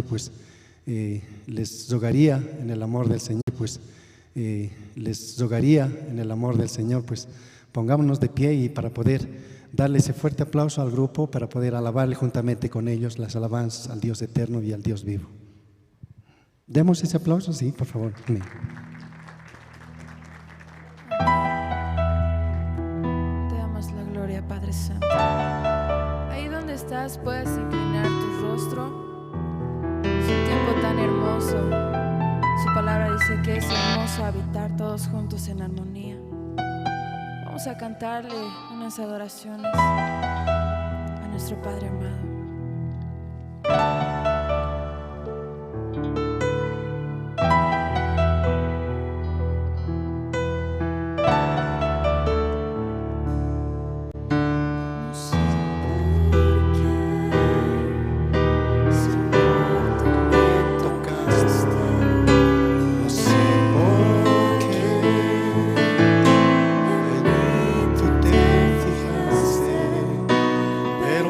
pues les rogaría en el amor del Señor, pues les rogaría en el amor del Señor, pues pongámonos de pie y para poder darle ese fuerte aplauso al grupo, para poder alabarle juntamente con ellos las alabanzas al Dios eterno y al Dios vivo. Demos ese aplauso, sí, por favor. Amén. Te damos la gloria, Padre Santo. Ahí donde estás puedes inclinar tu rostro. Es un tiempo tan hermoso. Su palabra dice que es hermoso habitar todos juntos en armonía. Vamos a cantarle unas adoraciones a nuestro Padre amado. Pero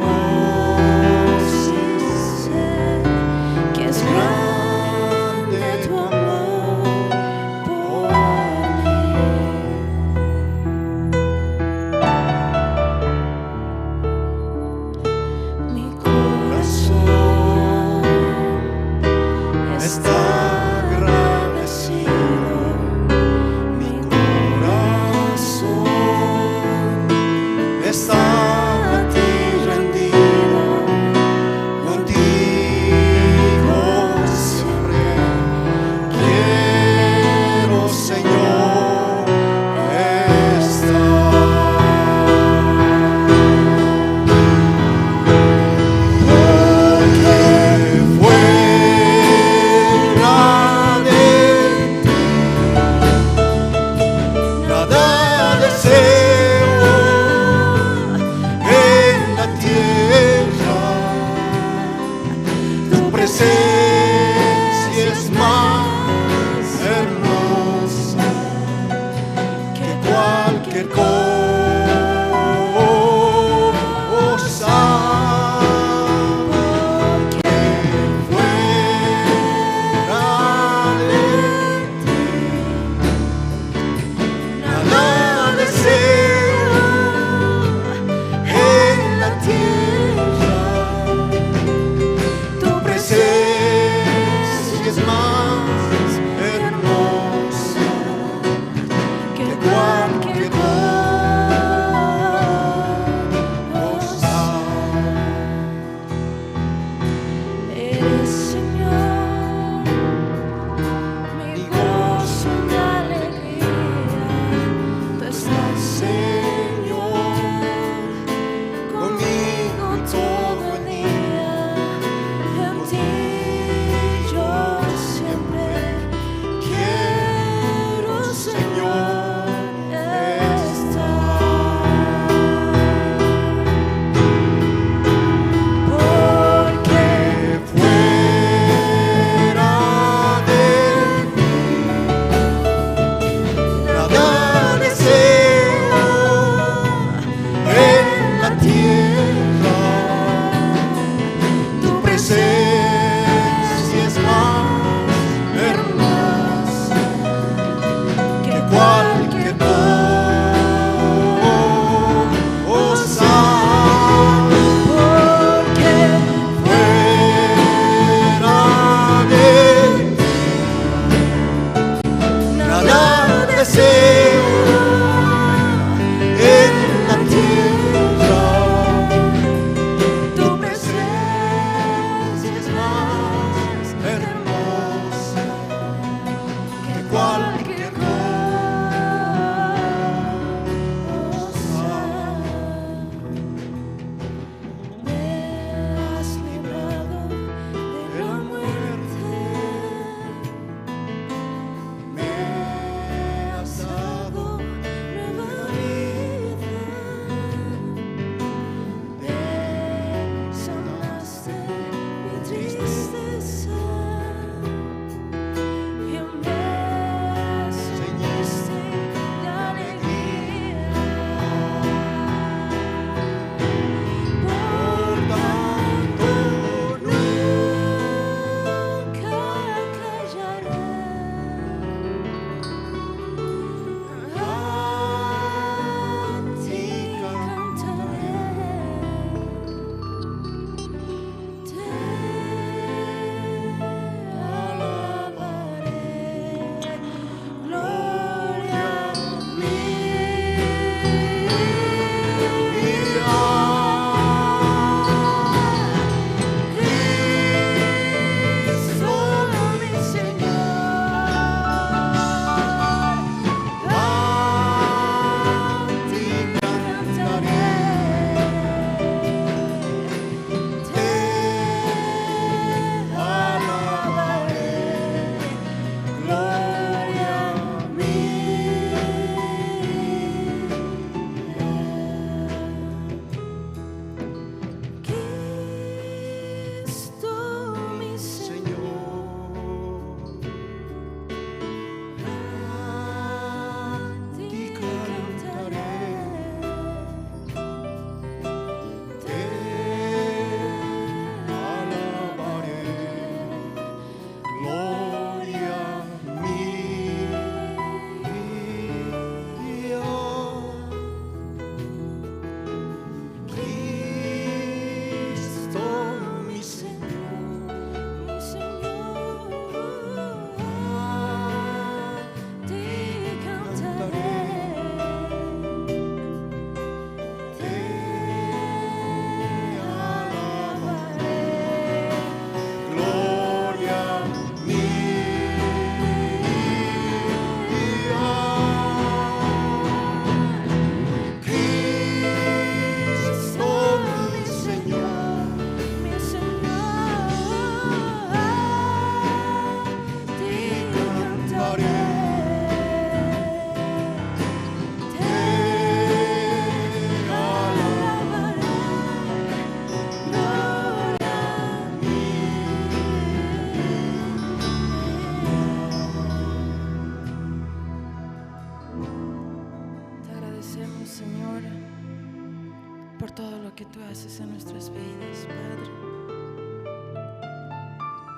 haces en nuestras vidas, Padre.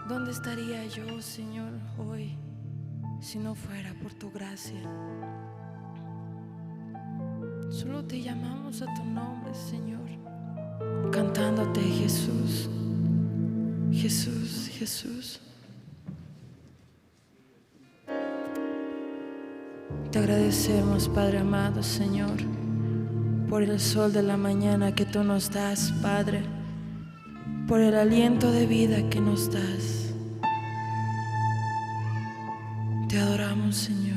¿Dónde estaría yo, Señor, hoy si no fuera por tu gracia? Solo te llamamos a tu nombre, Señor, cantándote Jesús, Jesús, Jesús. Te agradecemos, Padre amado, Señor, por el sol de la mañana que tú nos das, Padre, por el aliento de vida que nos das. Te adoramos, Señor.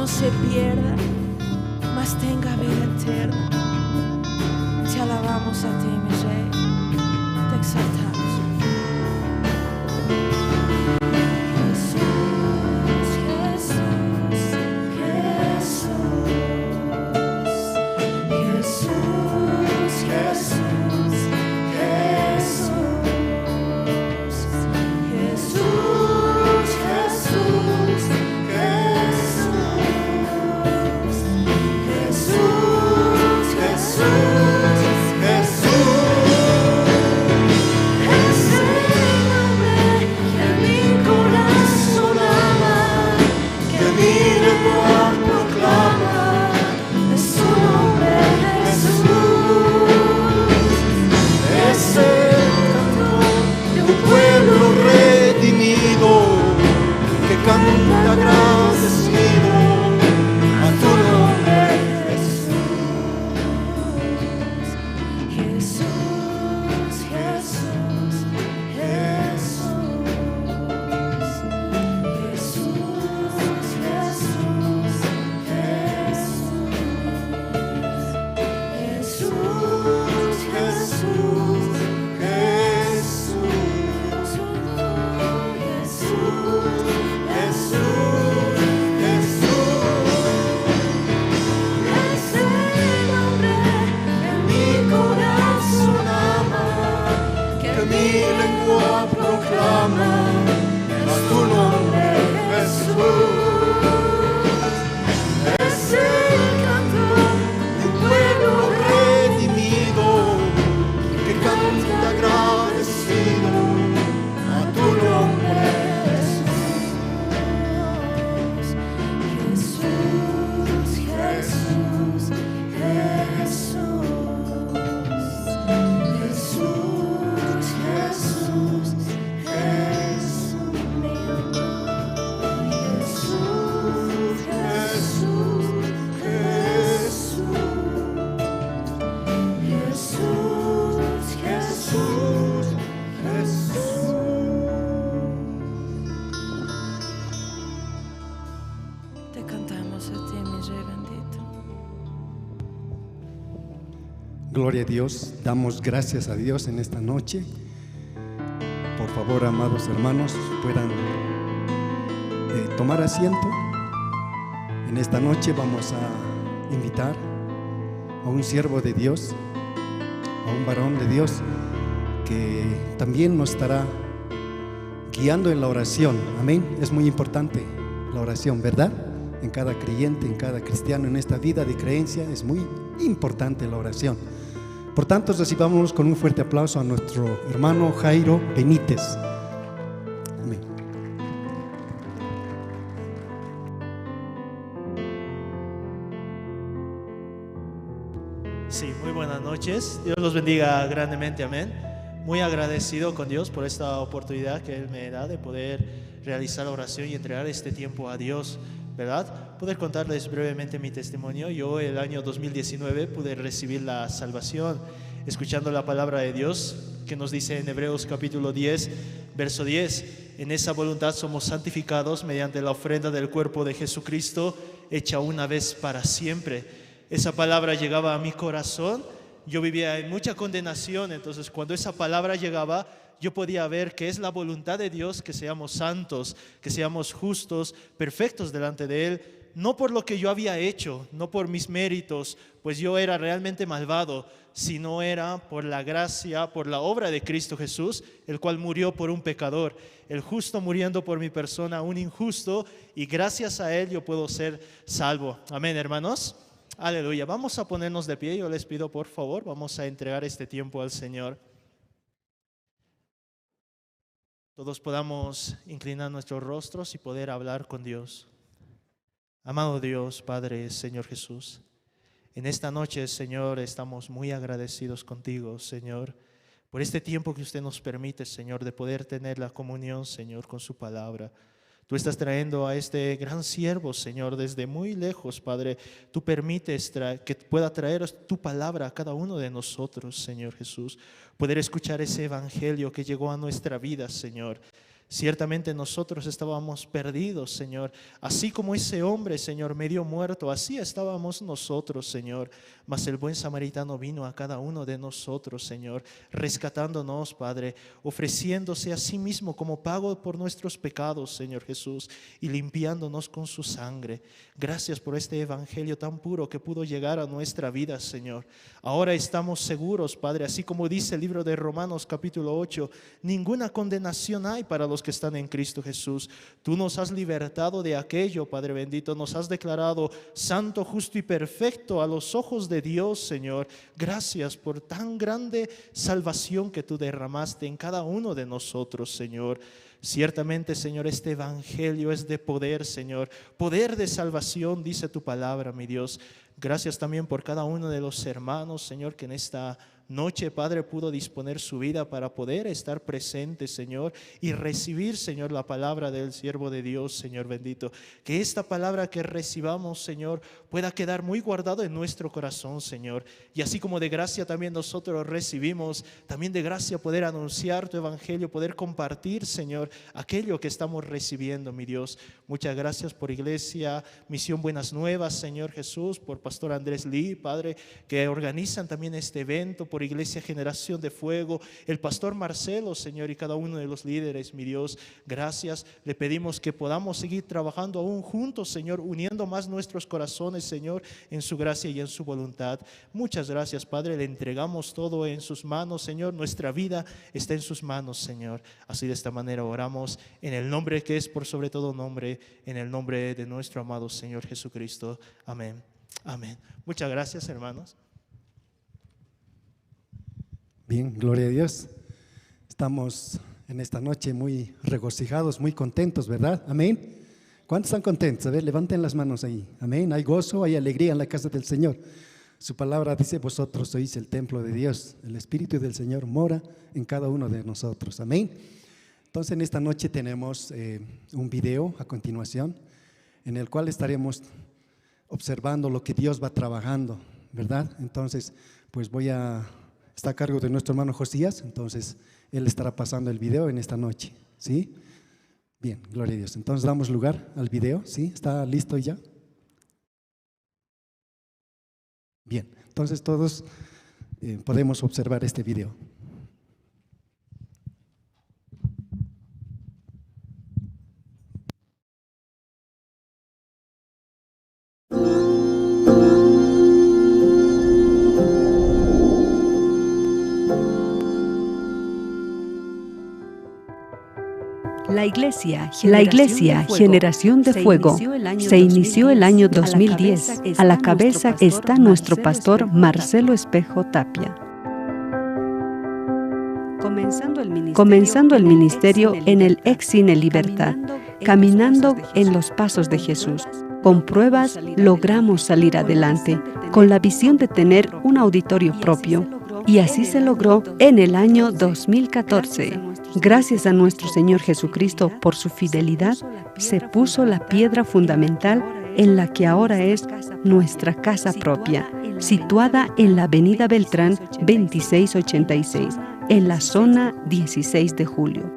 Se pierda, mas tenga vida eterna. Te alabamos a ti, mi Rey, te exaltamos. Jesús, Gloria a Dios, damos gracias a Dios en esta noche. Por favor, amados hermanos, puedan tomar asiento. En esta noche vamos a invitar a un siervo de Dios, a un varón de Dios, que también nos estará guiando en la oración. Amén. Es muy importante la oración, ¿verdad? En cada creyente, en cada cristiano, en esta vida de creencia es muy importante la oración. Por tanto, recibámonos con un fuerte aplauso a nuestro hermano Jairo Benítez. Amén. Sí, muy buenas noches. Dios los bendiga grandemente, amén. Muy agradecido con Dios por esta oportunidad que Él me da de poder realizar la oración y entregar este tiempo a Dios, ¿verdad? Poder contarles brevemente mi testimonio. Yo el año 2019 pude recibir la salvación escuchando la palabra de Dios que nos dice en Hebreos capítulo 10, verso 10: en esa voluntad somos santificados mediante la ofrenda del cuerpo de Jesucristo, hecha una vez para siempre. Esa palabra llegaba a mi corazón. Yo vivía en mucha condenación, entonces cuando esa palabra llegaba, yo podía ver que es la voluntad de Dios que seamos santos, que seamos justos, perfectos delante de Él, no por lo que yo había hecho, no por mis méritos, pues yo era realmente malvado, sino era por la gracia, por la obra de Cristo Jesús, el cual murió por un pecador, el justo muriendo por mi persona, un injusto, y gracias a Él yo puedo ser salvo. Amén, hermanos. Aleluya. Vamos a ponernos de pie. Yo les pido, por favor, vamos a entregar este tiempo al Señor. Todos podamos inclinar nuestros rostros y poder hablar con Dios. Amado Dios, Padre, Señor Jesús, en esta noche, Señor, estamos muy agradecidos contigo, Señor, por este tiempo que usted nos permite, Señor, de poder tener la comunión, Señor, con su palabra. Tú estás trayendo a este gran siervo, Señor, desde muy lejos, Padre. Tú permites que pueda traer tu palabra a cada uno de nosotros, Señor Jesús. Poder escuchar ese evangelio que llegó a nuestra vida, Señor. Ciertamente nosotros estábamos perdidos, Señor. Así como ese hombre, Señor, medio muerto, así estábamos nosotros, Señor. Mas el buen samaritano vino a cada uno de nosotros, Señor, rescatándonos, Padre, ofreciéndose a sí mismo como pago por nuestros pecados, Señor Jesús, y limpiándonos con su sangre. Gracias por este evangelio tan puro que pudo llegar a nuestra vida, Señor. Ahora estamos seguros, Padre, así como dice el libro de Romanos capítulo 8, ninguna condenación hay para los que están en Cristo Jesús. Tú nos has libertado de aquello, Padre bendito, nos has declarado santo, justo y perfecto a los ojos de Dios, Señor. Gracias por tan grande salvación que tú derramaste en cada uno de nosotros, Señor. Ciertamente, Señor, este evangelio es de poder, Señor, poder de salvación, dice tu palabra, mi Dios. Gracias también por cada uno de los hermanos, Señor, que en esta noche, Padre, pudo disponer su vida para poder estar presente, Señor, y recibir, Señor, la palabra del siervo de Dios, Señor bendito. Que esta palabra que recibamos, Señor, pueda quedar muy guardado en nuestro corazón, Señor. Y así como de gracia también nosotros recibimos, también de gracia poder anunciar tu evangelio, poder compartir, Señor, aquello que estamos recibiendo, mi Dios. Muchas gracias por Iglesia Misión Buenas Nuevas, Señor Jesús, por Pastor Andrés Lee, Padre, que organizan también este evento, por Iglesia Generación de Fuego, el Pastor Marcelo, Señor, y cada uno de los líderes, mi Dios. Gracias. Le pedimos que podamos seguir trabajando aún juntos, Señor, uniendo más nuestros corazones, Señor, en su gracia y en su voluntad. Muchas gracias, Padre. Le entregamos todo en sus manos, Señor. Nuestra vida está en sus manos, Señor. Así de esta manera oramos en el nombre que es por sobre todo nombre, en el nombre de nuestro amado Señor Jesucristo. Amén. Amén. Muchas gracias, hermanos. Bien, gloria a Dios. Estamos en esta noche muy regocijados, muy contentos, ¿verdad? Amén. ¿Cuántos están contentos? A ver, levanten las manos ahí. Amén. Hay gozo, hay alegría en la casa del Señor. Su palabra dice: vosotros sois el templo de Dios. El Espíritu del Señor mora en cada uno de nosotros. Amén. Entonces, en esta noche tenemos un video a continuación en el cual estaremos observando lo que Dios va trabajando, ¿verdad? Entonces, pues está a cargo de nuestro hermano Josías, entonces él estará pasando el video en esta noche, ¿sí? Bien, gloria a Dios. Entonces damos lugar al video, ¿sí? ¿Está listo ya? Bien, entonces todos podemos observar este video. La Iglesia Generación de Fuego se inició el año 2010. A la cabeza está nuestro pastor Marcelo Espejo Tapia. Comenzando el ministerio en el ex Cine Libertad, caminando en los pasos de Jesús. Con pruebas logramos salir adelante, con la visión de tener un auditorio propio. Y así se logró en el año 2014. Gracias a nuestro Señor Jesucristo por su fidelidad, se puso la piedra fundamental en la que ahora es nuestra casa propia, situada en la Avenida Beltrán 2686, en la zona 16 de Julio.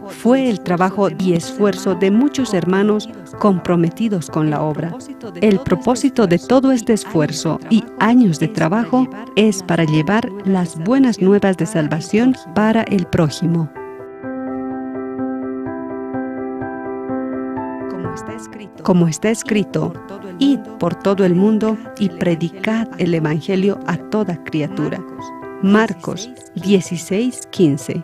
Fue el trabajo y esfuerzo de muchos hermanos comprometidos con la obra. El propósito de todo este esfuerzo y años de trabajo es para llevar las buenas nuevas de salvación para el prójimo. Como está escrito, id por todo el mundo y predicad el Evangelio a toda criatura. Marcos 16:15.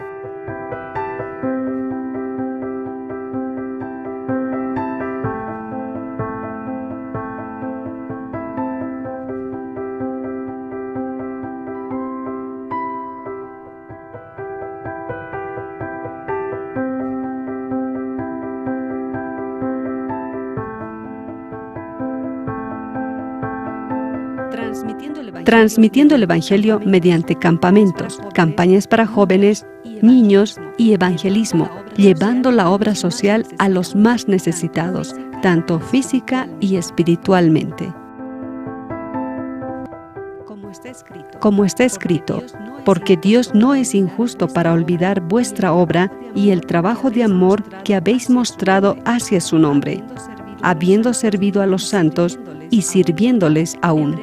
Transmitiendo el Evangelio mediante campamentos, campañas para jóvenes, niños y evangelismo, llevando la obra social a los más necesitados, tanto física y espiritualmente. Como está escrito, porque Dios no es injusto para olvidar vuestra obra y el trabajo de amor que habéis mostrado hacia su nombre, habiendo servido a los santos y sirviéndoles aún.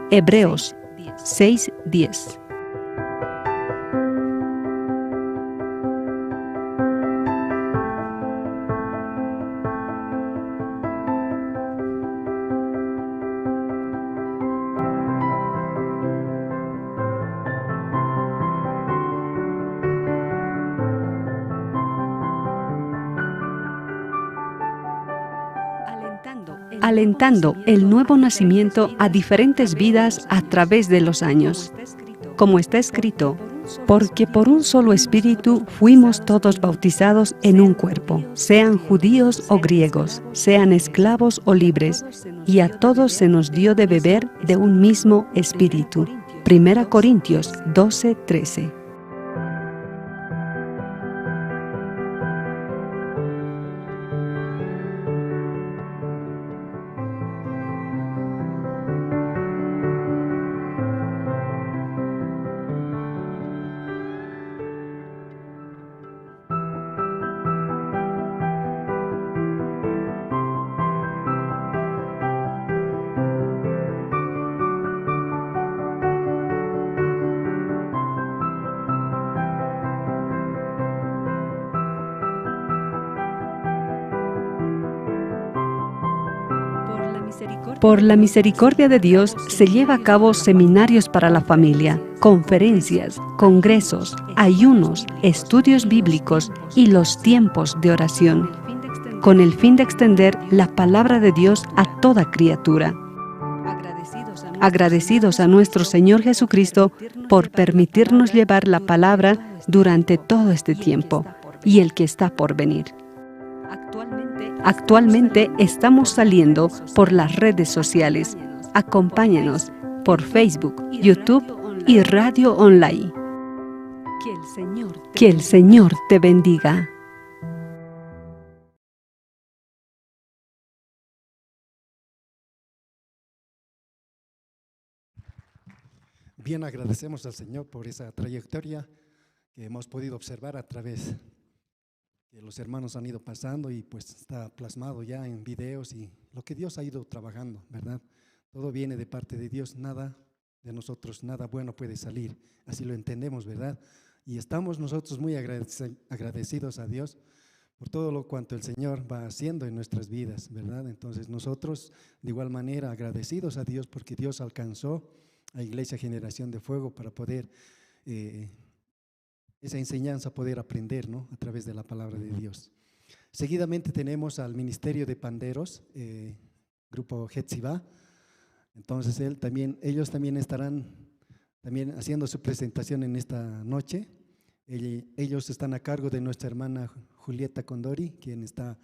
Hebreos 6:10. Alentando el nuevo nacimiento a diferentes vidas a través de los años. Como está escrito, porque por un solo espíritu fuimos todos bautizados en un cuerpo, sean judíos o griegos, sean esclavos o libres, y a todos se nos dio de beber de un mismo espíritu. 1 Corintios 12:13. Por la misericordia de Dios se lleva a cabo seminarios para la familia, conferencias, congresos, ayunos, estudios bíblicos y los tiempos de oración, con el fin de extender la palabra de Dios a toda criatura. Agradecidos a nuestro Señor Jesucristo por permitirnos llevar la palabra durante todo este tiempo y el que está por venir. Actualmente estamos saliendo por las redes sociales. Acompáñanos por Facebook, YouTube y radio online. Que el Señor te bendiga. Bien, agradecemos al Señor por esa trayectoria que hemos podido observar a través que los hermanos han ido pasando y pues está plasmado ya en videos y lo que Dios ha ido trabajando, ¿verdad? Todo viene de parte de Dios, nada de nosotros, nada bueno puede salir, así lo entendemos, ¿verdad? Y estamos nosotros muy agradecidos a Dios por todo lo cuanto el Señor va haciendo en nuestras vidas, ¿verdad? Entonces nosotros de igual manera agradecidos a Dios porque Dios alcanzó a Iglesia Generación de Fuego para poder, esa enseñanza poder aprender, ¿no? A través de la palabra de Dios. Seguidamente tenemos al Ministerio de Panderos, Grupo Hetzibah. Entonces ellos también estarán haciendo su presentación en esta noche. Ellos están a cargo de nuestra hermana Julieta Condori, quien está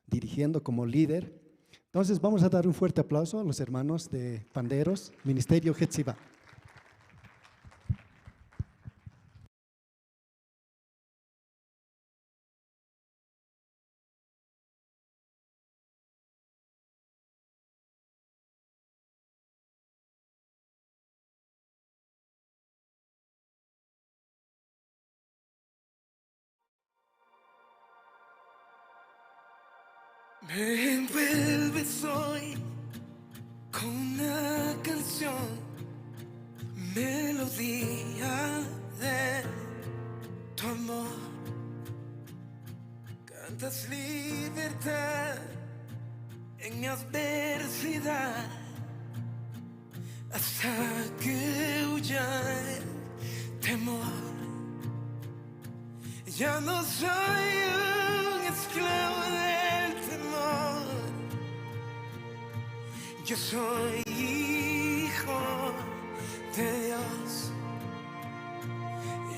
dirigiendo como líder. Entonces vamos a dar un fuerte aplauso a los hermanos de Panderos, Ministerio Hetzibah. Me envuelves hoy con una canción, melodía de tu amor. Cantas libertad en mi adversidad, hasta que huya el temor. Ya no soy un esclavo del temor, yo soy hijo de Dios.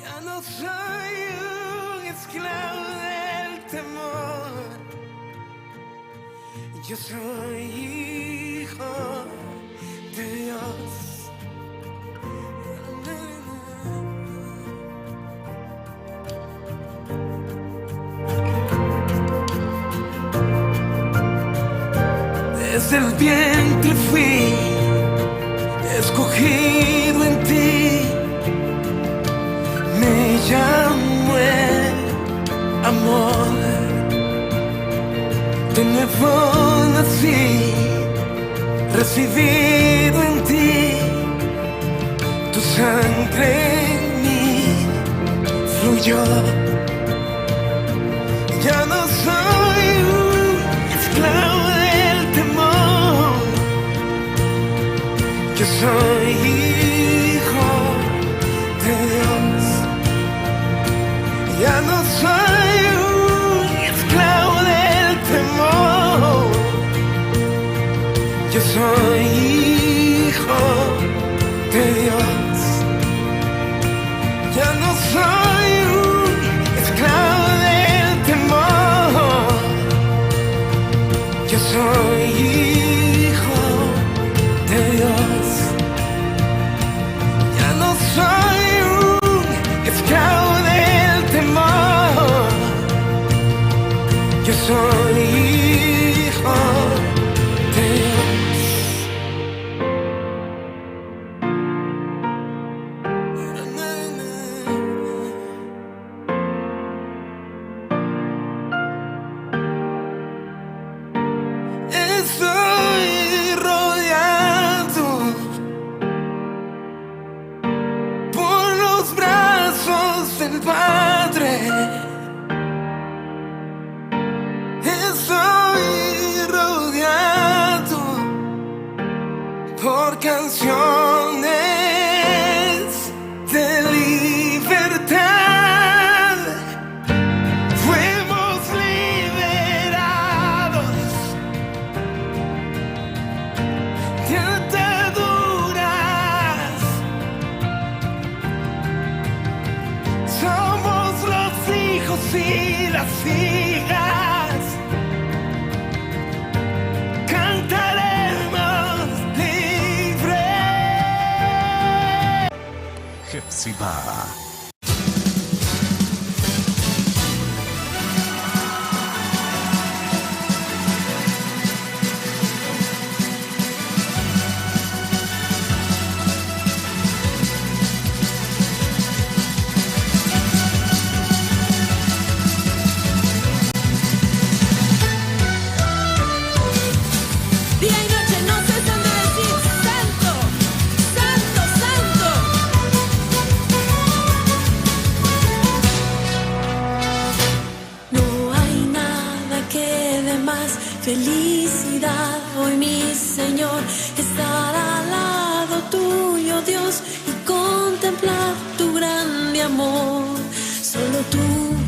Ya no soy un esclavo del temor, yo soy hijo de Dios. Desde el vientre fui escogido en ti, me llamo el amor. De nuevo nací, recibido en ti, tu sangre en mí fluyó. Ya no soy un esclavo del temor, yo soy hijo de Dios. Ya no soy un esclavo del temor, yo soy hijo de Dios. Ya no soy un esclavo del temor, yo soy hijo de Dios. Ya no soy un esclavo del temor, yo soy hijo de Dios. Estoy rodeado por los brazos del Padre. Estoy rodeado por canciones de libertad. Fuimos liberados de ataduras. Somos los hijos y las hijas. Cantaremos libre. Hetzibah. es felicidad hoy, mi Señor, estar al lado tuyo, Dios, y contemplar tu grande amor. Solo tú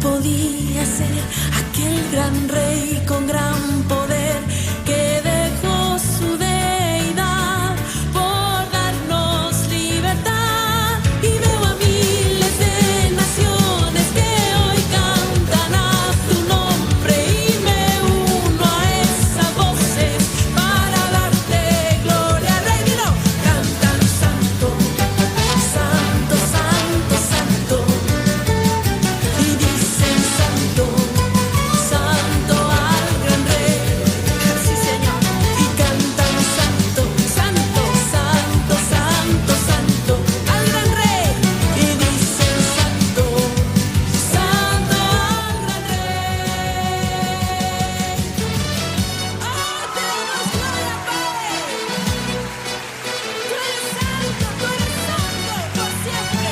podías ser aquel gran rey con gran poder que dejó su deidad por darnos libertad. Y veo a miles de naciones que hoy cantan a tu nombre y me uno a esas voces para darte gloria, Rey. Dilo, cantan santo, santo, santo, santo. Y dicen santo, santo al gran rey. Sí, Señor. Y cantan santo, santo, santo, santo, santo al gran rey. Y dicen santo, santo al gran rey. ¡Oh, te damos gloria, Padre! Tú eres santo por siempre.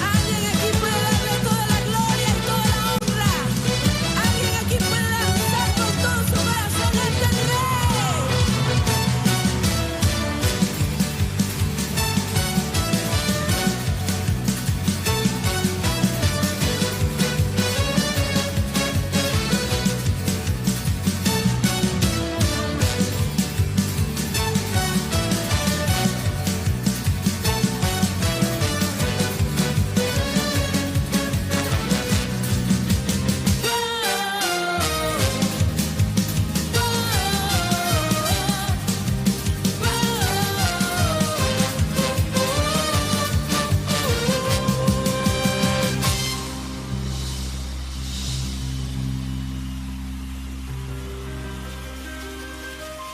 Alguien aquí puede darle toda la gloria y toda la honra. Alguien aquí puede danzar con todo su corazón ante el Rey.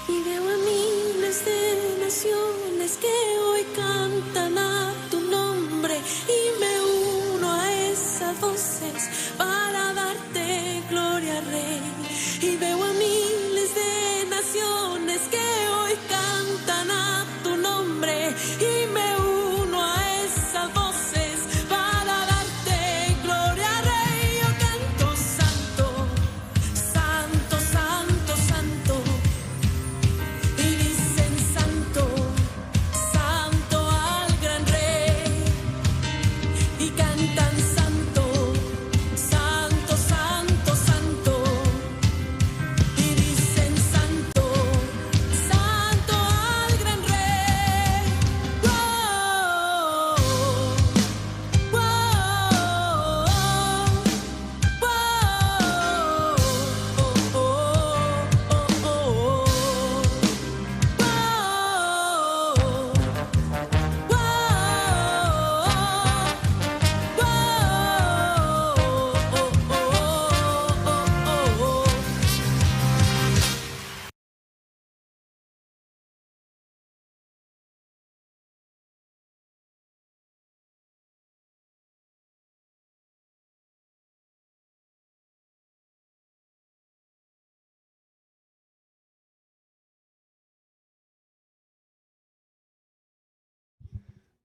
Y veo a miles de naciones que hoy cantan a tu nombre y me uno a esas voces para darte gloria, Rey. Y veo a miles de naciones que hoy cantan a tu nombre y me uno a esas voces para darte gloria, Rey. Yo canto santo, santo, santo, santo. Y dicen santo, santo al gran rey. Y cantan santo, santo, santo, santo. Y dicen santo, santo al gran rey. Wow, wow,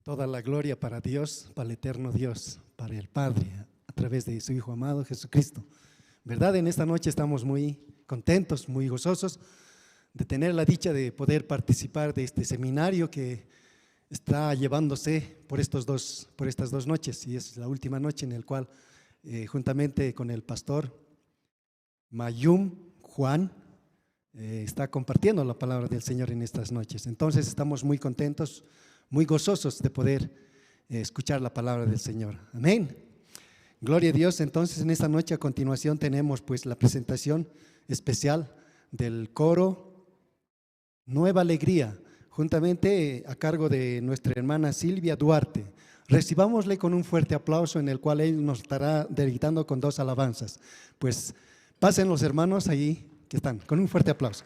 Toda la gloria para Dios, para el eterno Dios, para el Padre, a través de su Hijo amado Jesucristo. ¿Verdad? En esta noche estamos muy contentos, muy gozosos de tener la dicha de poder participar de este seminario que está llevándose por estas dos noches, y es la última noche en la cual juntamente con el pastor Mayum Juan está compartiendo la palabra del Señor en estas noches. Entonces estamos muy contentos, muy gozosos de poder escuchar la palabra del Señor. Amén. Gloria a Dios. Entonces en esta noche a continuación tenemos pues la presentación especial del coro Nueva Alegría, juntamente a cargo de nuestra hermana Silvia Duarte. Recibámosle con un fuerte aplauso, en el cual él nos estará deleitando con dos alabanzas. Pues pasen los hermanos ahí que están, con un fuerte aplauso.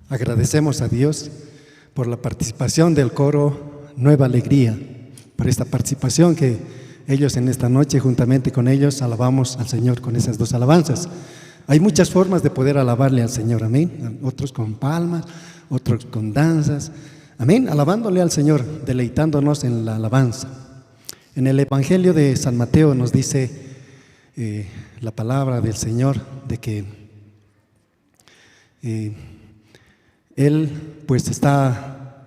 Agradecemos a Dios por la participación del coro Nueva Alegría, por esta participación que ellos en esta noche, juntamente con ellos, alabamos al Señor con esas dos alabanzas. Hay muchas formas de poder alabarle al Señor, amén. Otros con palmas, otros con danzas, amén. Alabándole al Señor, deleitándonos en la alabanza. En el Evangelio de San Mateo nos dice la palabra del Señor de que Él pues está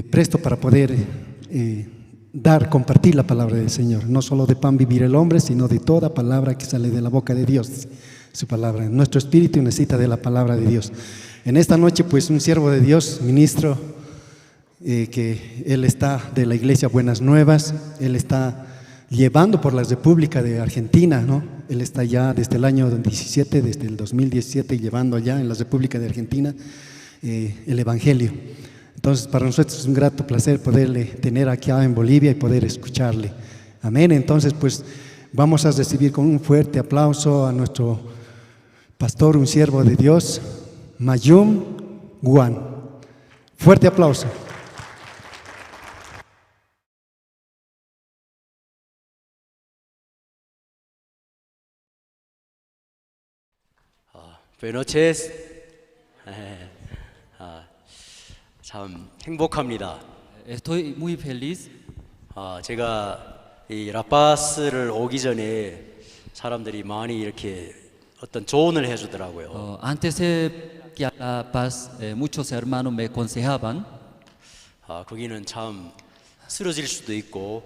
presto para poder compartir la palabra del Señor. No solo de pan vivir el hombre, sino de toda palabra que sale de la boca de Dios. Su palabra. Nuestro espíritu necesita de la palabra de Dios. En esta noche pues un siervo de Dios, ministro, que él está de la iglesia Buenas Nuevas, él está llevando por la República de Argentina, ¿no? Él está ya desde el año 17, desde el 2017, llevando allá en la República de Argentina el Evangelio. Entonces para nosotros es un grato placer poderle tener aquí en Bolivia y poder escucharle. Amén. Entonces pues vamos a recibir con un fuerte aplauso a nuestro pastor, un siervo de Dios, Mayum Guan. Fuerte aplauso. Buenas noches. 참 행복합니다. Estoy muy feliz. 제가 이 라파스를 오기 전에 사람들이 많이 이렇게 어떤 조언을 해주더라고요. Antes de que a La Paz, muchos hermanos me aconsejaban. 거기는 참 쓰러질 수도 있고.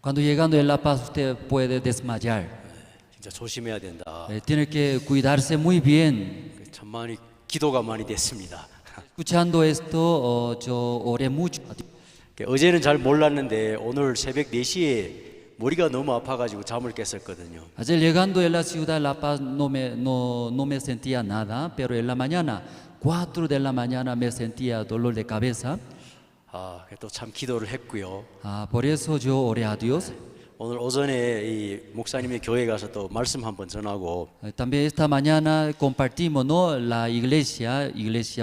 Cuando llegando a La Paz usted puede desmayar. 진짜 조심해야 된다. Tiene que cuidarse muy bien. 참 많이 기도가 많이 됐습니다. Escuchando esto, yo oré mucho. 어제는 잘 몰랐는데 오늘 새벽 4시에 머리가 너무 아파가지고 잠을 깼었거든요. Ayer llegando a la ciudad de La Paz no me sentía nada, pero en la mañana, 4 de la mañana me sentía dolor de cabeza. 또 참 기도를 했고요. Por eso yo oré a Dios. 오늘 오전에 이 목사님의 교회 가서 또 말씀 한번 전하고. También esta mañana compartimos, ¿no? La iglesia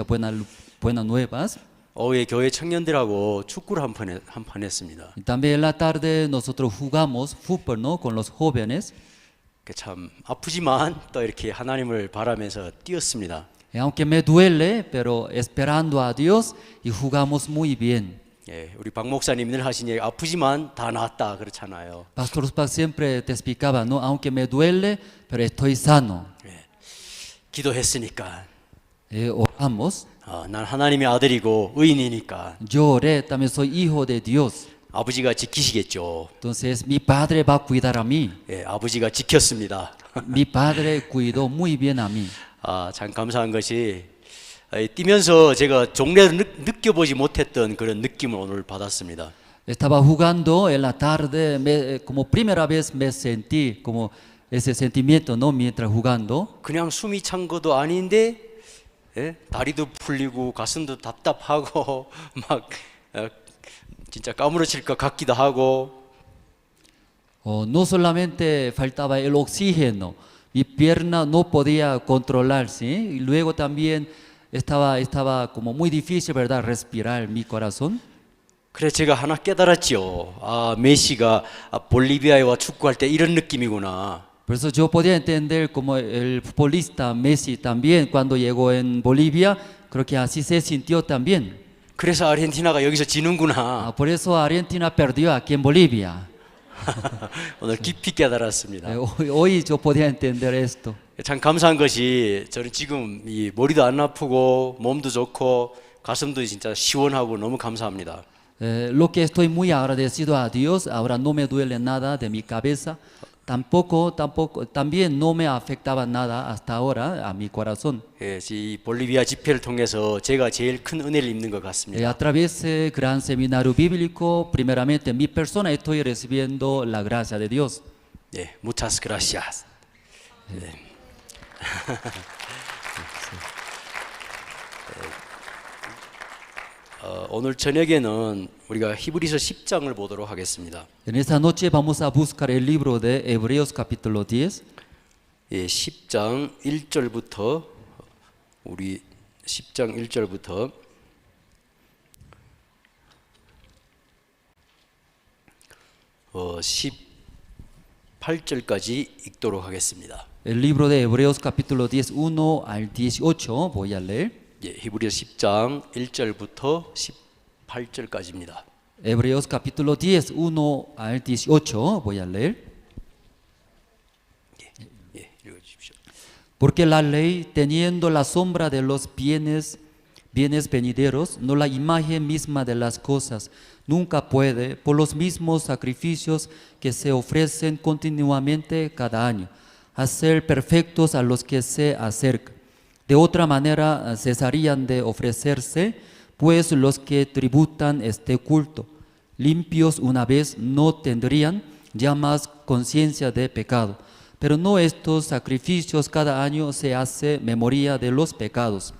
Buenas Nuevas. 오후에 교회 청년들하고 축구를 한 판 했습니다. También en la tarde nosotros jugamos fútbol, ¿no? Con los jóvenes. 참 아프지만 또 이렇게 하나님을 바라면서 뛰었습니다. Aunque me duele, pero esperando a Dios y jugamos muy bien. 우리 박 목사님 늘 하신 얘기 아프지만 다 나았다 그렇잖아요. Pastor Uspak siempre te explicaba, ¿no? Aunque me duele, pero estoy sano. 기도했으니까. Oramos. 난 하나님의 아들이고 의인이니까. Yo oré, también soy hijo de Dios. 아버지가 지키시겠죠. Entonces mi padre va a cuidar a mí. 아버지가 지켰습니다. Mi padre cuidó muy bien a mí. 참 감사한 것이 뛰면서 제가 종래를 느껴보지 못했던 그런 느낌을 오늘 받았습니다. Estaba jugando en la tarde, como primera vez me sentí como ese sentimiento, ¿no? Mientras jugando. 그냥 숨이 찬 것도 아닌데 다리도 풀리고 가슴도 답답하고 막 진짜 까무러칠 것 같기도 하고. No solamente faltaba el oxígeno, mi pierna no podía controlarse, y luego también estaba como muy difícil, ¿verdad? Respirar mi corazón. 그래 제가 하나 깨달았죠. 메시가 볼리비아에 와 축구할 때 이런 느낌이구나. Por eso yo podía entender como el futbolista Messi también cuando llegó en Bolivia, creo que así se sintió también. 그래서 아르헨티나가 여기서 지는구나. Por eso Argentina perdió aquí en Bolivia. 오늘 깊이 깨달았습니다. Hoy yo podía entender esto. 참 감사한 것이 저는 지금 이 머리도 안 아프고 몸도 좋고 가슴도 진짜 시원하고 너무 감사합니다. Lo que estoy muy agradecido a Dios, ahora no me duele nada de mi cabeza. También no me afectaba nada hasta ahora a mi corazón. 이 볼리비아 집회를 통해서 제가 제일 큰 은혜를 입는 것 같습니다. A través del gran seminario bíblico, primeramente mi persona estoy recibiendo la gracia de Dios. Muchas gracias. 오늘 저녁에는 우리가 히브리서 10장을 보도록 하겠습니다. En esta noche vamos a buscar el libro de Hebreos capítulo 10. 10장 1절부터 우리 10장 1절부터 18절까지 읽도록 하겠습니다. El libro de Hebreos capítulo 10, 1 al 18, voy a leer. 예, 히브리서 10장 1절부터 18절까지입니다. Hebreos capítulo 10, 1 al 18, voy a leer. 예, 읽어주십시오. Porque la ley, teniendo la sombra de los bienes venideros, no la imagen misma de las cosas, nunca puede, por los mismos sacrificios que se ofrecen continuamente cada año, hacer perfectos a los que se acercan. De otra manera cesarían de ofrecerse, pues los que tributan este culto, limpios una vez, no tendrían ya más conciencia de pecado. Pero no estos sacrificios cada año se hace memoria de los pecados,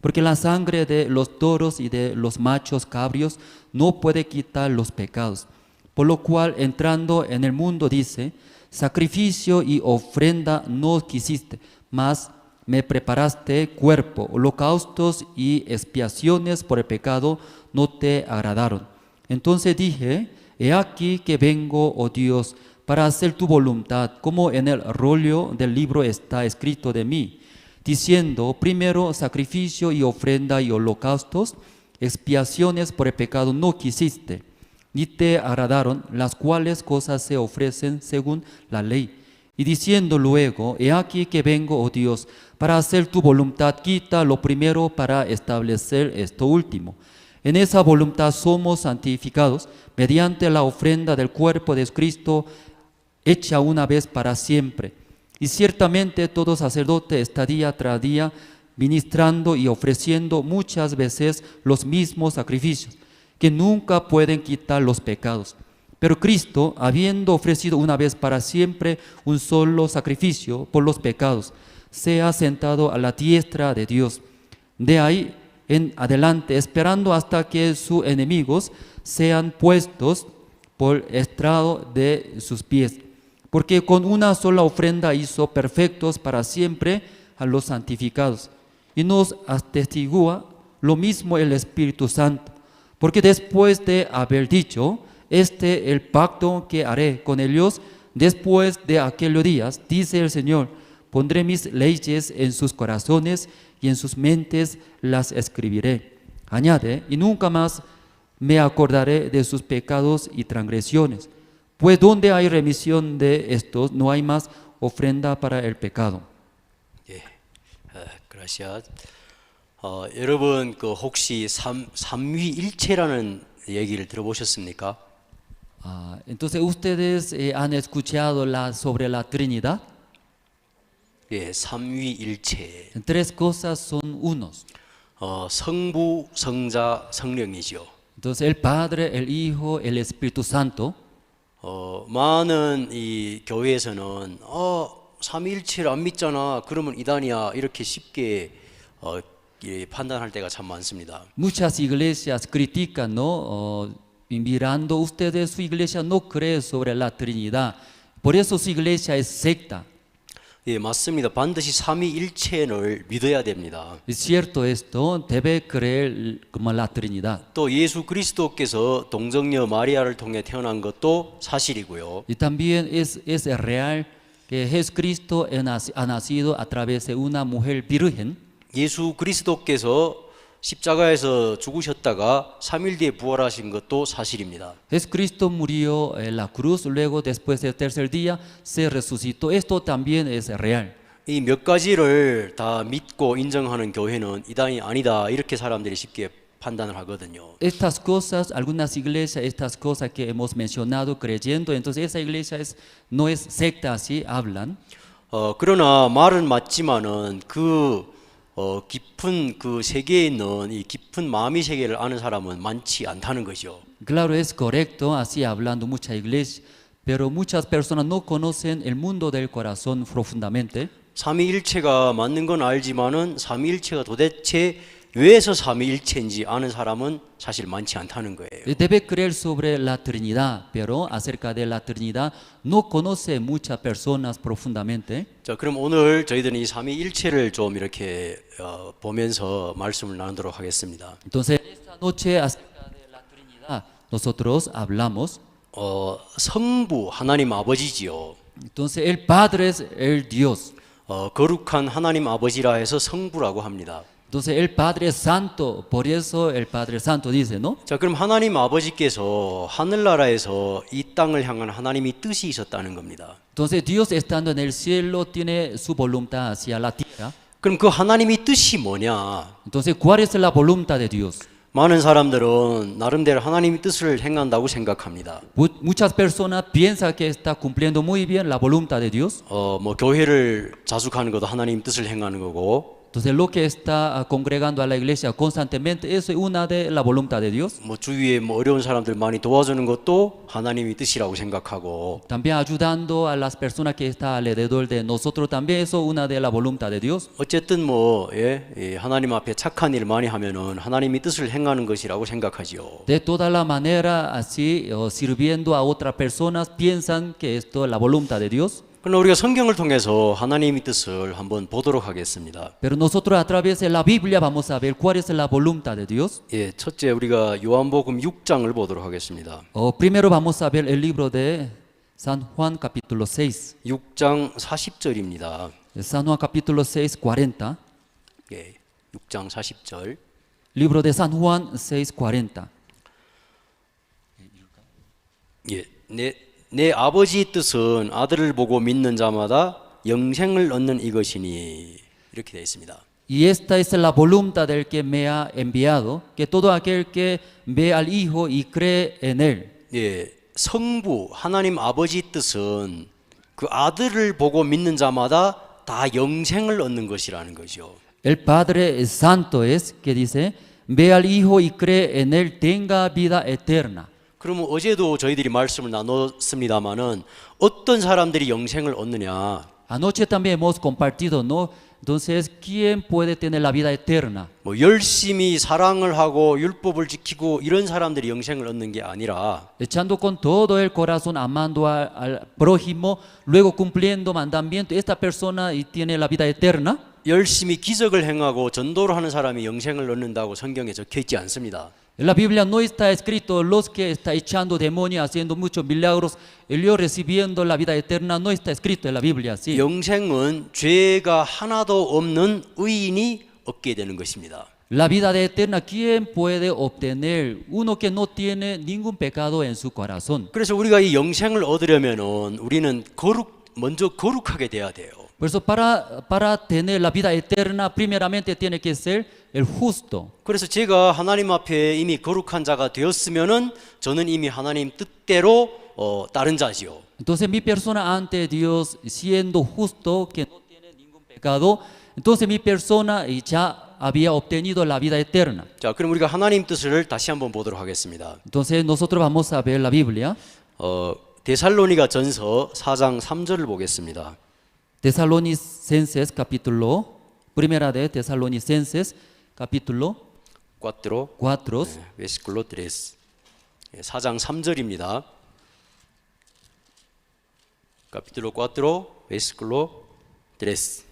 porque la sangre de los toros y de los machos cabrios no puede quitar los pecados. Por lo cual, entrando en el mundo, dice: sacrificio y ofrenda no quisiste, mas me preparaste cuerpo, holocaustos y expiaciones por el pecado no te agradaron. Entonces dije: he aquí que vengo, oh Dios, para hacer tu voluntad, como en el rollo del libro está escrito de mí, diciendo: primero sacrificio y ofrenda y holocaustos, expiaciones por el pecado no quisiste, ni te agradaron, las cuales cosas se ofrecen según la ley. Y diciendo luego: he aquí que vengo, oh Dios, para hacer tu voluntad, quita lo primero para establecer esto último. En esa voluntad somos santificados mediante la ofrenda del cuerpo de Cristo, hecha una vez para siempre. Y ciertamente todo sacerdote está día tras día ministrando y ofreciendo muchas veces los mismos sacrificios, que nunca pueden quitar los pecados. Pero Cristo, habiendo ofrecido una vez para siempre un solo sacrificio por los pecados, se ha sentado a la diestra de Dios. De ahí en adelante, esperando hasta que sus enemigos sean puestos por estrado de sus pies. Porque con una sola ofrenda hizo perfectos para siempre a los santificados. Y nos atestigua lo mismo el Espíritu Santo. Porque después de haber dicho: este el pacto que haré con ellos después de aquellos días, dice el Señor: pondré mis leyes en sus corazones y en sus mentes las escribiré. Añade: y nunca más me acordaré de sus pecados y transgresiones. Pues donde hay remisión de estos, no hay más ofrenda para el pecado. 예, gracias. 여러분 혹시 삼위일체라는 얘기를 들어보셨습니까? Entonces, ¿ustedes han escuchado sobre la Trinidad? 예, 삼위일체. Tres cosas son unos. 성부, 성자, 성령이죠. Entonces, el Padre, el Hijo, el Espíritu Santo. 많은 이 교회에서는 삼위일체를 안 믿잖아, 그러면 이단이야, 이렇게 쉽게 판단할 때가 참 많습니다. Muchas iglesias critican, ¿no? Mirando ustedes, su iglesia no cree sobre la Trinidad, por eso su iglesia es secta. 예, 맞습니다. 반드시 삼위일체를 믿어야 됩니다. Es cierto esto, debe creer como la Trinidad. 또 예수 그리스도께서 동정녀 마리아를 통해 태어난 것도 사실이고요. Y también es real que Jesucristo ha nacido a través de una mujer virgen. 예수 그리스도께서 십자가에서 죽으셨다가 3일 뒤에 부활하신 것도 사실입니다. Jesucristo murió en la cruz, luego después del tercer día se resucitó. Esto también es real. 이 몇 가지를 다 믿고 인정하는 교회는 이단이 아니다, 이렇게 사람들이 쉽게 판단을 하거든요. Estas cosas, algunas iglesias, estas cosas que hemos mencionado creyendo, entonces esa iglesia no es secta, así hablan. 그러나 말은 맞지만은 깊은 그 세계에 있는 이 깊은 마음의 세계를 아는 사람은 많지 않다는 거죠. Claro, es correcto, así hablando mucha iglesia, pero muchas personas no conocen el mundo del corazón profundamente. 삼위일체가 맞는 건 알지만은 삼위일체가 도대체 왜서 삼위일체인지 아는 사람은 사실 많지 않다는 거예요. Debe creer sobre la Trinidad, pero acerca de la Trinidad no conoce muchas personas profundamente. 자, 그럼 오늘 저희들은 이 삼위일체를 좀 이렇게 보면서 말씀을 나누도록 하겠습니다. Entonces, esta noche acerca de la Trinidad, nosotros hablamos. 성부 하나님 아버지지요. Entonces, el Padre es el Dios. 거룩한 하나님 아버지라 해서 성부라고 합니다. Entonces, el Padre es santo, por eso el Padre Santo dice, ¿no? 자, 그럼 하나님 아버지께서 하늘나라에서 이 땅을 향한 하나님이 뜻이 있었다는 겁니다. Entonces, Dios estando en el cielo tiene su voluntad hacia la tierra. 그럼 그 하나님이 뜻이 뭐냐? Entonces, ¿cuál es la voluntad de Dios? 많은 사람들은 나름대로 하나님의 뜻을 행한다고 생각합니다. Muchas personas piensan que está cumpliendo muy bien la voluntad de Dios. 뭐 교회를 자숙하는 것도 하나님 뜻을 행하는 거고, Entonces, lo que está congregando a la iglesia constantemente, eso es una de la voluntad de Dios. 뭐 주위에 뭐 어려운 사람들 많이 도와주는 것도 하나님의 뜻이라고 생각하고, También ayudando a las personas que están alrededor de nosotros, también eso es una de la voluntad de Dios. 어쨌든 뭐 하나님 앞에 착한 일 많이 하면은 하나님의 뜻을 행하는 것이라고 생각하지요. De toda la manera, así, sirviendo a otras personas, piensan que esto es la voluntad de Dios. 그러나 우리가 성경을 통해서 하나님의 뜻을 한번 보도록 하겠습니다. Pero nosotros a través de la Biblia vamos a ver cuál es la voluntad de Dios. 예, 첫째 우리가 요한복음 6장을 보도록 하겠습니다. Primero vamos a ver el libro de San Juan capítulo 6. 6장 40절입니다. San Juan capítulo 6, 40. 예, 6장 40절. Libro de San Juan 6, 40. 예, 내 아버지의 뜻은 아들을 보고 믿는 자마다 영생을 얻는 이것이니, 이렇게 되어 있습니다. Y esta es la voluntad del que me ha enviado, que todo aquel que ve al Hijo y cree en él. 예, 성부 하나님 아버지의 뜻은 그 아들을 보고 믿는 자마다 다 영생을 얻는 것이라는 거죠. El Padre Santo es que dice, ve al Hijo y cree en él, tenga vida eterna. 그러면 어제도 저희들이 말씀을 나눴습니다마는 어떤 사람들이 영생을 얻느냐? Anoche también hemos compartido, ¿no? Entonces, ¿quién puede tener la vida eterna? 뭐 열심히 사랑을 하고 율법을 지키고 이런 사람들이 영생을 얻는 게 아니라, Echando con todo el corazón, amando al prójimo, luego cumpliendo mandamientos, esta persona tiene la vida eterna. 열심히 기적을 행하고 전도를 하는 사람이 영생을 얻는다고 성경에 적혀 있지 않습니다. En la Biblia no está escrito los que están echando demonios, haciendo muchos milagros, ellos recibiendo la vida eterna, no está escrito en la Biblia así. 영생은 죄가 하나도 없는 의인이 얻게 되는 것입니다. La vida eterna, ¿quién puede obtener? Uno que no tiene ningún pecado en su corazón. 그래서 우리가 이 영생을 얻으려면은 우리는 먼저 거룩하게 돼야 돼요. Por eso para tener la vida eterna, primeramente tiene que ser el justo. 그래서 제가 하나님 앞에 이미 거룩한 자가 되었으면은 저는 이미 하나님 뜻대로 따른 자지요. Entonces mi persona ante Dios, siendo justo, que no tiene ningún pecado, entonces mi persona ya había obtenido la vida eterna. 자, 그럼 우리가 하나님 뜻을 다시 한번 보도록 하겠습니다. Entonces nosotros vamos a ver la Biblia. 데살로니가 전서 4장 3절을 보겠습니다. Tesalonicenses capítulo, primera de Tesalonicenses capítulo 4, 4, versículo 3. 4장 3절입니다. capítulo 4, versículo 3.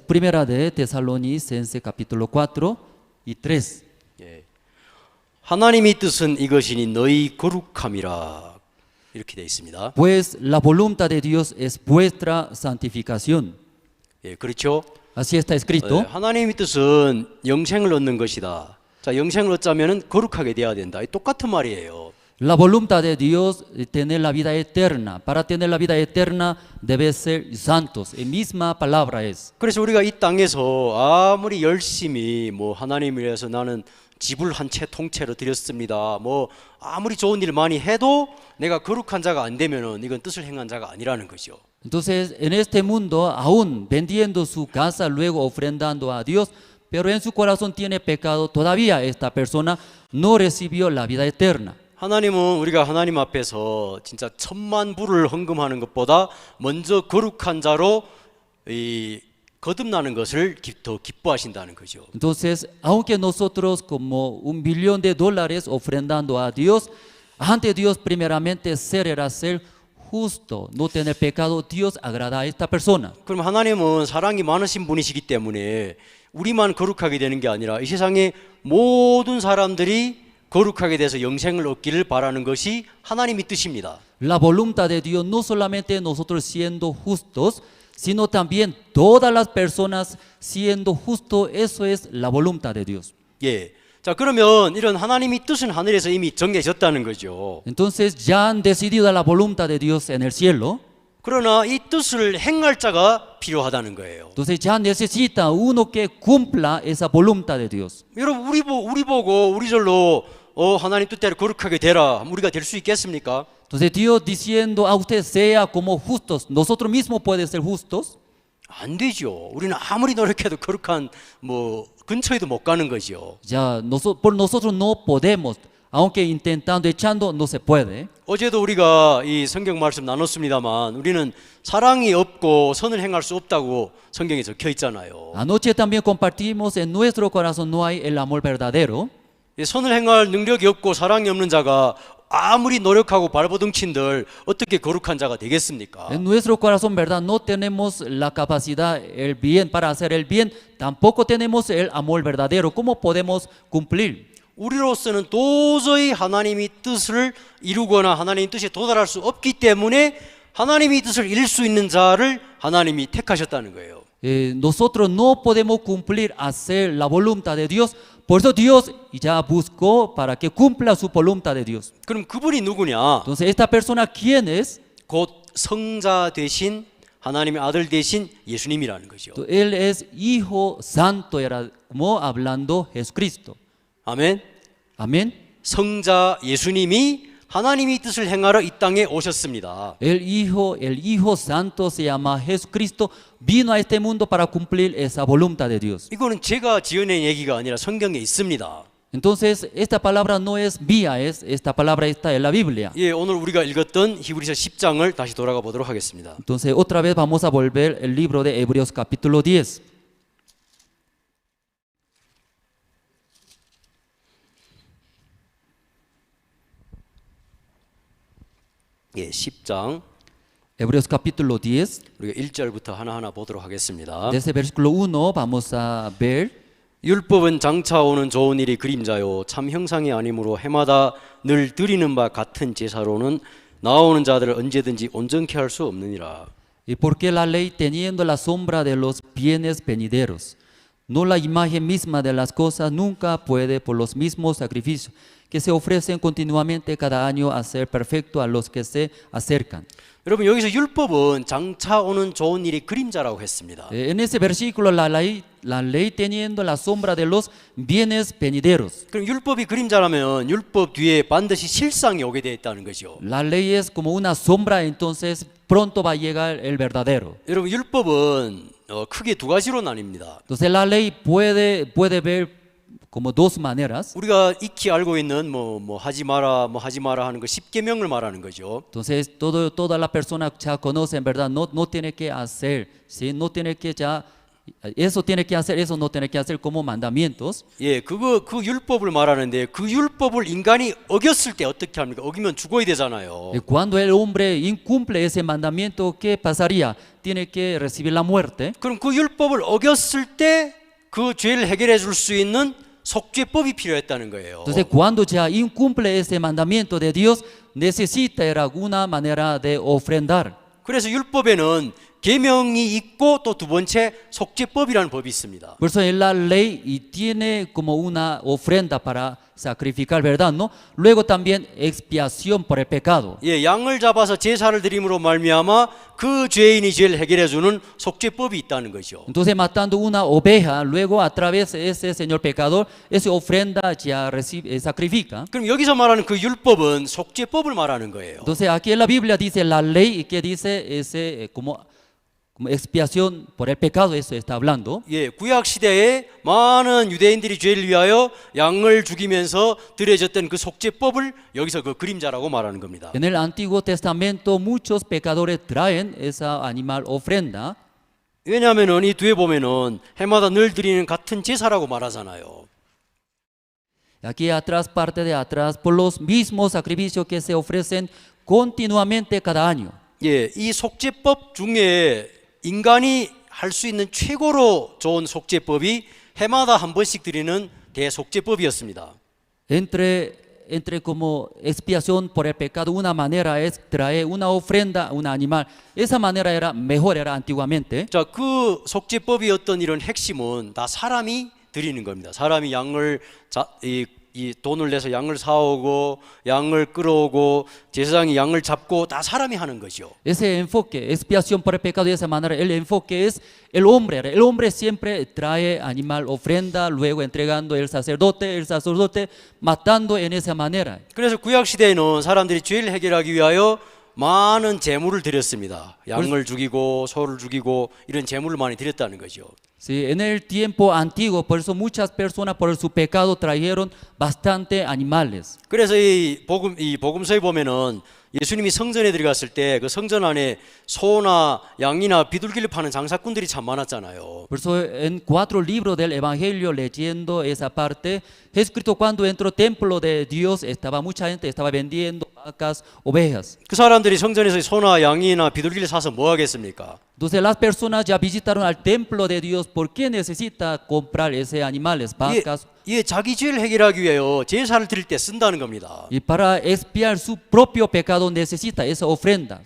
primera de Tesalonicenses capítulo 4 y 3. 예. 하나님의 뜻은 이것이니 너희 거룩함이라, 이렇게 되어 있습니다. Pues la voluntad de Dios es vuestra santificación. 예, 그렇죠? Así está escrito. 하나님의 뜻은 영생을 얻는 것이다. 자, 영생을 얻자면은 거룩하게 돼야 된다. 똑같은 말이에요. La voluntad de Dios es tener la vida eterna. Para tener la vida eterna debe ser santos. La misma palabra es. 그래서 우리가 이 땅에서 아무리 열심히 뭐 하나님을 위해서 나는 집을 한 채 통째로 드렸습니다. 뭐 아무리 좋은 일 많이 해도 내가 거룩한 자가 안 되면은 이건 뜻을 행한 자가 아니라는 거죠. Entonces, en este mundo, aún vendiendo su casa, luego ofrendando a Dios, pero en su corazón tiene pecado, todavía esta persona no recibió la vida eterna. 하나님은 우리가 하나님 앞에서 진짜 1000만 불을 헌금하는 것보다 먼저 거룩한 자로 거듭나는 것을 더 기뻐하신다는 거죠. Entonces, aunque nosotros como $1,000,000 ofrendando a Dios, ante Dios primeramente ser era ser justo, no tener pecado, Dios agrada a esta persona. 그럼 하나님은 사랑이 많으신 분이시기 때문에 우리만 거룩하게 되는 게 아니라 이 세상의 모든 사람들이 거룩하게 돼서 영생을 얻기를 바라는 것이 하나님의 뜻입니다. La voluntad de Dios no solamente nosotros siendo justos, sino también todas las personas siendo justos, eso es la voluntad de Dios. 예. 자, 그러면 이런 하나님의 뜻은 하늘에서 이미 정해졌다는 거죠. Entonces ya han decidido la voluntad de Dios en el cielo. 그러나 이 뜻을 행할 자가 필요하다는 거예요. Entonces ya necesita uno que cumpla esa voluntad de Dios. 여러분 우리 보고 우리 절로 하나님 뜻대로 거룩하게 되라. 우리가 될 수 있겠습니까? Entonces Dios diciendo a usted sea como justos, nosotros mismos podemos ser justos. 안 되죠. 우리는 아무리 노력해도 거룩한 근처에도 못 가는 거죠. Ya por nosotros no podemos, aunque intentando, echando, no se puede. 어제도 우리가 이 성경 말씀 나눴습니다만 우리는 사랑이 없고 선을 행할 수 없다고 성경에 적혀 있잖아요. Anoche también compartimos en nuestro corazón no hay el amor verdadero. 선을 행할 능력이 없고 사랑이 없는 자가 아무리 노력하고 발버둥친들 어떻게 거룩한 자가 되겠습니까? En nuestro corazón, verdad, no tenemos la capacidad, el bien para hacer el bien, tampoco tenemos el amor verdadero. ¿Cómo podemos cumplir? 우리로서는 도저히 하나님의 뜻을 이루거나 하나님의 뜻에 도달할 수 없기 때문에 하나님의 뜻을 이룰 수 있는 자를 하나님이 택하셨다는 거예요. Nosotros no podemos cumplir, hacer la voluntad de Dios. Por eso Dios ya buscó para que cumpla su voluntad de Dios. 그럼 그분이 누구냐? Entonces, esta persona, ¿quién es? 곧 성자 되신 하나님의 아들 되신 예수님이라는 거죠. Él es Hijo Santo, era como hablando Jesucristo. 아멘. Amén. 성자 예수님이 하나님의 뜻을 행하러 이 땅에 오셨습니다. El Hijo Santo se llama Jesucristo, vino a este mundo para cumplir esa voluntad de Dios. 이거는 제가 지어낸 얘기가 아니라 성경에 있습니다. Entonces, esta palabra no es mía, esta palabra está en la Biblia. 예, 오늘 우리가 읽었던 히브리서 10장을 다시 돌아가 보도록 하겠습니다. Entonces, otra vez vamos a volver el libro de Hebreos capítulo 10. 예, 10장 Hebreos capítulo 10. 우리가 1절부터 하나하나 보도록 하겠습니다. Desde versículo 1 vamos a ver. 율법은 장차 오는 좋은 일이 그림자요 참 형상이 아니므로 해마다 늘 드리는 바 같은 제사로는 나오는 자들을 언제든지 온전케 할 수 없느니라. Y porque la ley teniendo la sombra de los bienes venideros, no la imagen misma de las cosas, nunca puede por los mismos sacrificios que se ofrecen continuamente cada año hacer perfecto a los que se acercan. 여러분 여기서 율법은 장차 오는 좋은 일이 그림자라고 했습니다. En ese versículo la ley teniendo la sombra de los bienes venideros. 그럼 율법이 그림자라면 율법 뒤에 반드시 실상이 오게 되어 있다는 거죠. La ley es como una sombra, entonces pronto va a llegar el verdadero. 여러분 율법은 크게 두 가지로 나뉩니다. Entonces la ley puede ver como dos maneras. 우리가 익히 알고 있는 하지 마라 하는 거 10계명을 말하는 거죠. Entonces toda la persona ya conoce en verdad no tiene que hacer, ¿sí? No tiene que ya eso tiene que hacer, eso no tiene que hacer como mandamientos. 예, 그 율법을 말하는데 그 율법을 인간이 어겼을 때 어떻게 합니까? 어기면 죽어야 되잖아요. Y cuando el hombre incumple ese mandamiento, ¿qué pasaría? Tiene que recibir la muerte. 그럼 그 율법을 어겼을 때 그 죄를 해결해 줄 수 있는 속죄법이 필요했다는 거예요. Entonces cuando ya incumple ese mandamiento de Dios, necesita alguna manera de ofrendar. 그래서 율법에는 계명이 있고 또 두 번째 속죄법이라는 법이 있습니다. Por eso en la ley y tiene como una ofrenda para sacrificar, ¿verdad? ¿No? Luego también expiación por el pecado. 예, 양을 잡아서 제사를 드림으로 말미암아 그 죄인이 죄를 해결해 주는 속죄법이 있다는 거죠. Entonces matando una oveja, luego a través de ese señor pecador, esa ofrenda ya sacrifica. 그럼 여기서 말하는 그 율법은 속죄법을 말하는 거예요. Entonces aquí en la Biblia dice la ley y que dice ese como expiación por el pecado, eso está hablando. 예, 구약 시대에 많은 유대인들이 죄를 위하여 양을 죽이면서 드려졌던 그 속죄법을 여기서 그 그림자라고 말하는 겁니다. En el Antiguo Testamento muchos pecadores traen esa animal ofrenda. 왜냐하면은 이 뒤에 보면은 해마다 늘 드리는 같은 제사라고 말하잖아요. Aquí atrás, parte de atrás, por los mismos sacrificios que se ofrecen continuamente cada año. 예, 이 속죄법 중에 인간이 할 수 있는 최고로 좋은 속죄법이 해마다 한 번씩 드리는 대속죄법이었습니다. Entre como expiación por el pecado, una manera es traer una ofrenda, un animal. Esa manera era mejor, era antiguamente. 자, 그 속죄법이었던 이런 핵심은 다 사람이 드리는 겁니다. 사람이 양을 이 돈을 내서 양을 사오고 양을 끌어오고 제사장이 양을 잡고 다 사람이 하는 거죠. Ese enfoque, expiación por el pecado, de esa manera, el enfoque es el hombre. El hombre siempre trae animal, ofrenda, luego entregando el sacerdote matando en esa manera. 그래서 구약 시대에는 사람들이 죄를 해결하기 위하여 많은 제물을 드렸습니다. 양을 죽이고 소를 죽이고 이런 제물을 많이 드렸다는 거죠. Sí, en el tiempo antiguo, por eso muchas personas por su pecado trajeron bastante animales. 그래서 이 복음서에 보면은 예수님이 성전에 들어갔을 때 그 성전 안에 소나 양이나 비둘기를 파는 장사꾼들이 참 많았잖아요. Por eso en 4 libros del Evangelio, leyendo esa parte, Jesucristo cuando entró al templo de Dios, mucha gente estaba vendiendo vacas, ovejas. 그 사람들이 성전에서 소나 양이나 비둘기를 사서 뭐 하겠습니까? Entonces las personas ya visitaron al templo de Dios. ¿Por qué necesita comprar ese animales, vacas? 예, 자기 죄를 해결하기 위하여 제사를 드릴 때 쓴다는 겁니다. Y para expiar su propio pecado necesita esa ofrenda.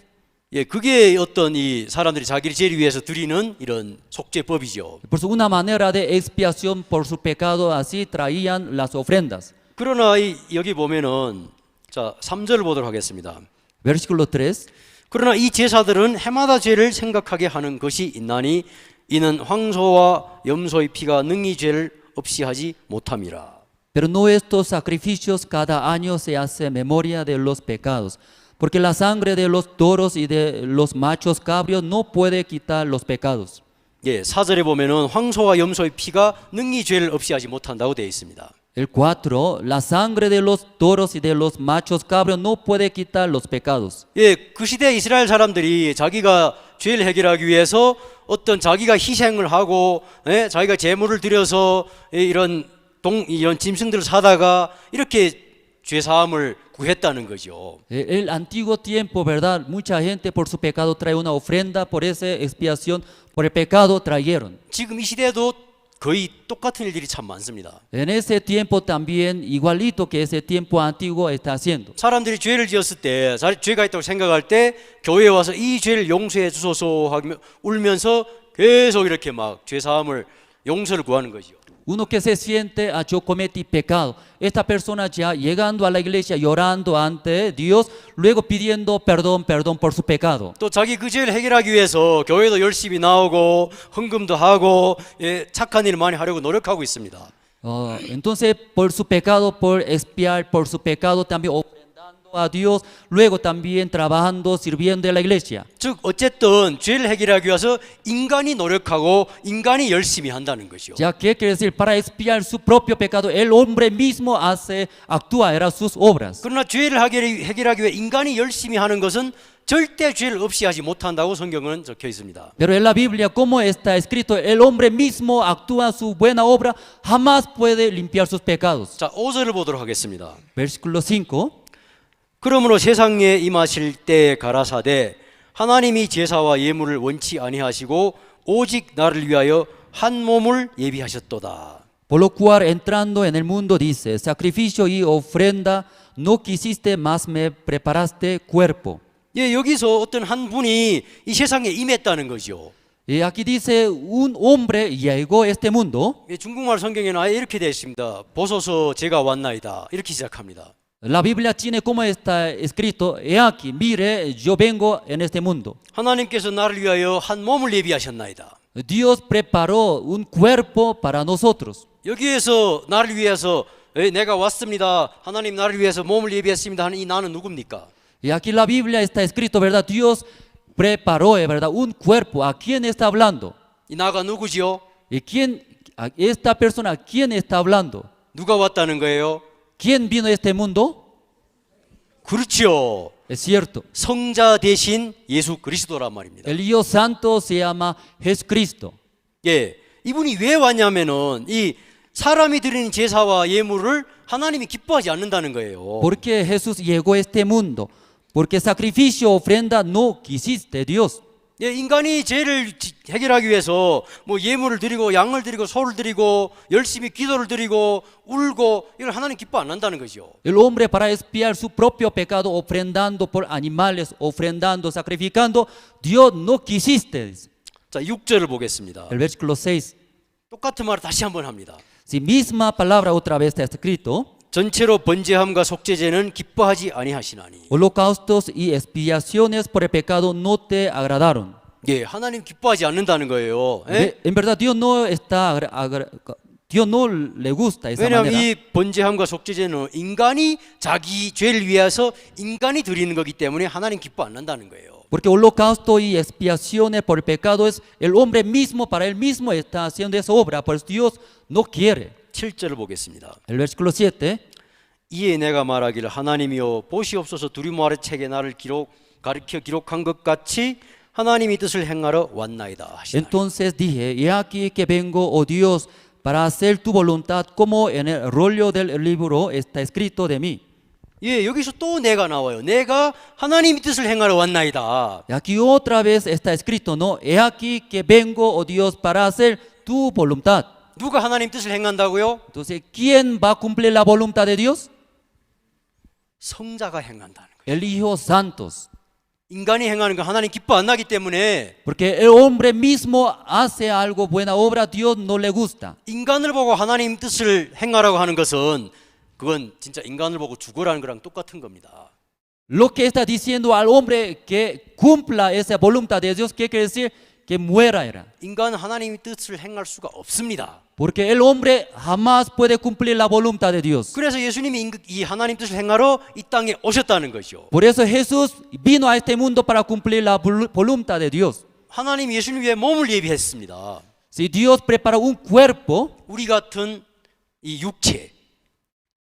예, 그게 어떤 이 사람들이 자기 죄를 위해서 드리는 이런 속죄법이죠. Por eso una manera de expiación por su pecado, así traían las ofrendas. 그러나 여기 보면은 자 3절을 보도록 하겠습니다. Versículo 3. 그러나 이 제사들은 해마다 죄를 생각하게 하는 것이 있나니 이는 황소와 염소의 피가 능히 죄를 없이 하지 못함이라. Pero no estos sacrificios cada año se hace memoria de los pecados, porque la sangre de los toros y de los machos cabrios no puede quitar los pecados. 예, 4절에 보면은 황소와 염소의 피가 능히 죄를 없이 하지 못한다고 되어 있습니다. El 4, la sangre de los toros y de los machos cabros no puede quitar los pecados. 예, 그 시대 이스라엘 사람들이 자기가 죄를 해결하기 위해서 어떤 자기가 희생을 하고 자기가 제물을 드려서 이런 짐승들을 사다가 이렇게 죄 사함을 구했다는 거죠. El antiguo tiempo, ¿verdad? Mucha gente por su pecado trae una ofrenda, por esa expiación, por el pecado trajeron. 지금 이 시대도 거의 똑같은 일들이 참 많습니다. En ese tiempo también, igualito que ese tiempo antiguo está haciendo. 사람들이 죄를 지었을 때, 죄가 있다고 생각할 때 교회에 와서 이 죄를 용서해 주소서 하며 울면서 계속 이렇게 막 죄 사함을 용서를 구하는 거죠. Uno que se siente, yo cometí pecado. Esta persona ya llegando a la iglesia llorando ante Dios, luego pidiendo perdón por su pecado. 또 자기 그 죄를 해결하기 위해서 교회도 열심히 나오고 헌금도 하고 착한 일을 많이 하려고 노력하고 있습니다. Entonces por su pecado, por expiar por su pecado, también ofrendando a Dios, luego también trabajando, sirviendo en la iglesia. 즉 어쨌든 죄를 해결하기 위해서 인간이 노력하고 인간이 열심히 한다는 거죠. Ya que quiere decir, para expiar su propio pecado, el hombre mismo actúa, era sus obras. 그러나 죄를 해결하기 위해 인간이 열심히 하는 것은 절대 죄를 없이 하지 못한다고 성경은 적혀 있습니다. Pero en la Biblia, como está escrito, el hombre mismo actúa su buena obra, jamás puede limpiar sus pecados. 자, 5절을 보도록 하겠습니다. Versículo 5. 그러므로 세상에 임하실 때 가라사대 하나님이 제사와 예물을 원치 아니하시고 오직 나를 위하여 한 몸을 예비하셨도다. Por lo cual, entrando en el mundo, dice, sacrificio y ofrenda no quisiste, mas me preparaste cuerpo. 예, 여기서 어떤 한 분이 이 세상에 임했다는 거죠. Y aquí dice, un hombre llegó a este mundo. 예, 중국말 성경에는 아예 이렇게 되어 있습니다. 보소서 제가 왔나이다. 이렇게 시작합니다. La Biblia tiene como está escrito, he aquí, mire, yo vengo en este mundo. 하나님께서 나를 위하여 한 몸을 예비하셨나이다. Dios preparó un cuerpo para nosotros. 여기에서 나를 위해서 내가 왔습니다. 하나님 나를 위해서 몸을 예비했습니다 하는 이 나는 누굽니까? Y aquí la Biblia está escrito, ¿verdad? Dios preparó, ¿verdad? Un cuerpo. ¿A quién está hablando? 이 나가 누구지요? ¿Y quién, esta persona, a quién está hablando? 누가 왔다는 거예요? ¿Quién vino a este mundo? 그렇지요. Es cierto. 성자 대신 예수 그리스도란 말입니다. El Hijo Santo se llama Jesucristo. 예, 이분이 왜 왔냐면은 이 사람이 드리는 제사와 예물을 하나님이 기뻐하지 않는다는 거예요. ¿Por qué Jesús llegó a este mundo? Porque sacrificio, ofrenda no quisiste Dios. 예, 인간이 죄를 해결하기 위해서 뭐 예물을 드리고 양을 드리고 소를 드리고 열심히 기도를 드리고 울고 이걸 하나님 기뻐 안 한다는 거죠. El hombre para expiar su propio pecado, ofrendando por animales, ofrendando, sacrificando, Dios no quisiste. 자, 6절을 보겠습니다. El versículo 6. 똑같은 말을 다시 한번 합니다. Si misma palabra otra vez está escrito, 전체로 번제함과 속죄제는 기뻐하지 아니하시나니. holocaustos y expiaciones por el pecado no te agradaron. 예, 하나님 기뻐하지 않는다는 거예요. 예? En verdad Dios no está Dios no le gusta esa 왜냐하면 manera. 이 번제함과 속죄제는 인간이 자기 죄를 위해서 인간이 드리는 거기 때문에 하나님 기뻐 안 한다는 거예요. Porque holocausto y expiaciones por el pecado es el hombre mismo, para él mismo está haciendo esa obra, pues Dios no quiere. 7절을 보겠습니다. El versículo 7. 이에 내가 말하기를 하나님이여 보시옵소서 두루마리 책에 나를 가르쳐 기록한 것 같이 하나님이 뜻을 행하러 왔나이다 하시나니. Entonces dije, he aquí que vengo, oh Dios, para hacer tu voluntad, como en el rollo del libro está escrito de mí. 예, 여기서 또 내가 나와요. 내가 하나님의 뜻을 행하러 왔나이다. Y aquí otra vez está escrito, no, he aquí que vengo, oh Dios, para hacer tu voluntad. 누가 하나님 뜻을 행한다고요? Entonces, ¿quién va a cumplir la voluntad de Dios? 성자가 행한다는 거예요. El Hijo Santos. 인간이 행하는 거 하나님 기뻐 안 나기 때문에 Porque el hombre mismo hace algo, buena obra, Dios no le gusta. 인간을 보고 하나님 뜻을 행하라고 하는 것은 그건 진짜 인간을 보고 죽으라는 거랑 똑같은 겁니다. Lo que está diciendo al hombre que cumpla esa voluntad de Dios, ¿qué quiere decir? Que muera era. 인간은 하나님의 뜻을 행할 수가 없습니다. Porque el hombre jamás puede cumplir la voluntad de Dios. 그래서 예수님이 이 하나님 뜻을 행하러 이 땅에 오셨다는 거죠. Por eso Jesús vino a este mundo para cumplir la voluntad de Dios. 하나님 예수님 위해 몸을 예비했습니다. Si Dios prepara un cuerpo, 우리 같은 이 육체,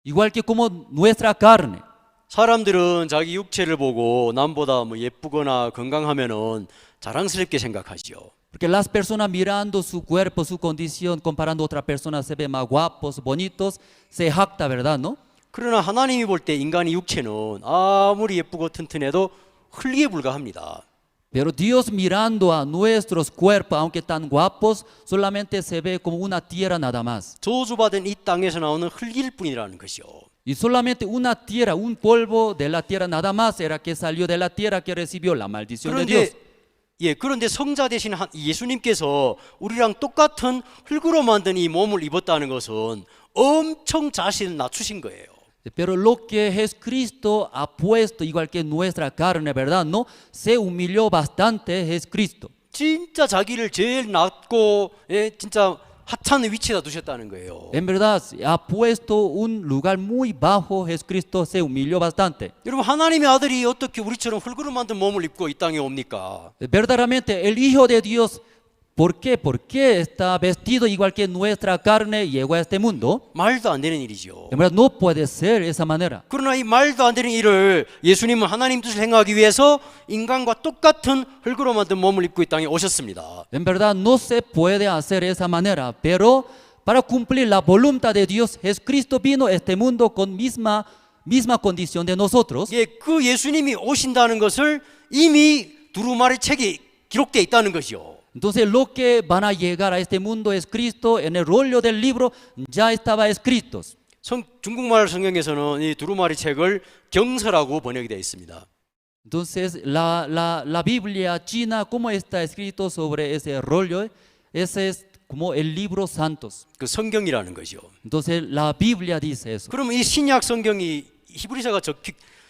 igual que como nuestra carne. 사람들은 자기 육체를 보고 남보다 뭐 예쁘거나 건강하면은 자랑스럽게 생각하죠. Porque las personas mirando su cuerpo, su condición, comparando a otras personas, se ven más guapos, bonitos, se jacta, ¿verdad? ¿No? 그러나 하나님이 볼 때 인간의 육체는 아무리 예쁘고 튼튼해도 흙에 불과합니다. Pero Dios mirando a nuestros cuerpos, aunque tan guapos, solamente se ve como una tierra nada más. 저주받은 이 땅에서 나오는 흙일 뿐이라는 것이요. Y solamente una tierra, un polvo de la tierra nada más era que salió de la tierra que recibió la maldición de Dios. 그런데 성자 되신 예수님께서 우리랑 똑같은 흙으로 만든 이 몸을 입었다는 것은 엄청 자신을 낮추신 거예요. Pero lo que Jesucristo ha puesto, igual que nuestra carne, ¿verdad? No, se humilló bastante Jesucristo. 진짜 자기를 제일 낮고 진짜 하찮은 위치에다 두셨다는 거예요. En verdad, ha puesto un lugar muy bajo. Jesucristo se humilló bastante. 여러분 하나님의 아들이 어떻게 우리처럼 흙으로 만든 몸을 입고 이 땅에 옵니까? Verdaderamente, el Hijo de Dios, ¿por qué? ¿Por qué está vestido igual que nuestra carne llegó a este mundo? 말도 안 되는 일이죠. En verdad, no puede ser de esa manera. 그러나 이 말도 안 되는 일을 예수님은 하나님 뜻을 행하기 위해서 인간과 똑같은 흙으로 만든 몸을 입고 이 땅에 오셨습니다. En verdad, no se puede hacer de esa manera, pero para cumplir la voluntad de Dios, Jesucristo vino a este mundo con misma condición de nosotros. 예, 그 예수님이 오신다는 것을 이미 두루마리 책에 기록되어 있다는 것이요. Entonces lo que van a llegar a este mundo es Cristo, en el rollo del libro ya estaba escrito. 중국말 성경에서는 이 두루마리 책을 경서라고 번역이 되어 있습니다. Entonces la Biblia china, ¿cómo está escrito sobre ese rollo? Ese es como el libro santos. 그 성경이라는 거죠. Entonces la Biblia dice eso. 그러면 이 신약 성경이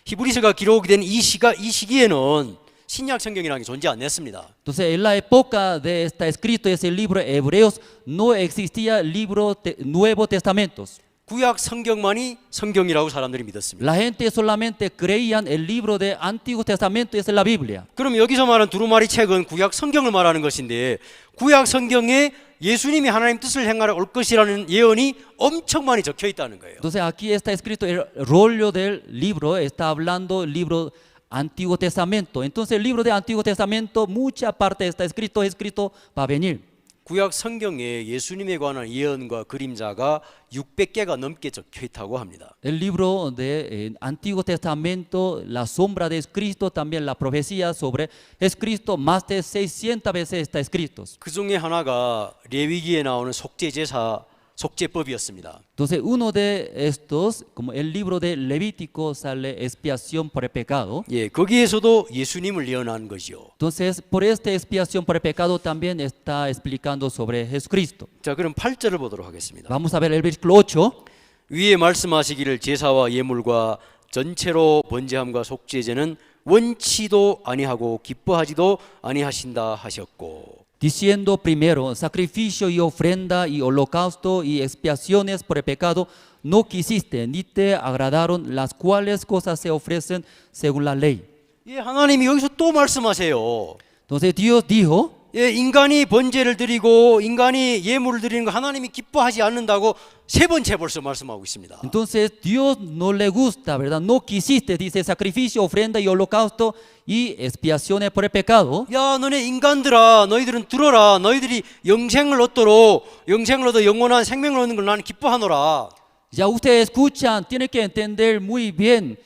히브리서가 기록이 된 이 시기에는 신약 성경이라는 게 존재 안 했습니다. Entonces en la época de está escrito ese libro hebreos no existía libro Nuevo Testamentos. 구약 성경만이 성경이라고 사람들이 믿었습니다. La gente solamente creían el libro de Antiguo Testamento, esa es la Biblia. 그럼 여기서 말하는 두루마리 책은 구약 성경을 말하는 것인데 구약 성경에 예수님이 하나님 뜻을 행하러 올 것이라는 예언이 엄청 많이 적혀 있다는 거예요. Entonces aquí está escrito el rollo del libro, está hablando el libro Antiguo Testamento. Entonces el libro de Antiguo Testamento, mucha parte está escrito va a venir. 구약 성경에 예수님에 관한 예언과 그림자가 600개가 넘게 적혀 있다고 합니다. El libro de Antiguo Testamento, la sombra de Cristo, también la profecía sobre Cristo, más de 600 veces está escrito. 그 중에 하나가 레위기에 나오는 속죄법이었습니다. Entonces uno de estos, como el libro de Levítico, sale expiación por el pecado. 예, 거기에서도 예수님을 예언한 거죠. Entonces por esta expiación por el pecado también está explicando sobre Jesucristo. 자, 그럼 8절을 보도록 하겠습니다. Vamos a ver el versículo 8. 위에 말씀하시기를 제사와 예물과 전체로 번제함과 속죄제는 원치도 아니하고 기뻐하지도 아니하신다 하셨고, Diciendo primero, sacrificio y ofrenda y holocausto y expiaciones por el pecado no quisiste, ni te agradaron, las cuales cosas se ofrecen según la ley. 예, 하나님이 여기서 또 말씀하세요. Entonces Dios dijo, 예, 인간이 번제를 드리고 인간이 예물을 드리는 거 하나님이 기뻐하지 않는다고 세 번째 벌써 말씀하고 있습니다. entonces Dios no le gusta, ¿verdad? No quisiste, dice, sacrificio, ofrenda y holocausto y expiaciones por el pecado. 야, 너네 인간들아, 너희들은 들어라. 너희들이 영생을 얻도록, 영생을 얻어 영원한 생명을 얻는 걸 나는 기뻐하노라. Ya ustedes escuchan, tienen que entender muy bien,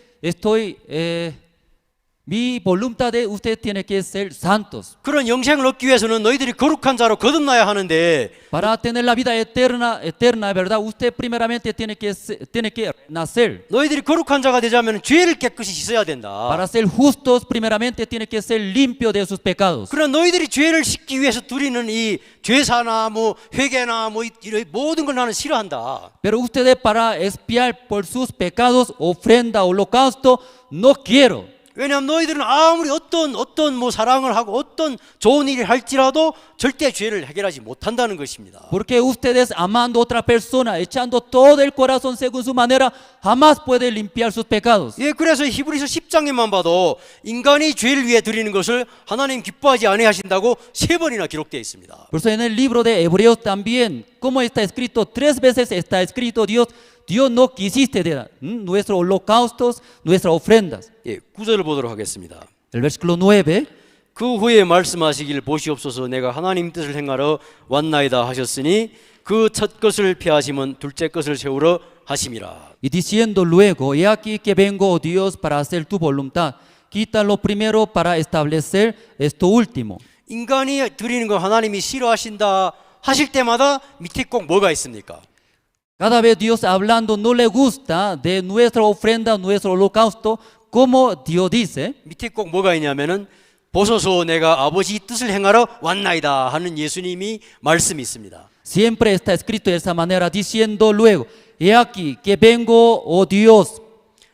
mi voluntad de ustedes tiene que ser santos. 그런 영생을 얻기 위해서는 너희들이 거룩한 자로 거듭나야 하는데, Para tener la vida eterna, ¿verdad? Usted primeramente tiene que nacer. 너희들이 거룩한 자가 되자면 죄를 깨끗이 씻어야 된다. Para ser justos, primeramente tiene que ser limpio de sus pecados. 그러나 너희들이 죄를 씻기 위해서 드리는 이 죄사나 뭐 회개나 뭐 이런 모든 걸 나는 싫어한다. Pero ustedes para expiar por sus pecados, ofrenda, holocausto, no quiero. 왜냐하면 너희들은 아무리 어떤 뭐 사랑을 하고 어떤 좋은 일을 할지라도 절대 죄를 해결하지 못한다는 것입니다. Porque ustedes amando a otra persona, echando todo el corazón según su manera, jamás puede limpiar sus pecados. 예, 그래서 히브리서 10장에만 봐도 인간이 죄를 위해 드리는 것을 하나님 기뻐하지 아니하신다고 3번이나 기록되어 있습니다. Por eso en el libro de Hebreos también, como está escrito, 3 veces está escrito Dios no quisiste de nuestros holocaustos, nuestras ofrendas. 예, 9절을 보도록 하겠습니다. El versículo 9. 그 후에 말씀하시길 보시옵소서 내가 하나님 뜻을 행하러 왔나이다 하셨으니 그 첫 것을 피하시면 둘째 것을 세우러 하심이라. Y diciendo luego, he aquí que vengo, oh Dios, para hacer tu voluntad. Quita lo primero para establecer esto último. 인간이 드리는 거 하나님이 싫어하신다 하실 때마다 밑에 꼭 뭐가 있습니까? Cada vez Dios hablando no le gusta de nuestra ofrenda, nuestro holocausto, como Dios dice. 밑에 꼭 뭐가 있냐면은 보소서 내가 아버지 뜻을 행하러 왔나이다 하는 예수님이 말씀이 있습니다. Siempre está escrito de esa manera, diciendo luego, he aquí que vengo, oh Dios.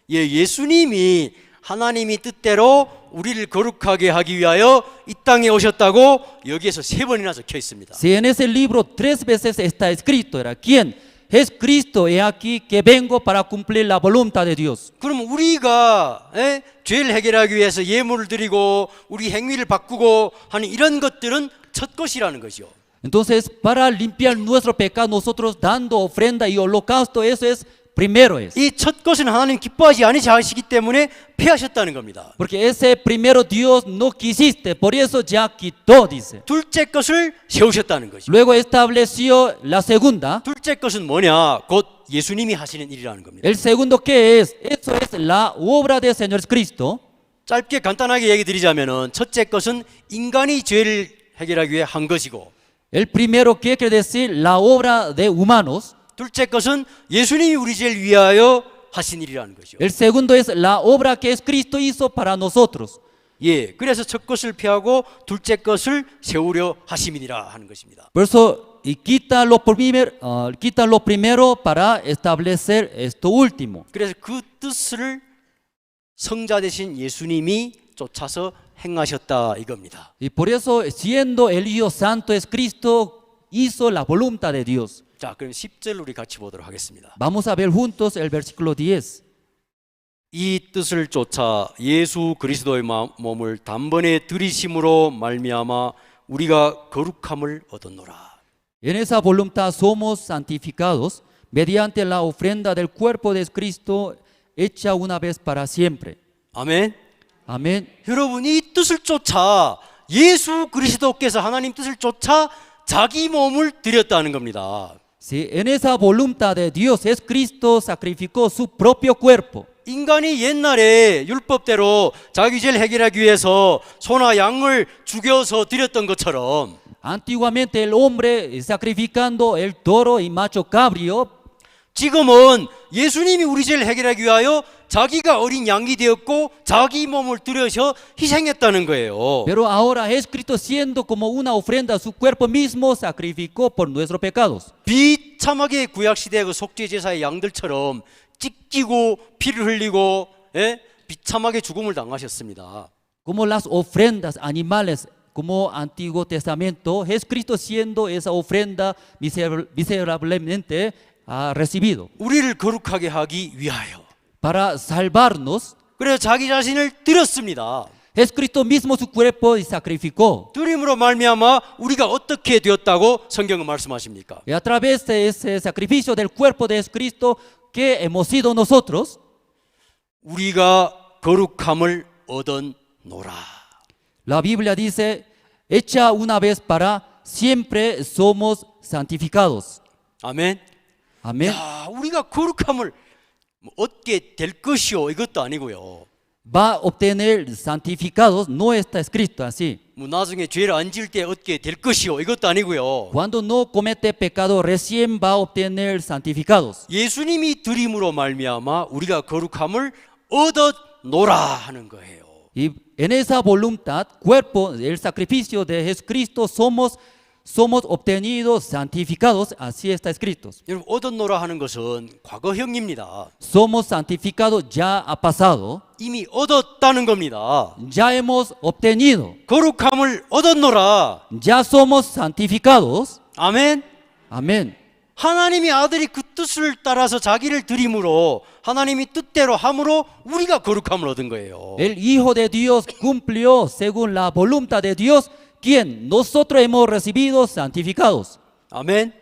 예, 예수님이 하나님이 뜻대로 우리를 거룩하게 하기 위하여 이 땅에 오셨다고 여기에서 3번이나 적혀 있습니다. Si en ese libro 3 veces está escrito, era ¿quién? Es Cristo, he aquí que vengo para cumplir la voluntad de Dios. 그럼 우리가 죄를 해결하기 위해서 예물을 드리고 우리 행위를 바꾸고 하는 이런 것들은 첫 것이라는 거죠. Entonces, para limpiar nuestro pecado, nosotros dando ofrenda y holocausto, eso es primero es. 이 첫 것은 하나님 기뻐하지 아니하시기 때문에 폐하셨다는 겁니다. Porque ese primero Dios no quisiste, por eso ya quitó, dice. 둘째 것을 세우셨다는 거죠. Luego estableció la segunda. 둘째 것은 뭐냐? 곧 예수님이 하시는 일이라는 겁니다. El segundo, ¿qué es? Eso es la obra del Señor Cristo. 짧게 간단하게 얘기 드리자면은 첫째 것은 인간이 죄를 해결하기 위해 한 것이고, El primero, ¿qué quiere decir? La obra de humanos. 둘째 것은 예수님이 우리 죄를 위하여 하신 일이라는 거죠. El segundo es la obra que es Cristo hizo para nosotros. 예, 그래서 첫 것을 피하고 둘째 것을 세우려 하심이니라 하는 것입니다. Por eso, y quita lo primero para establecer esto último. 그래서 그 뜻을 성자 되신 예수님이 쫓아서 행하셨다 이겁니다. Y por eso, siendo el Hijo Santo es Cristo, hizo la voluntad de Dios. 자, 그럼 10절 우리 같이 보도록 하겠습니다. Vamos a ver juntos el versículo 10. 이 뜻을 쫓아 예수 그리스도의 몸을 단번에 들이심으로 말미암아 우리가 거룩함을 얻었노라. En esa voluntad somos santificados mediante la ofrenda del cuerpo de Cristo hecha una vez para siempre. 아멘. Amén. 여러분 이 뜻을 쫓아 예수 그리스도께서 하나님 뜻을 쫓아 자기 몸을 드렸다는 겁니다. Sí, en esa voluntad de Dios es Cristo sacrificó su propio cuerpo. 인간이 옛날에 율법대로 자기 죄를 해결하기 위해서 소나 양을 죽여서 드렸던 것처럼 Antiguamente el hombre sacrificando el toro y macho cabrio, 지금은 예수님이 우리 죄를 해결하기 위하여 자기가 어린 양이 되었고 자기 몸을 들여서 희생했다는 거예요. pero ahora Jesucristo siendo como una ofrenda, su cuerpo mismo sacrificó por nuestros pecados. 비참하게 구약 시대 그 속죄 제사의 양들처럼 찢기고 피를 흘리고 비참하게 죽음을 당하셨습니다. Como las ofrendas animales, como Antiguo Testamento, Jesucristo siendo esa ofrenda miserablemente ha recibido 우리를 거룩하게 하기 위하여. para salvarnos. 그래서 자기 자신을 드렸습니다. Jesucristo mismo su cuerpo y sacrificó. 드림으로 말미암아 우리가 어떻게 되었다고 성경은 말씀하십니까? Y a través de ese sacrificio del cuerpo de Jesucristo que hemos sido nosotros, 우리가 거룩함을 얻었노라. la Biblia dice, hecha una vez para siempre somos santificados. 아멘. Amén. 야, 우리가 거룩함을 얻게 될 것이요 이것도 아니고요. Va a obtener santificados, no está escrito así. 뭐 나중에 죄를 안 지을 때 얻게 될 것이요 이것도 아니고요. Cuando no comete pecado, recién va a obtener santificados. 예수님이 드림으로 말미암아 우리가 거룩함을 얻었노라 하는 거예요. Y en esa voluntad, cuerpo, el sacrificio de Jesucristo, somos obtenidos, santificados, así está escrito. 여러분 얻었노라 하는 것은 과거형입니다. Somos santificados, ya ha pasado, 이미 얻었다는 겁니다. ya hemos obtenido, 거룩함을 얻었노라. ya somos santificados. 아멘. Amén. 하나님이 아들이 그 뜻을 따라서 자기를 드림으로 하나님이 뜻대로 함으로 우리가 거룩함을 얻은 거예요. El Hijo de Dios cumplió según la voluntad de Dios, quien nosotros hemos recibido santificados. 아멘.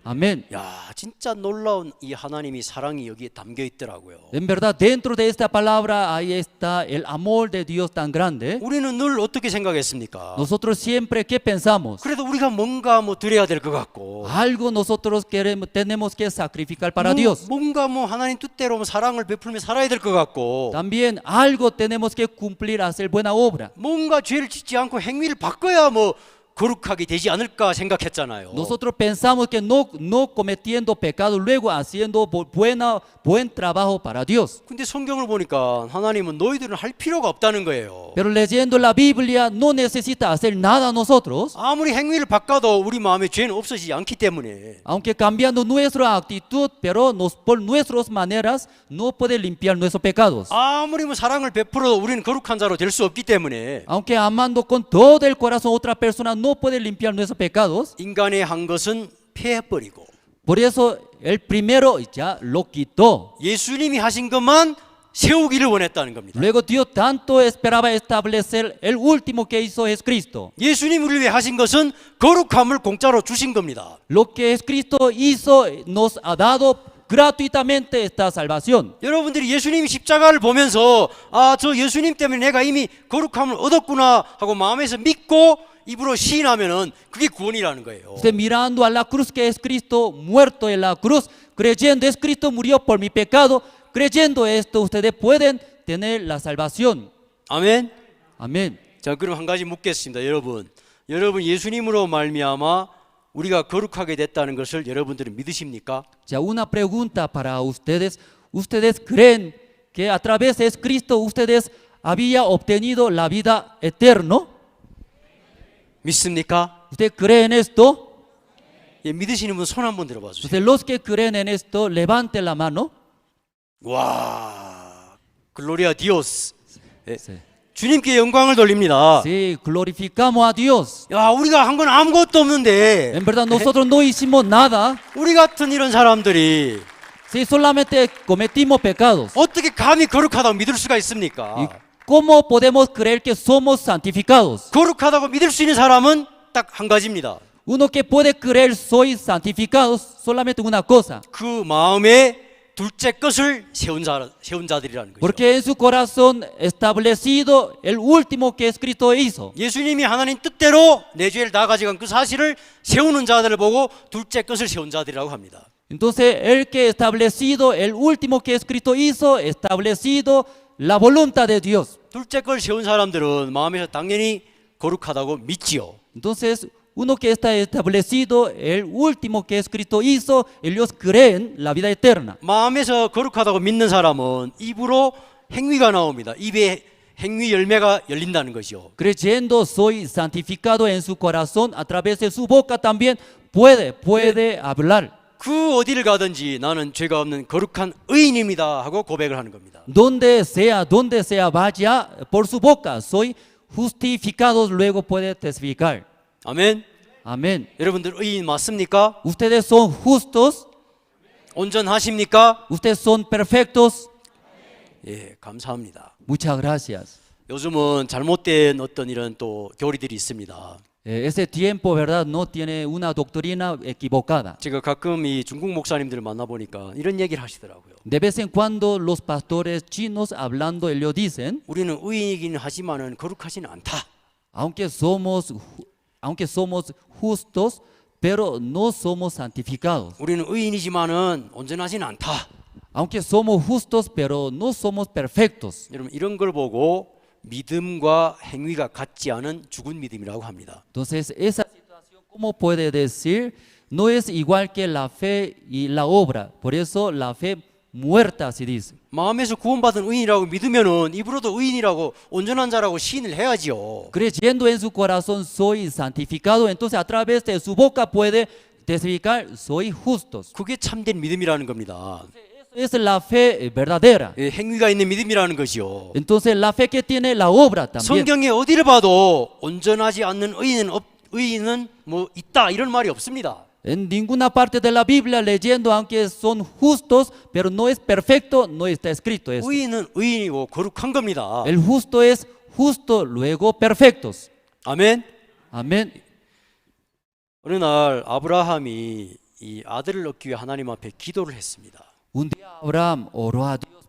Amén. 야, 진짜 놀라운 이 하나님이 사랑이 여기에 담겨 있더라고요. En verdad, dentro de esta palabra ahí está el amor de Dios tan grande. 우리는 늘 어떻게 생각했습니까? Nosotros siempre, ¿qué pensamos? 그래도 우리가 뭔가 뭐 드려야 될 것 같고 Algo nosotros queremos, tenemos que sacrificar para Dios. 뭔가 뭐 하나님 뜻대로 사랑을 베풀며 살아야 될 것 같고 También algo tenemos que cumplir, hacer buena obra. 뭔가 죄를 짓지 않고 행위를 바꿔야 뭐 거룩하게 되지 않을까 생각했잖아요. Nosotros pensamos que no cometiendo pecado, luego haciendo buen trabajo para Dios. 근데 성경을 보니까 하나님은 너희들은 할 필요가 없다는 거예요. Pero leyendo la Biblia no necesita hacer nada nosotros, 아무리 행위를 바꿔도 우리 마음에 죄는 없어지지 않기 때문에 aunque cambiando nuestra actitud, pero por nuestras maneras no puede limpiar nuestros pecados. 아무리 뭐 사랑을 베풀어도 우리는 거룩한 자로 될 수 없기 때문에 Aunque amando con todo el corazón a otra persona no puede limpiar nuestros pecados. 인간의 한 것은 폐해버리고 Por eso el primero ya lo quitó. 예수님이 하신 것만 세우기를 원했다는 겁니다. Luego Dios tanto esperaba establecer el último que hizo Jesucristo. 예수님 우리를 위해 하신 것은 거룩함을 공짜로 주신 겁니다. Lo que Jesucristo hizo nos ha dado gratuitamente esta salvación. 여러분들이 예수님이 십자가를 보면서 저 예수님 때문에 내가 이미 거룩함을 얻었구나 하고 마음에서 믿고 입으로 시인하면은 그게 구원이라는 거예요. Usted mirando a la cruz que es Cristo muerto en la cruz, creyendo es Cristo murió por mi pecado, creyendo esto ustedes pueden tener la salvación. 아멘. Amén. 자, 그럼 한 가지 묻겠습니다. 여러분 예수님으로 말미암아 우리가 거룩하게 됐다는 것을 여러분들은 믿으십니까? Ya una pregunta para ustedes. ¿Ustedes creen que a través de Cristo ustedes había obtenido la vida eterna? 믿습니까? ¿Usted cree en esto? 예, 믿으시는 분 손 한번 들어봐 주세요. Entonces, los que creen en esto, levanten la mano. 와, 글로리아 디오스. 예, Sí. 주님께 영광을 돌립니다. Sí, glorificamos a Dios. 야, 우리가 한 건 아무것도 없는데 En verdad, nosotros no hicimos nada. 우리 같은 이런 사람들이 Sí, solamente cometimos pecados. 어떻게 감히 거룩하다고 믿을 수가 있습니까? ¿Y cómo podemos creer que somos santificados? 거룩하다고 믿을 수 있는 사람은 딱 한 가지입니다. Uno que puede creer soy santificados, solamente una cosa. 그 마음에 둘째 것을 세운 자들이라는 거죠. Porque en su corazón establecido el último que es Cristo hizo. 예수님이 하나님 뜻대로 내 죄를 다 가져간 그 사실을 세우는 자들을 보고 둘째 것을 세운 자들이라고 합니다. Entonces, el que establecido, el último que es Cristo hizo, establecido la voluntad de Dios. 둘째 걸 세운 사람들은 마음에서 당연히 거룩하다고 믿지요. Entonces, uno que está establecido, el último que es Cristo hizo, ellos creen la vida eterna. 마음에서 거룩하다고 믿는 사람은 입으로 행위가 나옵니다. 입에 행위 열매가 열린다는 것이요. Creyendo soy santificado en su corazón, a través de su boca también puede hablar. 그 어디를 가든지 나는 죄가 없는 거룩한 의인입니다 하고 고백을 하는 겁니다. Donde sea, vaya por su boca, soy justificado, luego puede testificar. 아멘. Amén. 여러분들 의인 맞습니까? Ustedes son justos, 온전하십니까? ustedes son perfectos. 예, 감사합니다. Muchas gracias. 요즘은 잘못된 어떤 이런 또 교리들이 있습니다. Ese tiempo, ¿verdad? No tiene una doctrina equivocada. 제가 가끔 이 중국 목사님들을 만나보니까 이런 얘기를 하시더라고요. De vez en cuando los pastores chinos hablando, ellos dicen, 우리는 의인이긴 하지만은 거룩하지는 않다. aunque somos justos, pero no somos santificados. 우리는 의인이지만은 온전하지는 않다. Aunque somos justos, pero no somos perfectos. 여러분 이런 걸 보고 믿음과 행위가 같지 않은 죽은 믿음이라고 합니다. Entonces, esa situación, ¿cómo puede decir? No es igual que la fe y la obra. Por eso la fe muerta, así dice. 마음에서 구원받은 의인이라고 믿으면은 입으로도 의인이라고 온전한 자라고 시인을 해야지요. Creyendo en su corazón soy santificado, entonces a través de su boca puede testificar soy justos. 그게 참된 믿음이라는 겁니다. Es la fe verdadera. 예, 행위가 있는 믿음이라는 것이요. Entonces la fe que tiene la obra también. 성경에 어디를 봐도 온전하지 않는 의인은 뭐 있다 이런 말이 없습니다. En ninguna parte de la Biblia leyendo, aunque son justos, pero no es perfecto, no está escrito eso. 의인은 의인이고 거룩한 겁니다. El justo es justo, luego perfectos. 아멘. Amén. 어느 날 아브라함이 이 아들을 얻기 위해 하나님 앞에 기도를 했습니다. Un día Abraham oró a Dios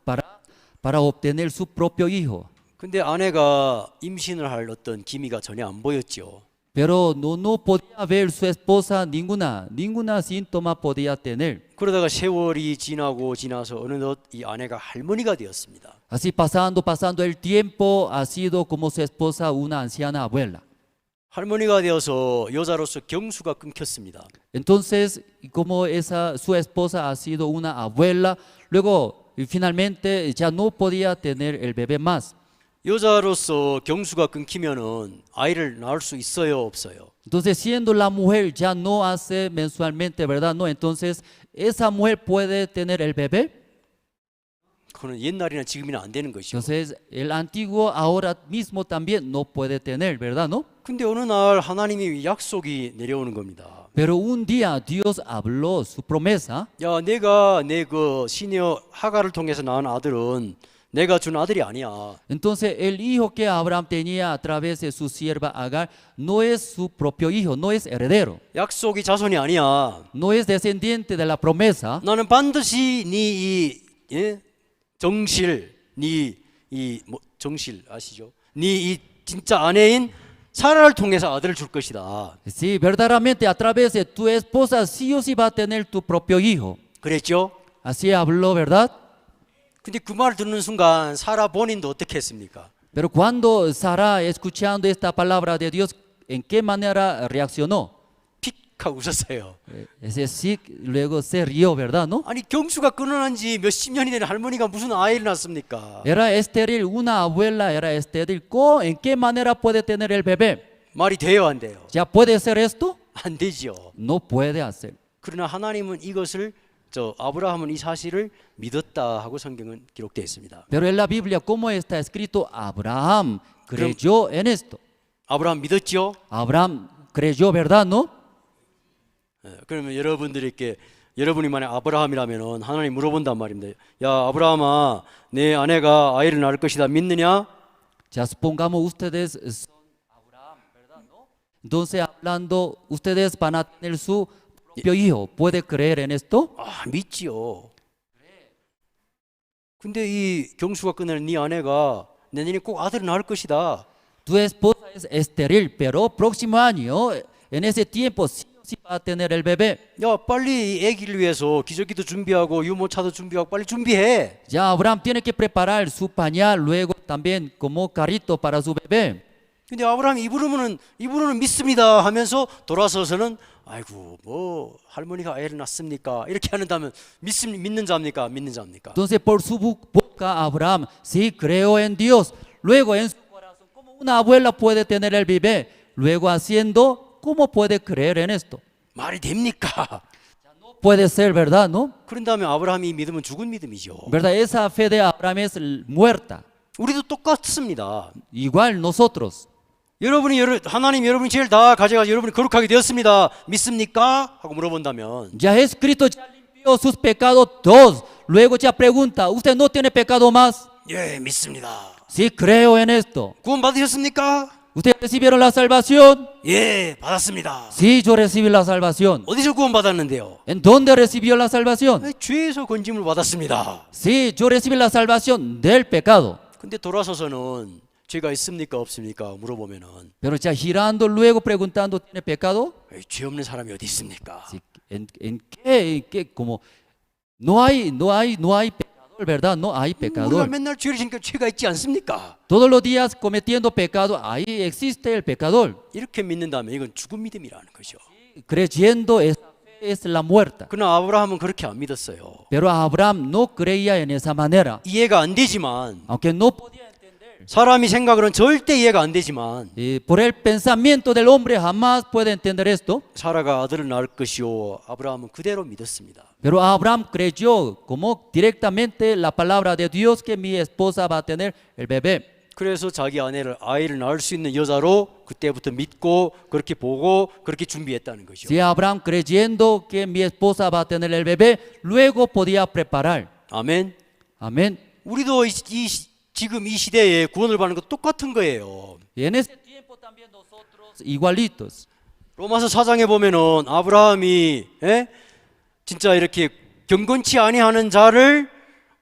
para obtener su propio hijo. 근데 아내가 임신을 할 어떤 기미가 전혀 안 보였죠. Pero no podía ver su esposa ninguna síntoma podía tener. 그러다가 세월이 지나서 어느덧 이 아내가 할머니가 되었습니다. Así pasando el tiempo, ha sido como su esposa una anciana abuela. 할머니가 되어서 여자로서 경수가 끊겼습니다. Entonces, como su esposa ha sido una abuela, luego finalmente ya no podía tener el bebé más. 여자로서 경수가 끊기면은 아이를 낳을 수 있어요, 없어요? Entonces, siendo la mujer ya no hace mensualmente, ¿verdad? No, entonces esa mujer puede tener el bebé. 그거는 옛날이나 지금이나 안 되는 것이죠. Entonces, el antiguo ahora mismo también no puede tener, ¿verdad? ¿No? 근데 어느 날 하나님이 약속이 내려오는 겁니다. Pero un día Dios habló su promesa. 야, 내가 내 그 시녀 하가를 통해서 낳은 아들은 내가 준 아들이 아니야. Entonces, el hijo que Abraham tenía a través de su sierva Agar no es su propio hijo, no es heredero. 약속이 자손이 아니야. No es descendiente de la promesa. 나는 반드시 네 정실, 정실 아시죠? 네 이 진짜 아내인 사라를 통해서 아들을 줄 것이다. Sí, verdaderamente a través de tu esposa sí o sí va a tener tu propio hijo. 그랬죠? Así habló, ¿verdad? 근데 그 말을 듣는 순간 사라 본인도 어떻게 했습니까? Pero cuando Sara, escuchando esta palabra de Dios, ¿en qué manera reaccionó? 픽 하고 웃었어요. Ese sí, luego se rió, ¿verdad? ¿No? 아니 경수가 끊어난 지 몇십 년이 된 할머니가 무슨 아이를 낳습니까? Era estéril, una abuela era estéril. ¿En qué manera puede tener el bebé? 말이 돼요, 안 돼요? ¿Ya puede hacer esto? 안 되죠. No puede hacer. 그러나 하나님은 이것을 아브라함은 이 사실을 믿었다 하고 성경은 기록되어 있습니다. Pero en la Biblia, ¿cómo está escrito? Abraham creyó en esto. 아브라함 믿었죠? Abraham creyó, ¿verdad? ¿No? 그러면 여러분이 만약 아브라함이라면 하나님 물어본단 말입니다. 야 아브라함아, 내 아내가 아이를 낳을 것이다 믿느냐? Ya supongamos ustedes son Abraham, ¿verdad? ¿No? Entonces hablando, ustedes van a tener su propio hijo. ¿Puede creer en esto? 아 믿지요. 근데 이 경수가 끊는 네 아내가 내년에 꼭 아들을 낳을 것이다. Tu esposa es estéril, pero próximo año, en ese tiempo, sí o sí va a tener el bebé. 야, 빨리 이 아기를 위해서 기저귀도 준비하고 유모차도 준비하고 빨리 준비해. Ya Abraham tiene que preparar su pañal, luego también como carrito para su bebé. 근데 아브라함이 입으로는 믿습니다 하면서 돌아서서는 아이고 뭐 할머니가 아이를 낳습니까? 이렇게 한다면 믿는 자입니까? 안 믿는 자입니까? Entonces por su boca Abraham, sí, creo en Dios. Luego en su corazón, ¿cómo una abuela puede tener el bebé? Luego haciendo, ¿cómo puede creer en esto? 말이 됩니까? Puede ser, ¿verdad? ¿No? 그런 다음에 아브라함이 믿음은 죽은 믿음이죠. ¿Verdad? Esa fe de Abraham es muerta. 우리도 똑같습니다. Igual nosotros. 하나님 여러분이 죄를 다 가져가서 여러분이 거룩하게 되었습니다. 믿습니까? 하고 물어본다면 Ya Jesucristo ya limpió sus pecados todos. Luego ya pregunta, ¿usted no tiene pecado más? 예, 믿습니다. Sí, creo en esto. 구원 받으셨습니까? ¿Ustedes recibieron la salvación? 예, 받았습니다. Sí, yo recibí la salvación. 어디서 구원 받았는데요? ¿En dónde recibió la salvación? 죄에서 건짐을 받았습니다. Sí, yo recibí la salvación del pecado. 근데 돌아서서는 죄가 있습니까 없습니까 물어보면은 Pero ya girando luego preguntando, ¿tiene pecado? 죄 없는 사람이 어디 있습니까? Sí, ¿en qué? Como no hay pecador, ¿verdad? No hay 우리가 pecador. 맨날 죄를 지니까 죄가 있지 않습니까? Todos los días cometiendo pecado, ahí existe el pecador. 이렇게 믿는다면 이건 죽은 믿음이라는 거죠. Creyendo esa fe es la muerta. 그러나 아브라함은 그렇게 안 믿었어요. Pero Abraham no creía en esa manera. 이해가 안 되지만 Aunque no podía entender. 사람이 생각으로는 절대 이해가 안 되지만 Por el pensamiento del hombre jamás puede entender esto. 사라가 아들을 낳을 것이요 아브라함은 그대로 믿었습니다. Pero Abraham creyó como directamente la palabra de Dios que mi esposa va a tener el bebé. 그래서 자기 아이를 낳을 수 있는 여자로 그때부터 믿고 그렇게 보고 그렇게 준비했다는 거죠. Si Abraham creyendo que mi esposa va a tener el bebé, luego podía preparar. 아멘. Amén. 우리도 지금 이 시대에 구원을 받는 거 똑같은 거예요. Y en ese tiempo también nosotros igualitos. 로마서 4장에 보면은 아브라함이 진짜 이렇게 경건치 아니하는 자를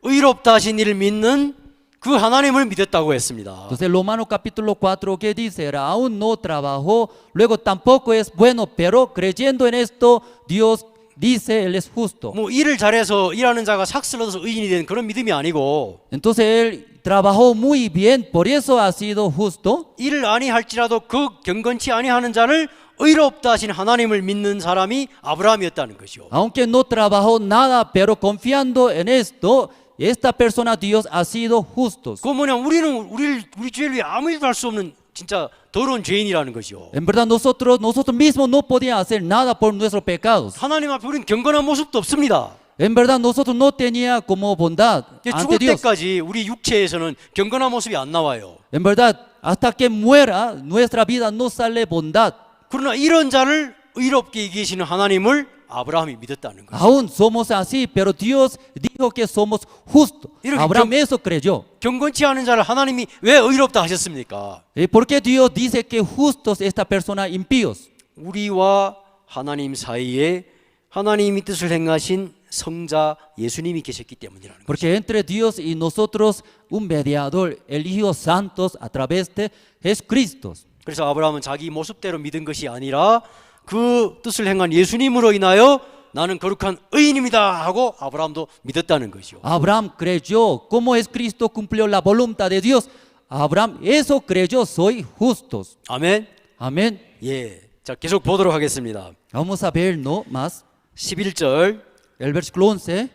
의롭다 하신 이를 믿는 그 하나님을 믿었다고 했습니다. Entonces Romanos capítulo 4 que dice, era, aún no trabajó, luego tampoco es bueno, pero creyendo en esto, Dios dice, Él es justo. 뭐 일을 잘해서 일하는 자가 삭슬 얻어서 의인이 된 그런 믿음이 아니고 Entonces Él trabajó muy bien, por eso ha sido justo. 일을 아니할지라도 그 경건치 아니하는 자를 의롭다 하신 하나님을 믿는 사람이 아브라함이었다는 것이요. Aunque no trabajó nada, pero confiando en esto, esta persona Dios ha sido justos. 그 뭐냐 우리 죄를 위해 아무 일도 할 수 없는 진짜 더러운 죄인이라는 것이요. En verdad nosotros mismos no podíamos hacer nada por nuestros pecados. 하나님 앞에 우리는 경건한 모습도 없습니다. En verdad nosotros no tenía como bondad ante 죽을 Dios. 때까지 우리 육체에서는 경건한 모습이 안 나와요. En verdad, hasta que muera, nuestra vida no sale bondad. 그러나 이런 자를 의롭게 이기시는 하나님을 아브라함이 믿었다는 거예요. Aún somos así, pero Dios dijo que somos justos. Abraham eso creyó. 경건치 않은 자를 하나님이 왜 의롭다 하셨습니까? ¿Por qué Dios dice que justos esta persona impíos? 우리와 하나님 사이에 하나님이 뜻을 행하신 성자 예수님이 계셨기 때문이라는 거죠. Porque entre Dios y nosotros un mediador, el Hijo Santos a través de Jesucristo. 그래서 아브라함은 자기 모습대로 믿은 것이 아니라 그 뜻을 행한 예수님으로 인하여 나는 거룩한 의인입니다 하고 아브라함도 믿었다는 것이요. Abraham creyó como es Cristo cumplió la voluntad de Dios. Abraham eso creyó, soy justos. 아멘. Amén. 예. 자, 계속 보도록 하겠습니다. Vamos a ver, ¿no? Más. 11절. El versículo 11.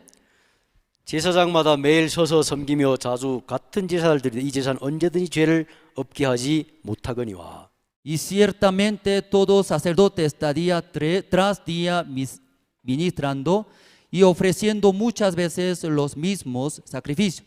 제사장마다 매일 서서 섬기며 자주 같은 제사를 드리되 이 제사는 언제든지 죄를 없게 하지 못하거니와. Y ciertamente todo sacerdote está día tras día ministrando y ofreciendo muchas veces los mismos sacrificios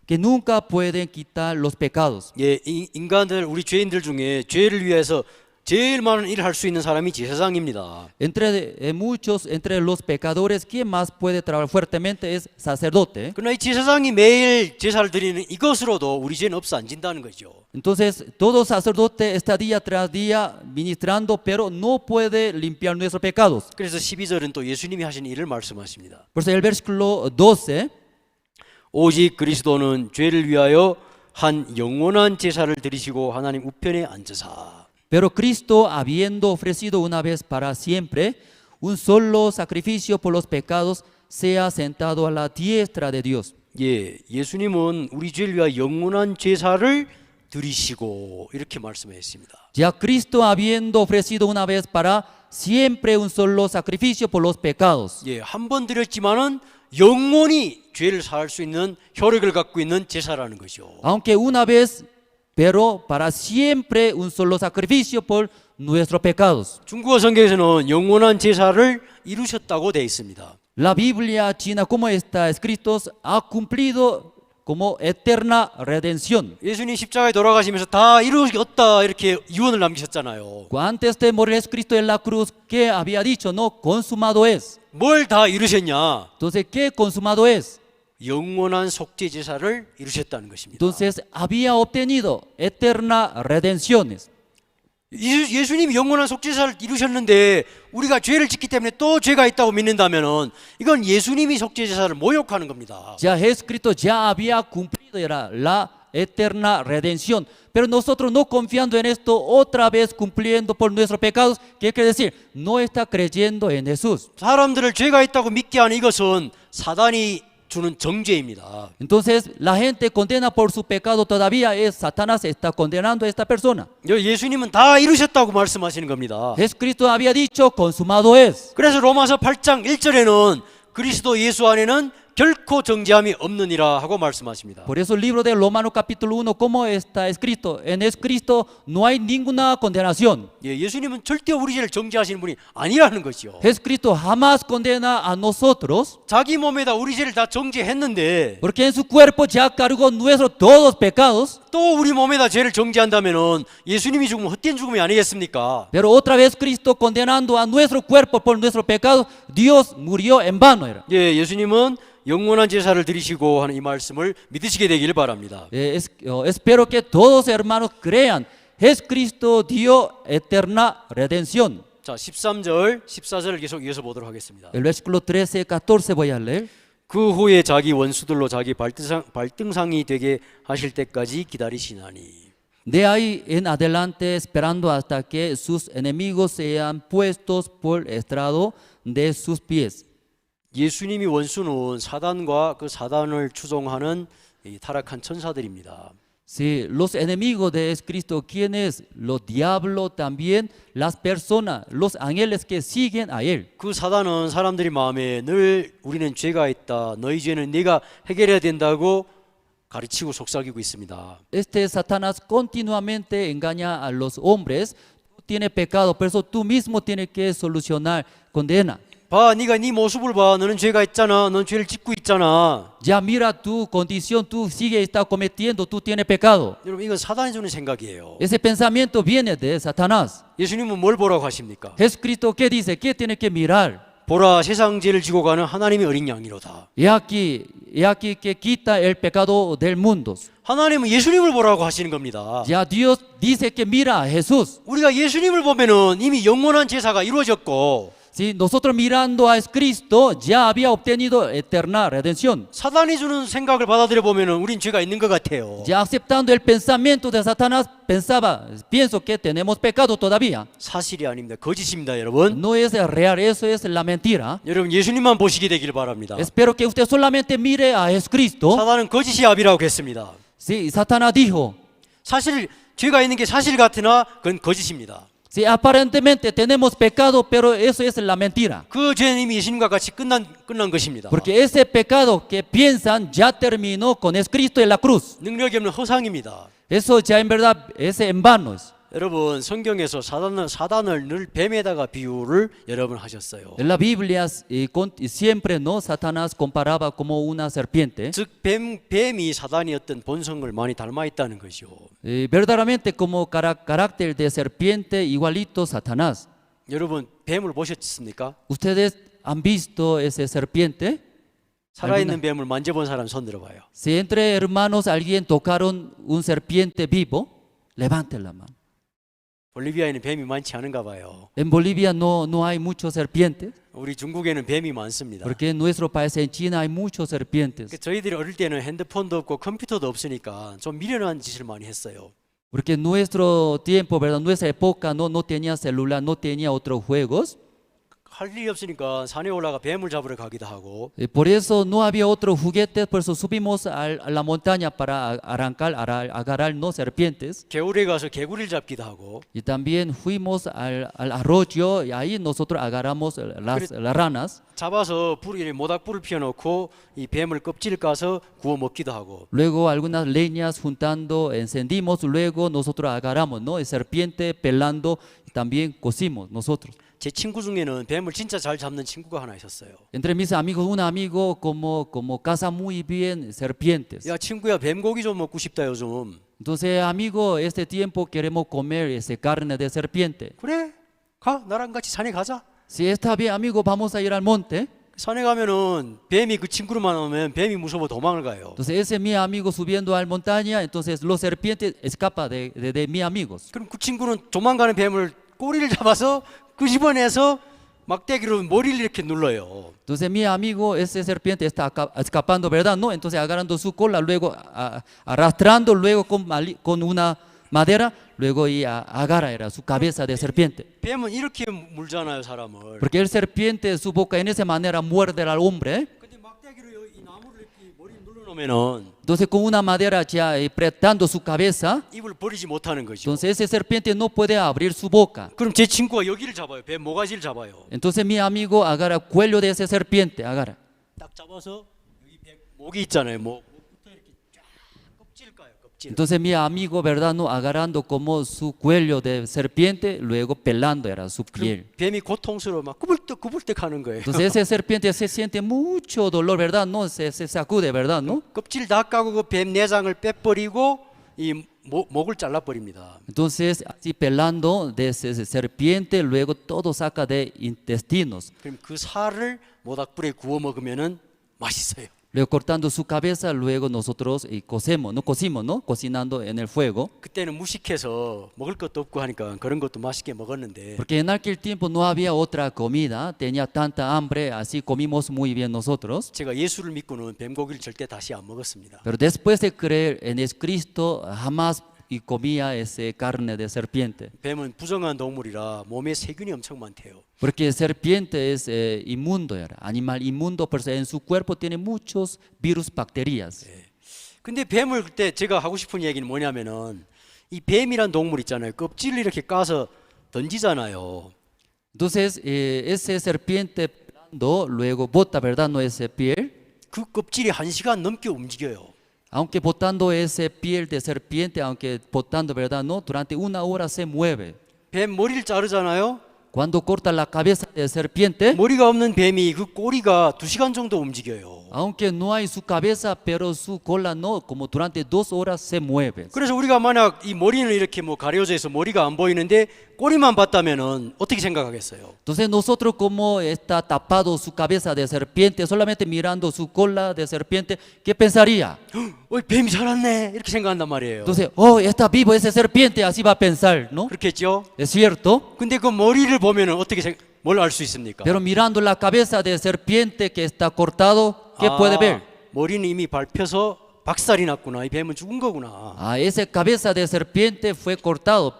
que nunca pueden quitar los pecados. 예, 인간들 우리 죄인들 중에 죄를 위해서 제일 많은 일을 할 수 있는 사람이 제사장입니다. Entre los pecadores, ¿quién más puede trabajar fuertemente? Es sacerdote. 그러나 이 제사장이 매일 제사를 드리는 이것으로도 우리 죄는 없어진다는 거죠. Entonces, todo sacerdote está día tras día ministrando, pero no puede limpiar nuestros pecados. 그래서 12절은 또 예수님이 하신 일을 말씀하십니다. Por eso el versículo 12. 오직 그리스도는 죄를 위하여 한 영원한 제사를 드리시고 하나님 우편에 앉으사. Pero Cristo, habiendo ofrecido una vez para siempre un solo sacrificio por los pecados, sea sentado a la diestra de Dios. 예, 예수님은 우리 죄를 위하여 영원한 제사를 드리시고 이렇게 말씀했습니다. Ya Cristo, habiendo ofrecido una vez para siempre un solo sacrificio por los pecados. 예, 한 번 드렸지만은 영원히 죄를 사할 수 있는 효력을 갖고 있는 제사라는 거죠. Aunque una vez, pero para siempre un solo sacrificio por nuestros pecados. 중국어 성경에서는 영원한 제사를 이루셨다고 되어 있습니다. La Biblia china, como está escrito, ha cumplido como eterna redención. 예수님 십자가에 돌아가시면서 다 이루었다 이렇게 유언을 남기셨잖아요. Antes de morir Cristo en la cruz, ¿qué había dicho? No, consumado es. 뭘 다 이루셨냐? Entonces, ¿qué consumado es? 영원한 속죄 제사를 이루셨다는 것입니다. Entonces, había obtenido eterna redenciones. 예수님이 영원한 속죄사를 이루셨는데 우리가 죄를 짓기 때문에 또 죄가 있다고 믿는다면은 이건 예수님이 속죄제사를 모욕하는 겁니다. Ya Jesucristo ya había cumplido era la eterna redención, pero nosotros no confiando en esto, otra vez cumpliendo por nuestros pecados, ¿qué quiere decir? No está creyendo en Jesús. 사람들을 죄가 있다고 믿게 하는 이것은 사단이 주는 정죄입니다. Entonces la gente condena por su pecado, todavía es Satanás está condenando a esta persona. 예수님은 다 이루셨다고 말씀하시는 겁니다. Jesucristo había dicho consumado es. 그래서 로마서 8장 1절에는 그리스도 예수 안에는 결코 정죄함이 없느니라 하고 말씀하십니다. Por eso el libro de Romanos capítulo 1, ¿cómo está escrito? En Jesucristo no hay ninguna condenación. 예, 예수님은 절대 우리 죄를 정죄하시는 분이 아니라는 것이요. Jesucristo jamás condena a nosotros, 자기 몸에다 우리 죄를 다 정죄했는데 porque en su cuerpo ya cargó nuestros todos pecados. 또 우리 몸에다 죄를 정죄한다면은 예수님이 죽으면 헛된 죽음이 아니겠습니까? Pero otra vez Cristo condenando a nuestro cuerpo por nuestros pecados, Dios murió en vano. Era. 예, 예수님은 영원한 제사를 드리시고 하는 이 말씀을 믿으시게 되기를 바랍니다. Espero que todos hermanos crean, Jesucristo dio eterna redención. 자, 13절, 14절을 계속 이어서 보도록 하겠습니다. El versículo 13, 14 voy a leer. 그 후에 자기 원수들로 자기 발등상이 되게 하실 때까지 기다리시나니. De ahí en adelante esperando hasta que sus enemigos sean puestos por estrado de sus pies. 예수님이 원수는 사단과 그 사단을 추종하는 이 타락한 천사들입니다. Sí, los enemigos de Cristo, ¿quiénes? Los diablos también, las personas, los ángeles que siguen a él. 그 사단은 사람들이 마음에 늘 우리는 죄가 있다. 너희 죄는 네가 해결해야 된다고 가르치고 속삭이고 있습니다. Este Satanás continuamente engaña a los hombres. Tú tienes pecado, por eso tú mismo tienes que solucionar condena. 봐, 네가 네 모습을 봐. 너는 죄가 있잖아. 넌 죄를 짓고 있잖아. Ya mira tu condición, tú sigues está cometiendo, tú tienes pecado. 여러분, 이건 사단이 주는 생각이에요. Ese pensamiento viene de Satanás. 예수님은 뭘 보라고 하십니까? Jesucristo, ¿qué dice? ¿Qué tiene que mirar? 보라, 세상 죄를 지고 가는 하나님의 어린 양이로다. He aquí que quita el pecado del mundo. 하나님은 예수님을 보라고 하시는 겁니다. Ya Dios dice que mira a Jesús. 우리가 예수님을 보면은 이미 영원한 제사가 이루어졌고, Si nosotros mirando a Cristo ya había obtenido eterna redención. 사단이 주는 생각을 받아들여 보면은 우린 죄가 있는 것 같아요. Ya aceptando el pensamiento de Satanás, pienso que tenemos pecado todavía. 사실이 아닙니다. 거짓입니다, 여러분. No es real, eso es la mentira. 여러분, 예수님만 보시게 되기를 바랍니다. Espero que usted solamente mire a Jesucristo. 사단은 거짓이 압이라고 했습니다. Sí, Satanás dijo, 사실 죄가 있는 게 사실 같으나 그건 거짓입니다. sí, aparentemente tenemos pecado, pero eso es la mentira. 그 죄는 이미 예수님과 같이 끝난 것입니다. Porque ese pecado que piensan ya terminó con Cristo en la cruz. 능력이 없는 허상입니다. Eso ya en verdad es en vano. 여러분, 성경에서 사단을 늘 뱀에다가 비유를 여러 번 하셨어요. En la Biblia siempre no Satanás comparaba como una serpiente. 즉 뱀이 사단이 어떤 본성을 많이 닮아 있다는 것이요. Verdaderamente como carácter de serpiente igualito Satanás. 여러분, 뱀을 보셨습니까? ¿Ustedes han visto ese serpiente? 살아있는 뱀을 만져본 사람 손 들어봐요. Si entre hermanos alguien tocaron un serpiente vivo, levanten la mano. 볼리비아에는 뱀이 많지 않은가 봐요. En Bolivia no hay muchos serpientes, 우리 중국에는 뱀이 많습니다. porque en nuestro país, en China, hay muchos serpientes. 저희들이 어릴 때는 핸드폰도 없고 컴퓨터도 없으니까 좀 미련한 짓을 많이 했어요. Porque en nuestro tiempo, ¿verdad? Nuestra época no tenía celular, no tenía otros juegos. 할 일이 없으니까 산에 올라가 뱀을 잡으러 가기도 하고 Por eso no había otros juguetes, por eso subimos a la montaña para agarrar no serpientes. 개울에 가서 개구리를 잡기도 하고 Y también fuimos al arroyo y ahí nosotros agarramos las ranas. 잡아서 불에 모닥불을 피워놓고 이 뱀을 껍질을 까서 구워 먹기도 하고 Luego algunas leñas juntando, encendimos, luego nosotros agarramos, ¿no? El serpiente pelando y también cocimos nosotros. 제 친구 중에는 뱀을 진짜 잘 잡는 친구가 하나 있었어요. Entre mis amigos, un amigo como caza muy bien serpientes. 야 친구야 뱀고기 좀 먹고 싶다 요즘. Entonces, amigo, este tiempo queremos comer ese carne de serpiente. 그래 가 나랑 같이 산에 가자. Si está bien, amigo, vamos a ir al monte. 산에 가면은 뱀이 그 친구를 만나면 뱀이 무서워 도망을 가요. Entonces, ese mi amigo subiendo a la montaña, entonces los serpientes escapan de mis amigos. 그럼 그 친구는 도망가는 뱀을 꼬리를 잡아서 끄집어내서 막대기로 머리를 이렇게 눌러요. Entonces mi amigo, ese serpiente está escapando, ¿verdad? No, entonces agarrando su cola, luego arrastrando, luego con una madera, luego y agarra era su cabeza de serpiente. 뱀은 이렇게 물잖아요 사람을. Porque el serpiente, su boca en esa manera muerde al hombre. 근데 막대기로 이 나무를 이렇게 머리 눌러놓으면은 Entonces con una madera ya apretando su cabeza, 입을 버리지 못하는 거죠. entonces ese serpiente no puede abrir su boca. 그럼 제 친구가 여기를 잡아요. 뱀 모가지를 잡아요. Entonces mi amigo agarra el cuello de ese serpiente, agarra. 딱 잡아서 여기 뱀 목이 있잖아요. 목부터 이렇게 쫙 껍질 까요. 껍질. Entonces mi amigo, ¿verdad? No, agarrando como su cuello de serpiente, luego pelando era su piel. 뱀이 고통스러워 막 구불떡 하는 거예요. Entonces ese serpiente se siente mucho dolor, ¿verdad? No, se sacude, ¿verdad? No. 껍질 다 까고 그 뱀 내장을 빼버리고 이 목을 잘라버립니다. Entonces así pelando de ese serpiente, luego todo saca de intestinos. 그럼 그 살을 모닥불에 구워 먹으면은 맛있어요. Luego cortando su cabeza, luego nosotros cocimos, ¿no? Cocinando en el fuego. 그때는 무식해서 먹을 것도 없고 하니까 그런 것도 맛있게 먹었는데 Porque en aquel tiempo no había otra comida, tenía tanta hambre, así comimos muy bien nosotros. 제가 예수를 믿고는 뱀고기를 절대 다시 안 먹었습니다. Pero después de creer en Cristo, jamás comía ese carne de serpiente. 뱀은 부정한 동물이라 몸에 세균이 엄청 많대요. Porque el serpiente es inmundo, animal inmundo, pero en su cuerpo tiene muchos virus, bacterias. 근데 뱀을 그때 제가 하고 싶은 얘기는 뭐냐면은 이 뱀이란 동물 있잖아요. 껍질을 이렇게 까서 던지잖아요. Entonces, ese serpiente pelando, luego bota, ¿verdad? No ese piel. 그 껍질이 1시간 넘게 움직여요. Aunque botando ese piel de serpiente, aunque botando, ¿verdad? No, durante 1 hora se mueve. 뱀 머리를 자르잖아요. Cuando corta la cabeza de serpiente, 머리가 없는 뱀이 그 꼬리가 2시간 정도 움직여요. aunque no hay su cabeza, pero su cola no, como durante 2 horas se mueve. 그래서 우리가 만약 이 머리는 이렇게 뭐 가려져 있어 머리가 안 보이는데 꼬리만 봤다면은 어떻게 생각하겠어요? Entonces nosotros como está tapado su cabeza de serpiente, solamente mirando su cola de serpiente, ¿qué pensaría? 뱀이 살았네 이렇게 생각한단 말이에요. Entonces, está vivo ese serpiente, así va a pensar, ¿no? 그렇겠죠? Es cierto. 근데 그 머리를 보면은 어떻게 뭘 알 수 있습니까? Pero mirando la cabeza de serpiente que está cortado, ¿qué puede ver? 머리는 이미 밟혀서 박살이 났구나. 이 뱀은 죽은 거구나. Esa cabeza de serpiente fue cortado,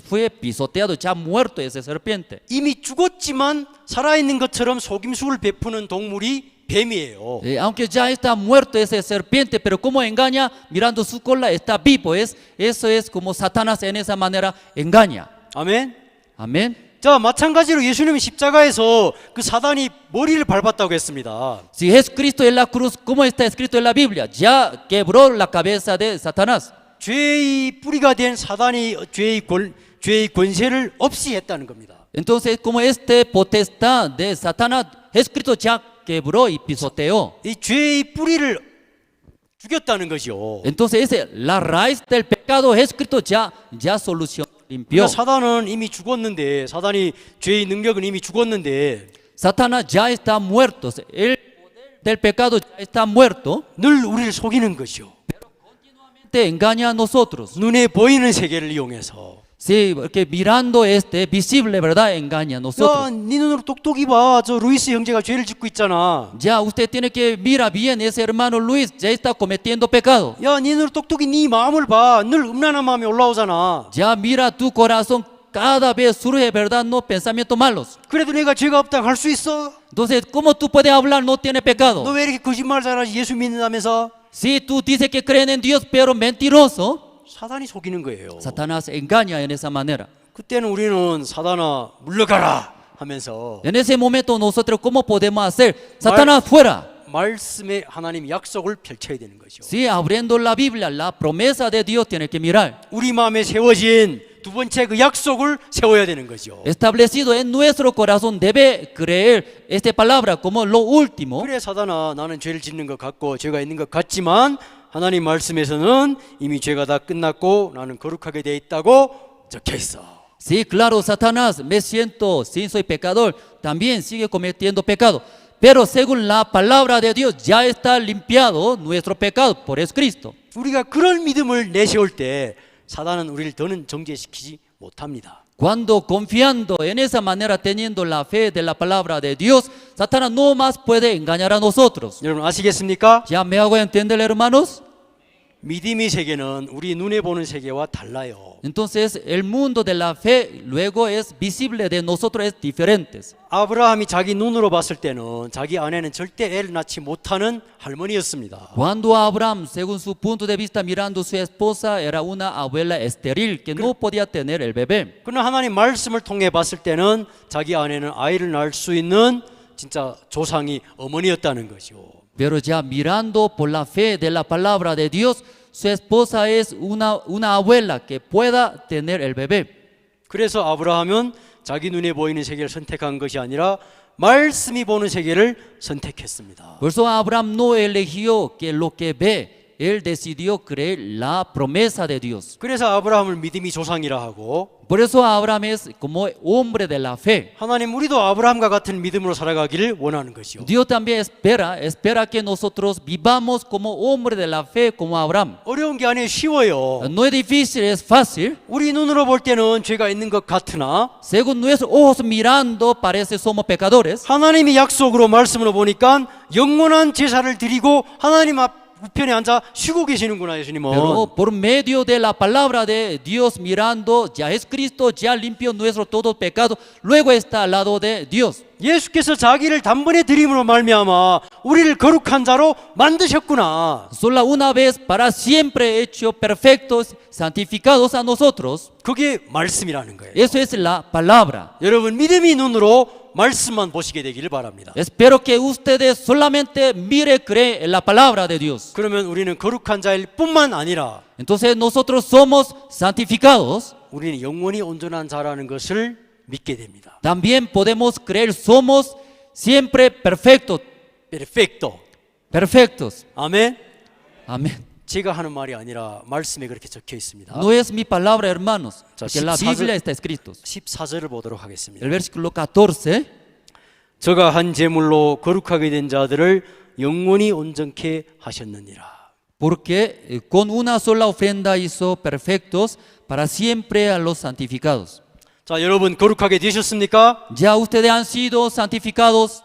fue pisoteado, ya muerto ese serpiente. 이미 죽었지만 살아있는 것처럼 속임수를 베푸는 동물이 뱀이에요. Aunque ya está muerto ese serpiente, pero como engaña, mirando su cola está vivo. Eso es como Satanás en esa manera engaña. 아멘. Amén. 자, 마찬가지로 예수님이 십자가에서 그 사단이 머리를 밟았다고 했습니다. Si Jesucristo en la cruz, como está escrito en la Biblia, ya quebró la cabeza de Satanás. 죄의 뿌리가 된 사단이 죄의 권세를 없이 했다는 겁니다. Entonces, como potestad de Satanás, Jesucristo ya quebró y pisoteó. 이 죄의 뿌리를 죽였다는 거죠. Entonces, la raíz del pecado, Jesucristo ya solucionó, limpió. 그러니까 사단은 이미 죽었는데, 사단이 죄의 능력은 이미 죽었는데, Satanás ya está muerto. El poder del pecado ya está muerto. 늘 우리를 속이는 거죠. Te engaña a nosotros. 눈에 보이는 세계를 이용해서. Sí, porque mirando este visible, ¿verdad? Engaña a nosotros. 야, 네 눈으로 똑똑히 봐. 저 루이스 형제가 죄를 짓고 있잖아. Ya usted tiene que mirar bien, ese hermano Luis ya está cometiendo pecado. 야, 네 눈으로 똑똑히 네 마음을 봐. 늘 음란한 마음이 올라오잖아. Ya mira tu corazón, cada vez surge, ¿verdad? No pensamientos malos. 그래도 내가 죄가 없다고 할 수 있어? Entonces, ¿cómo tú puedes hablar no tiene pecado? 너 왜 이렇게 거짓말 잘하지? 예수 믿는다면서? Si tú dices que creen en Dios, pero mentiroso, 사단이 속이는 거예요. Satanás engaña en esa manera. 그때는 우리는 사단아 물러가라 하면서 En ese momento nosotros, ¿cómo podemos hacer? Satanás fuera. 말씀의 하나님 약속을 펼쳐야 되는 거죠. Sí, abriendo la Biblia, la promesa de Dios tiene que mirar. 우리 마음에 세워진 두 번째 그 약속을 세워야 되는 거죠. Establecido en nuestro corazón debe creer esta palabra como lo último. 그래 사단아 나는 죄를 짓는 것 같고 죄가 있는 것 같지만 하나님 말씀에서는 이미 죄가 다 끝났고 나는 거룩하게 돼 있다고 적혀 있어. Sí, claro, Satanás, me siento, sí, soy pecador, también sigue cometiendo pecado. Pero según la palabra de Dios ya está limpiado nuestro pecado, por eso Cristo. 우리가 그런 믿음을 내세울 때 사단은 우리를 더는 정죄시키지 못합니다. Cuando confiando en esa manera, teniendo la fe de la palabra de Dios, Satanás no más puede engañar a nosotros. 여러분 아시겠습니까? ¿Ya me hago entender, hermanos? 믿음의 세계는 우리 눈에 보는 세계와 달라요. Entonces, el mundo de la fe luego es visible de nosotros, es diferente. 아브라함이 자기 눈으로 봤을 때는 자기 아내는 절대 애를 낳지 못하는 할머니였습니다. Cuando Abraham, según su punto de vista, mirando su esposa, era una abuela estéril que no podía tener el bebé. 그러나 하나님 말씀을 통해 봤을 때는 자기 아내는 아이를 낳을 수 있는 진짜 조상이 어머니였다는 거죠. Pero ya mirando por la fe de la palabra de Dios, su esposa es una abuela que pueda tener el bebé. 그래서 아브라함은 자기 눈에 보이는 세계를 선택한 것이 아니라 말씀이 보는 세계를 선택했습니다. Por eso Abraham no eligió que lo que ve, él decidió creer la promesa de Dios. 그래서 아브라함을 믿음이 조상이라 하고 Por eso Abraham es como hombre de la fe. 하나님 우리도 아브라함과 같은 믿음으로 살아가기를 원하는 것이요. Dios también espera que nosotros vivamos como hombre de la fe como Abraham. 어려운 게 아니에요. 쉬워요. No es difícil, es fácil. 우리 눈으로 볼 때는 죄가 있는 것 같으나 Según nuestros ojos mirando parece somos pecadores. 하나님이 약속으로 말씀으로 보니까 영원한 제사를 드리고 하나님 앞 우편에 앉아 쉬고 계시는구나 예수님은. Pero por medio de la palabra de Dios mirando, ya es Cristo, ya limpió nuestro todo pecado, luego está al lado de Dios. 예수께서 자기를 단번에 드림으로 말미암아 우리를 거룩한 자로 만드셨구나. Solo una vez para siempre hecho perfectos, santificados a nosotros. 그게 말씀이라는 거예요. Eso es la palabra. 여러분 믿음이 눈으로 말씀만 보시게 되기를 바랍니다. Espero que ustedes solamente mire, cree en la palabra de Dios. 그러면 우리는 거룩한 자일 뿐만 아니라 Entonces nosotros somos santificados. 우리는 영원히 온전한 자라는 것을 믿게 됩니다. También podemos creer somos siempre perfectos. Perfecto. Perfectos. 아멘. Amén. 제가 하는 말이 아니라 말씀에 그렇게 적혀 있습니다. No es mi palabra, hermanos, 자, que la 14 Biblia está escrito. 14절을 보도록 하겠습니다. El versículo 14. 저가 한 제물로 거룩하게 된 자들을 영원히 온전케 하셨느니라. Porque con una sola ofrenda hizo perfectos para siempre a los santificados. 자, 여러분 거룩하게 되셨습니까? Ya ustedes han sido santificados.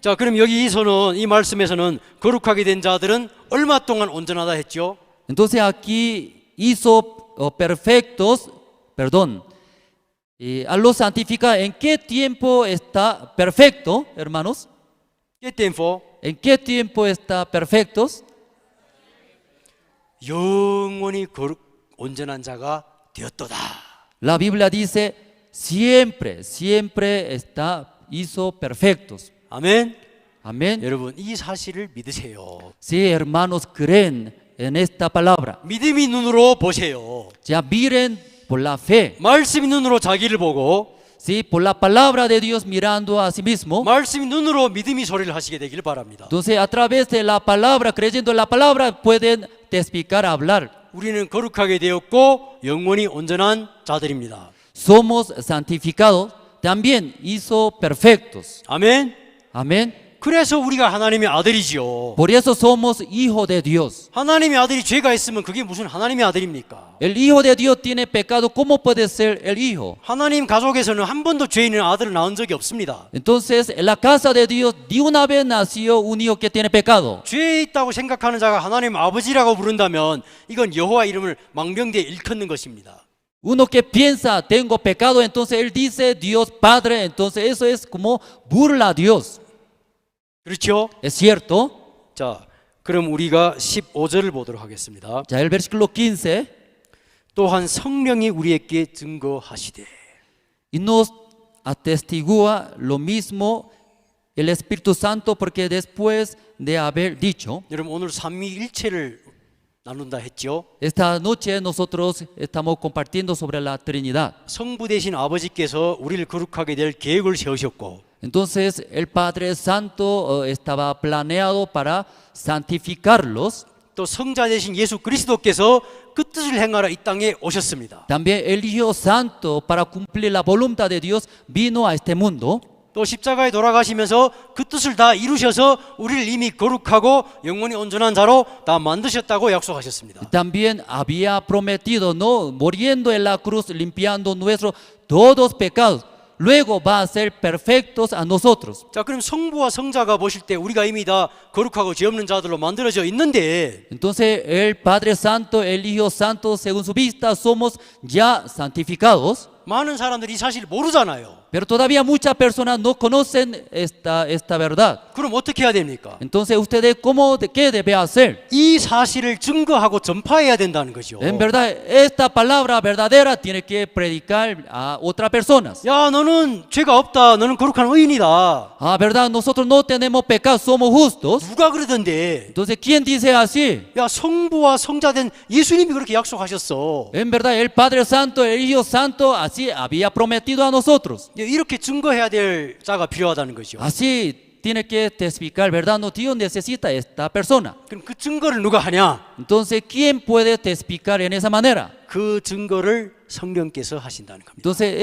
자, 그럼 여기서는 이 말씀에서는 거룩하게 된 자들은 얼마 동안 온전하다 했죠? Entonces aquí hizo perfectos, perdón, a los santificados. ¿En qué tiempo está perfecto, hermanos? ¿Qué tiempo? ¿En qué tiempo está perfectos? 영원히 온전한 자가 되었도다. La Biblia dice siempre, siempre hizo perfectos. 아멘. Amén. 여러분 이 사실을 믿으세요. Sí, hermanos, creen en esta palabra. 믿음이 눈으로 보세요. Ya miren por la fe. 말씀이 눈으로 자기를 보고 Sí, por la palabra de Dios mirando a sí mismo. 말씀이 눈으로 믿음이 소리를 하시게 되기를 바랍니다. Entonces, a través de la palabra, creyendo en la palabra, pueden testificar, hablar. 우리는 거룩하게 되었고 영원히 온전한 자들입니다. Somos santificados, también hizo perfectos. 아멘. Amén. 그래서 우리가 하나님의 아들이지요. Por eso somos hijos de Dios. 하나님의 아들이 죄가 있으면 그게 무슨 하나님의 아들입니까? El hijo de Dios tiene pecado, ¿cómo puede ser el hijo? 하나님 가족에서는 한 번도 죄 있는 아들을 낳은 적이 없습니다. Entonces, en la casa de Dios, de una vez nació un hijo que tiene pecado. 죄 있다고 생각하는 자가 하나님 아버지라고 부른다면 이건 여호와 이름을 망명되에 일컫는 것입니다. Uno que piensa, tengo pecado, entonces él dice Dios Padre, entonces eso es como burla a Dios. 그렇죠? ¿Es cierto? 자, 그럼 우리가 15절을 보도록 하겠습니다. Ya el versículo 15, 또한 성령이 우리에게 증거하시되. y nos atestigua lo mismo el Espíritu Santo, porque después de haber dicho, 여러분 오늘 삼위일체를 나눈다 했죠. esta noche nosotros estamos compartiendo sobre la Trinidad. 성부 되신 아버지께서 우리를 거룩하게 될 계획을 세우셨고 Entonces el Padre Santo estaba planeado para santificarlos. 또 성자 되신 예수 그리스도께서 그 뜻을 행하러 이 땅에 오셨습니다. También el Hijo Santo, para cumplir la voluntad de Dios, vino a este mundo. 또 십자가에 돌아가시면서 그 뜻을 다 이루셔서 우리를 이미 거룩하고 영원히 온전한 자로 다 만드셨다고 약속하셨습니다. También había prometido, no, muriendo en la cruz, limpiando nuestros todos pecados. Luego va a ser perfectos a nosotros. 자, 그럼 성부와 성자가 보실 때 우리가 이미 다 거룩하고 죄 없는 자들로 만들어져 있는데 Entonces el Padre Santo, el Hijo Santo, según su vista, somos ya santificados. 많은 사람들이 이 사실을 모르잖아요. Pero todavía muchas personas no conocen esta verdad. 그럼 어떻게 해야 됩니까? Entonces ustedes, ¿qué debe hacer? 이 사실을 증거하고 전파해야 된다는 거죠. En verdad, esta palabra verdadera tiene que predicar a otras personas. 야, 너는 죄가 없다. 너는 거룩한 의인이다. Ah, verdad, nosotros no tenemos pecado, somos justos. 누가 그러던데? Entonces, ¿quién dice así? 야, 성부와 성자된 예수님이 그렇게 약속하셨어. En verdad, el Padre Santo, el Hijo Santo, así había prometido a nosotros. 이렇게 증거해야 될 자가 필요하다는 거죠. Así tiene que testificar, ¿verdad? No, Dios necesita esta persona. 그럼 그 증거를 누가 하냐? Entonces, ¿quién puede testificar en esa manera? 그 증거를 성령께서 하신다는 겁니다. Entonces,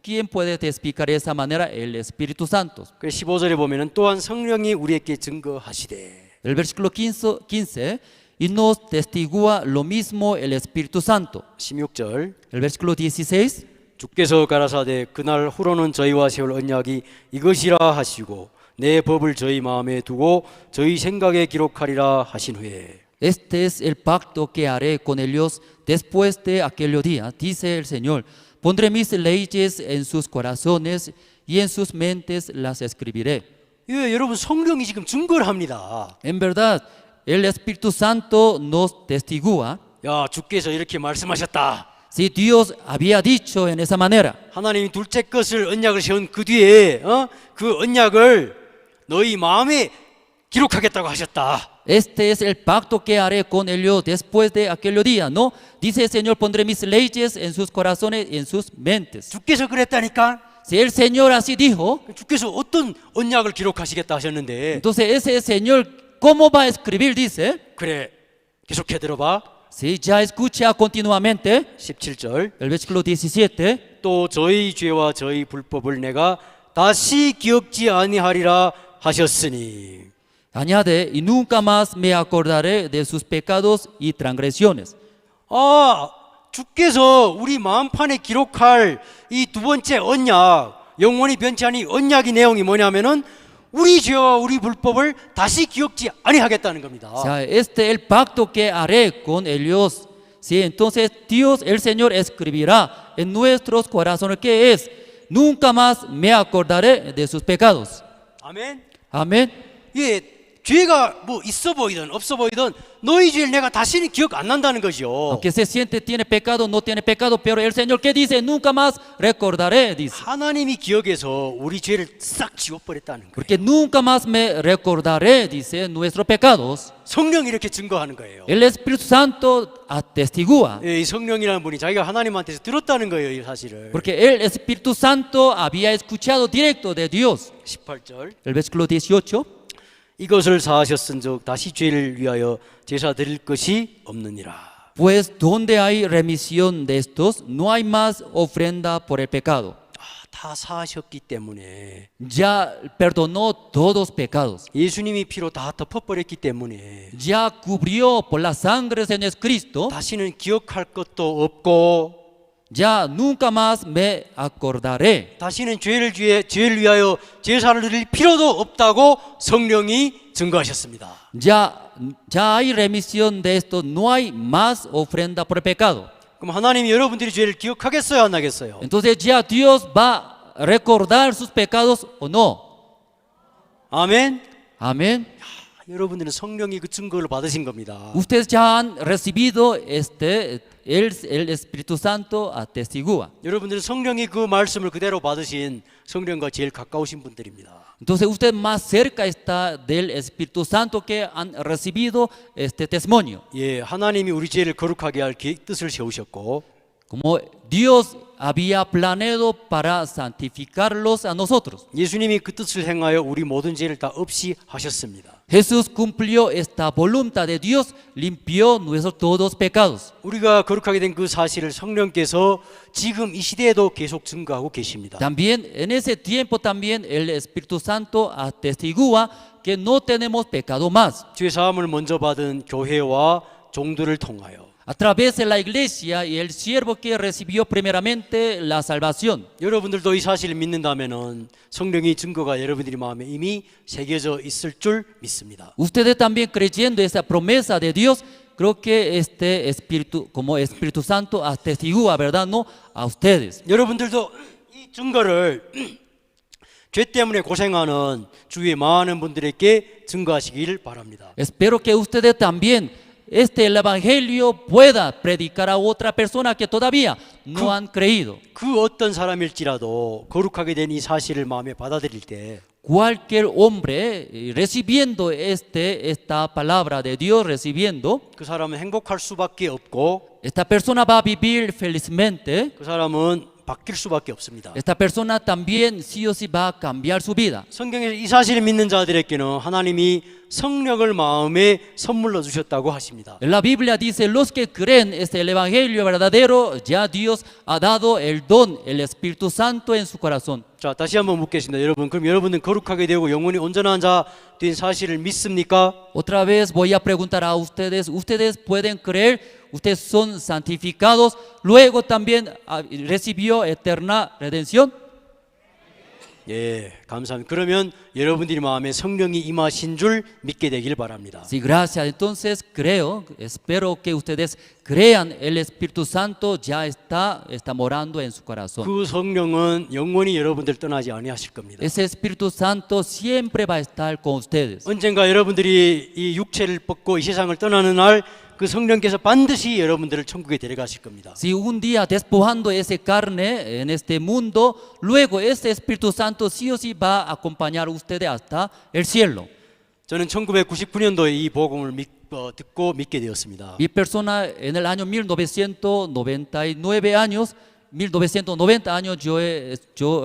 ¿quién puede testificar de esa manera? El Espíritu Santo. 그래서 15절에 보면은 또한 성령이 우리에게 증거하시되. El versículo 15, y nos testigua lo mismo el Espíritu Santo. 16절. El versículo 16, 주께서 가라사대 그날 후로는 저희와 세울 언약이 이것이라 하시고 내 법을 저희 마음에 두고 저희 생각에 기록하리라 하신 후에. este es el pacto que haré con ellos después de aquel día, dice el Señor. Pondré mis leyes en sus corazones y en sus mentes las escribiré. 예, 여러분 성령이 지금 증거를 합니다. En verdad, el Espíritu Santo nos testigua. 야, 주께서 이렇게 말씀하셨다. Si Dios había dicho en esa manera, 하나님이 둘째 것을 언약을 세운 그 뒤에 그 언약을 너희 마음에 기록하겠다고 하셨다. este es el pacto que haré con ellos después de aquel día, ¿no? Dice el Señor, pondré mis leyes en sus corazones y en sus mentes. 주께서 그랬다니까. Si el Señor así dijo, 주께서 어떤 언약을 기록하시겠다 하셨는데. entonces ese Señor, ¿cómo va a escribir? Dice, 그래, 계속해 들어봐. si ya escucha continuamente, 17절. el versículo 17, 또 저희 죄와 저희 불법을 내가 다시 기억지 아니하리라 하셨으니. añade, y nunca más me acordaré de sus pecados y transgresiones. 아, 주께서 우리 마음판에 기록할 이 두 번째 언약, 영원히 변치 않은 언약의 내용이 뭐냐면은 우리 죄와 우리 불법을 다시 기억지 아니하겠다는 겁니다. O sea, este es el pacto que haré con ellos. Sí, entonces Dios, el Señor, escribirá en nuestros corazones que es, nunca más me acordaré de sus pecados. 아멘. Amén. 예, 죄가 뭐 있어 보이든 없어 보이든 너희 죄를 내가 다시는 기억 안 난다는 거죠. Aunque se siente tiene pecado, no tiene pecado, pero el Señor que dice, nunca más recordaré, dice. 하나님이 기억해서 우리 죄를 싹 지워버렸다는 거예요. Porque nunca más me recordaré, dice, nuestros pecados. 성령이 이렇게 증거하는 거예요. El Espíritu Santo atestigua. 예, 이 성령이라는 분이 자기가 하나님한테서 들었다는 거예요, 이 사실을. Porque el Espíritu Santo había escuchado directo de Dios. 18절. El versículo 18. 이것을 사하셨은즉 다시 죄를 위하여 제사 드릴 것이 없느니라. Pues donde hay remisión de estos, no hay más ofrenda por el pecado. 다 사하셨기 때문에 ya perdonó todos pecados, 예수님이 피로 다 덮어버렸기 때문에 ya cubrió por la sangre de Jesucristo, 다시는 기억할 것도 없고 ya nunca más me acordaré. 다시는 죄를 위하여 제사를 드릴 필요도 없다고 성령이 증거하셨습니다. Ya hay remisión de esto, no hay más ofrenda por pecado. 그럼 하나님이 여러분들이 죄를 기억하겠어요, 안 하겠어요? Entonces ya Dios va a recordar sus pecados o no. 아멘. Amén. 여러분들은 성령이 그 증거를 받으신 겁니다. Ustedes ya han recibido el Espíritu Santo atestigua. 여러분들은 성령이 그 말씀을 그대로 받으신 성령과 제일 가까우신 분들입니다. Entonces usted más cerca está del Espíritu Santo que han recibido este testimonio. 예, 하나님이 우리 죄를 거룩하게 할 뜻을 세우셨고 Como Dios había planeado para santificarlos a nosotros. 예수님이 그 뜻을 행하여 우리 모든 죄를 다 없이 하셨습니다. Jesús cumplió esta voluntad de Dios, limpió nuestros todos pecados. 우리가 거룩하게 된 그 사실을 성령께서 지금 이 시대에도 계속 증거하고 계십니다. También en ese tiempo también el Espíritu Santo atestigua que no tenemos pecado más. 죄 사함을 먼저 받은 교회와 종들을 통하여 A través de la iglesia y el siervo que recibió primeramente la salvación. 여러분들도 이 사실을 믿는다면은 성령의 증거가 여러분들의 마음에 이미 새겨져 있을 줄 믿습니다. Ustedes también creyendo esa promesa de Dios, creo que este Espíritu, como Espíritu Santo, atestigua, ¿verdad? No a ustedes. 여러분들도 이 증거를 죄 때문에 고생하는 주위의 많은 분들에게 증거하시길 바랍니다. Espero que ustedes también el evangelio pueda predicar a otra persona que todavía no han creído. 그 어떤 사람일지라도 거룩하게 된 이 사실을 마음에 받아들일 때 Cualquier hombre recibiendo esta palabra de Dios, recibiendo, 그 사람은 행복할 수밖에 없고 esta persona va a vivir felizmente. 그 사람은 바뀔 수밖에 없습니다. Esta persona también sí o sí va a cambiar su vida. 성경에서 이 사실을 믿는 자들에게는 하나님이 성령을 마음에 선물로 주셨다고 하십니다. La Biblia dice, los que creen el evangelio verdadero, ya Dios ha dado el don, el Espíritu Santo en su corazón. 자, 다시 한번 묻겠습니다. 여러분, 그럼 여러분은 거룩하게 되고 영원히 온전한 자 된 사실을 믿습니까? Otra vez voy a preguntar a ustedes, ¿ustedes pueden creer? ¿Ustedes son santificados? Luego también recibió eterna redención. 예, 감사합니다. 그러면 여러분들의 마음에 성령이 임하신 줄 믿게 되길 바랍니다. Sí, gracias. Entonces creo, espero que ustedes crean el Espíritu Santo ya está morando en su corazón. 그 성령은 영원히 여러분들 떠나지 아니하실 겁니다. Ese Espíritu Santo siempre va a estar con ustedes. 언젠가 여러분들이 이 육체를 벗고 이 세상을 떠나는 날 그 성령께서 반드시 여러분들을 천국에 데려가실 겁니다. Si un día despojando esa carne en este mundo, luego ese Espíritu Santo sí o sí va a acompañar a ustedes hasta el cielo. 저는 1999년도에 이 복음을 듣고 믿게 되었습니다. Mi persona en el año 1999 años, 1990 años yo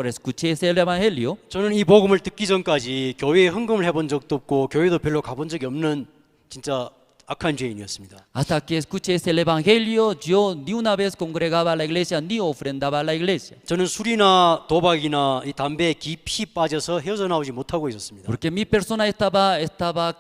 escuché ese evangelio. 저는 이 복음을 듣기 전까지 교회에 헌금을 해본 적도 없고 교회도 별로 가본 적이 없는 진짜 악한 죄인이었습니다. Hasta que escuché ese evangelio, yo ni una vez congregaba a la iglesia ni ofrendaba a la iglesia. 저는 술이나 도박이나 이 담배에 깊이 빠져서 헤어져 나오지 못하고 있었습니다. Porque mi persona estaba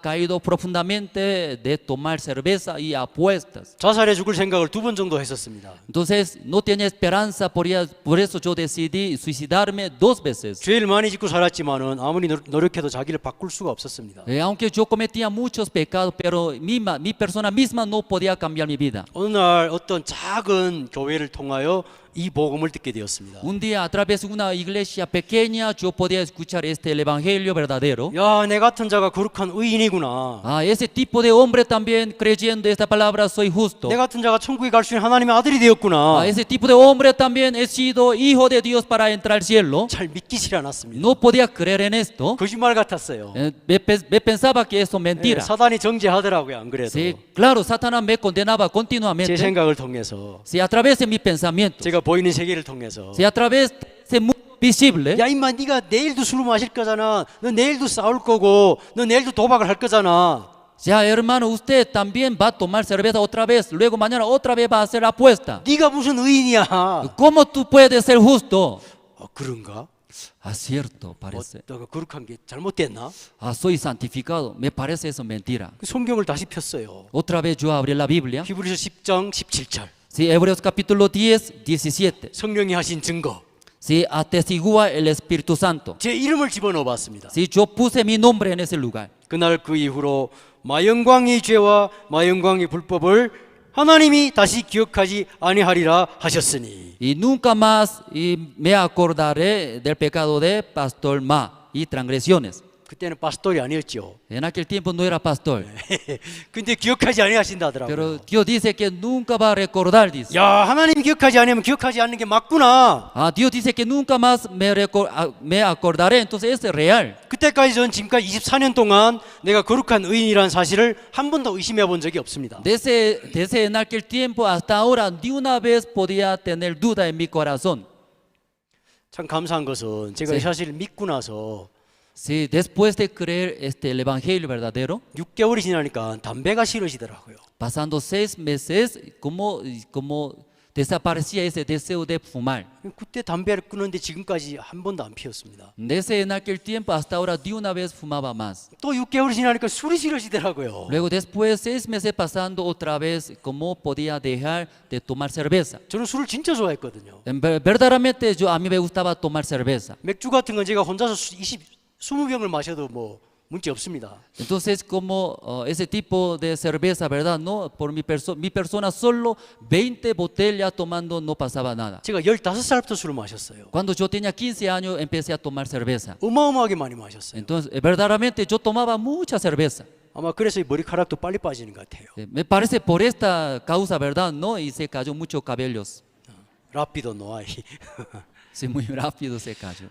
caído profundamente de tomar cerveza y apuestas. 자살해 죽을 생각을 2번 정도 했었습니다. Entonces no tenía esperanza, por eso yo decidí suicidarme 2 veces. 죄를 많이 짓고 살았지만은 아무리 노력해도 자기를 바꿀 수가 없었습니다. Aunque yo cometía muchos pecados, pero mi persona misma no podía cambiar mi vida. 어느 날 어떤 작은 교회를 통하여 이 복음을 듣게 되었습니다. Un día a través de una iglesia pequeña yo podía escuchar el evangelio verdadero. 야, 내 같은 자가 거룩한 의인이구나. Ese tipo de hombre también creyendo esta palabra soy justo. 내 같은 자가 천국에 갈 수 있는 하나님의 아들이 되었구나. Ese tipo de hombre también he sido hijo de Dios para entrar al cielo. 잘 믿기질 않았습니다. No podía creer en esto. 거짓말 같았어요. Me pensaba que eso mentira. 사단이 정죄하더라고요, 안 그래도. Sí, claro, Satanás me condenaba 제 continuamente. 생각을 통해서, Sí, a través de mi pensamiento. 제가 보이는 세계를 통해서. Sí, a través de ese mundo visible. 야, 임마, 네가 내일도 술 마실 거잖아. 너 내일도 싸울 거고, 너 내일도 도박을 할 거잖아. Ya, hermano, usted también va a tomar cerveza otra vez. Luego mañana otra vez va a hacer apuesta. 네가 무슨 의인이야? ¿Cómo tú puedes ser justo? 그런가? cierto, parece. 내가 거룩한 게 잘못됐나? Soy santificado. Me parece eso mentira. 그 성경을 다시 폈어요. Otra vez yo abrí la Biblia. 히브리서 10장 17절. Sí, Hebreos capítulo 10, 17. 성령이 하신 증거. Sí, atestigua el Espíritu Santo. 제 이름을 집어넣어 봤습니다. Sí, yo puse mi nombre en ese lugar. 그날 그 이후로 마영광의 죄와 마영광의 불법을 하나님이 다시 기억하지 아니하리라 하셨으니. Y nunca más me acordaré del pecado de Pastor Ma y transgresiones. 그때는 파스토리 아니었죠. En aquel tiempo no era pastor. 근데 기억하지 아니하신다더라고요. Pero Dios dice que nunca va a recordar, dice. 야, 하나님 기억하지 않으면 기억하지 않는 게 맞구나. Dios dice que nunca más me acordaré, entonces es real. 그때까지 전 지금까지 24년 동안 내가 거룩한 의인이라는 사실을 한 번도 의심해 본 적이 없습니다. Desde en aquel tiempo hasta ahora, ni una vez podía tener duda en mi corazón. 참 감사한 것은 제가 이 사실을 믿고 나서 Sí, después de creer el evangelio verdadero, 6개월이 지나니까 담배가 싫어지더라고요. pasando 6 meses, como desaparecía ese deseo de fumar. 그때 담배를 끊었는데 지금까지 한 번도 안 피웠습니다. Desde en aquel tiempo hasta ahora, de una vez fumaba más. 또 6개월이 지나니까 술이 싫어지더라고요. Luego después 6 meses pasando otra vez, ¿cómo podía dejar de tomar cerveza? 저는 술을 진짜 좋아했거든요. Verdaderamente a mí me gustaba tomar cerveza. 맥주 같은 건 제가 혼자서 20병을 마셔도 뭐 문제 없습니다. Entonces, como ese tipo de cerveza, ¿verdad? No, por mi persona solo 20 botellas tomando no pasaba nada. 제가 15살부터 술을 마셨어요. Cuando yo tenía 15 años empecé a tomar cerveza. 어마어마하게 많이 마셨어요. Entonces, verdaderamente yo tomaba mucha cerveza. 아마 그래서 이 머리카락도 빨리 빠지는 것 같아요. Me parece por esta causa, ¿verdad? No, y se cayó muchos cabellos. 라피도 노아이. Sí, muy rápido se cayó.